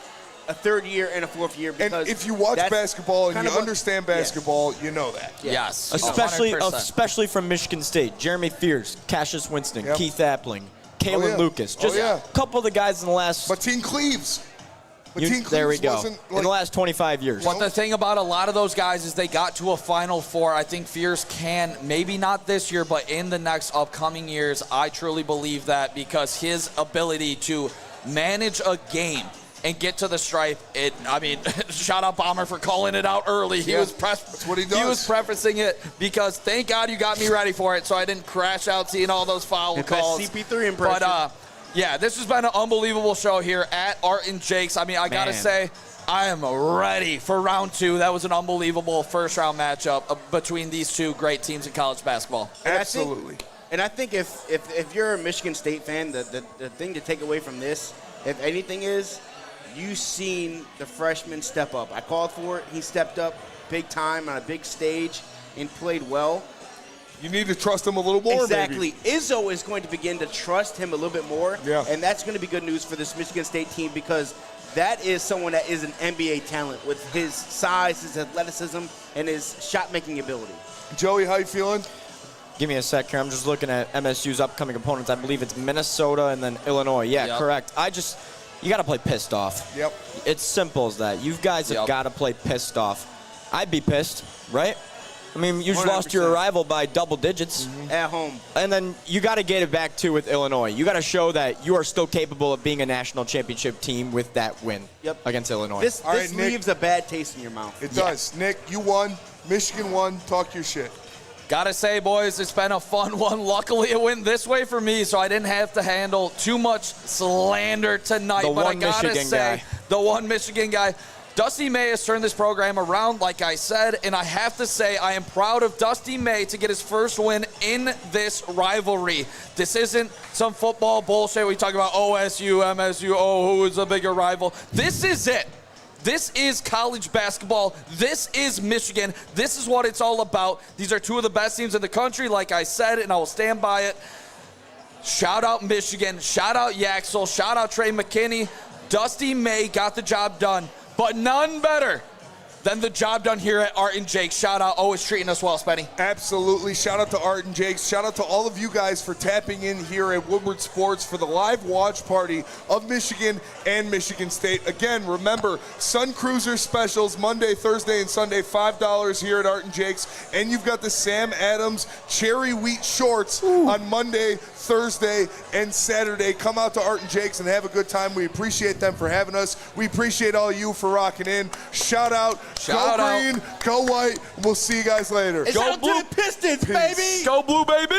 a third year and a fourth year. And Because if you watch basketball and kind you of understand basketball, you know that. yes, Especially 100%. especially from Michigan State. Jeremy Fears, Cassius Winston, Yep. Keith Appling, Kalen yeah. Lucas. Oh, Just yeah. a couple of the guys in the last... Mateen Cleaves. Mateen Cleaves there we go. wasn't, In the last 25 years. But the thing about a lot of those guys is they got to a Final Four. I think Fears can, maybe not this year, but in the next upcoming years, I truly believe that because his ability to manage a game and get to the stripe, shout out Bomber for calling it out early. He was that's what he does. He was prefacing it because thank God you got me ready for it so I didn't crash out seeing all those foul calls. CP3 impression. But yeah, this has been an unbelievable show here at Art and Jake's. I mean, I got to say, I am ready for round 2. That was an unbelievable first-round matchup between these two great teams in college basketball. Absolutely. And I think if you're a Michigan State fan, the thing to take away from this, if anything, is you've seen the freshman step up. I called for it. He stepped up big time on a big stage and played well. You need to trust him a little more, Exactly. maybe. Izzo is going to begin to trust him a little bit more. Yeah. And that's going to be good news for this Michigan State team because that is someone that is an NBA talent with his size, his athleticism, and his shot-making ability. Joey, how you feeling? Give me a sec here. I'm just looking at MSU's upcoming opponents. I believe it's Minnesota and then Illinois. Yeah, Yep. correct. You got to play pissed off. Yep. It's simple as that. You guys have Yep. got to play pissed off. I'd be pissed, right? I mean, you just lost to your 100%. rival by double digits. At home. And then you got to get it back, too, with Illinois. You got to show that you are still capable of being a national championship team with that win against Illinois. This All right, Nick. leaves a bad taste in your mouth. It does. Nick, you won. Michigan won. Talk your shit. Gotta say, boys, it's been a fun one. Luckily, it went this way for me, so I didn't have to handle too much slander tonight. The but one I gotta Michigan say, guy. the one Michigan guy. Dusty May has turned this program around, like I said, and I have to say I am proud of Dusty May to get his first win in this rivalry. This isn't some football bullshit. We talk about OSU, MSU, who is a bigger rival. This is it. This is college basketball. This is Michigan. This is what it's all about. These are two of the best teams in the country, like I said, and I will stand by it. Shout out Michigan. Shout out Yaxel. Shout out Trey McKinney. Dusty May got the job done, but none better than the job done here at Art and Jake. Shout out, always treating us well, Spenny. Absolutely. Shout out to Art and Jake. Shout out to all of you guys for tapping in here at Woodward Sports for the live watch party of Michigan and Michigan State. Again, remember, Sun Cruiser specials Monday, Thursday, and Sunday, $5 here at Art and Jake's. And you've got the Sam Adams cherry wheat shorts on Monday, Thursday, and Saturday. Come out to Art and Jake's and have a good time. We appreciate them for having us. We appreciate all you for rocking in. Shout out. Shout go out. green, go white. We'll see you guys later. It's out to the Pistons, baby! Go blue, baby!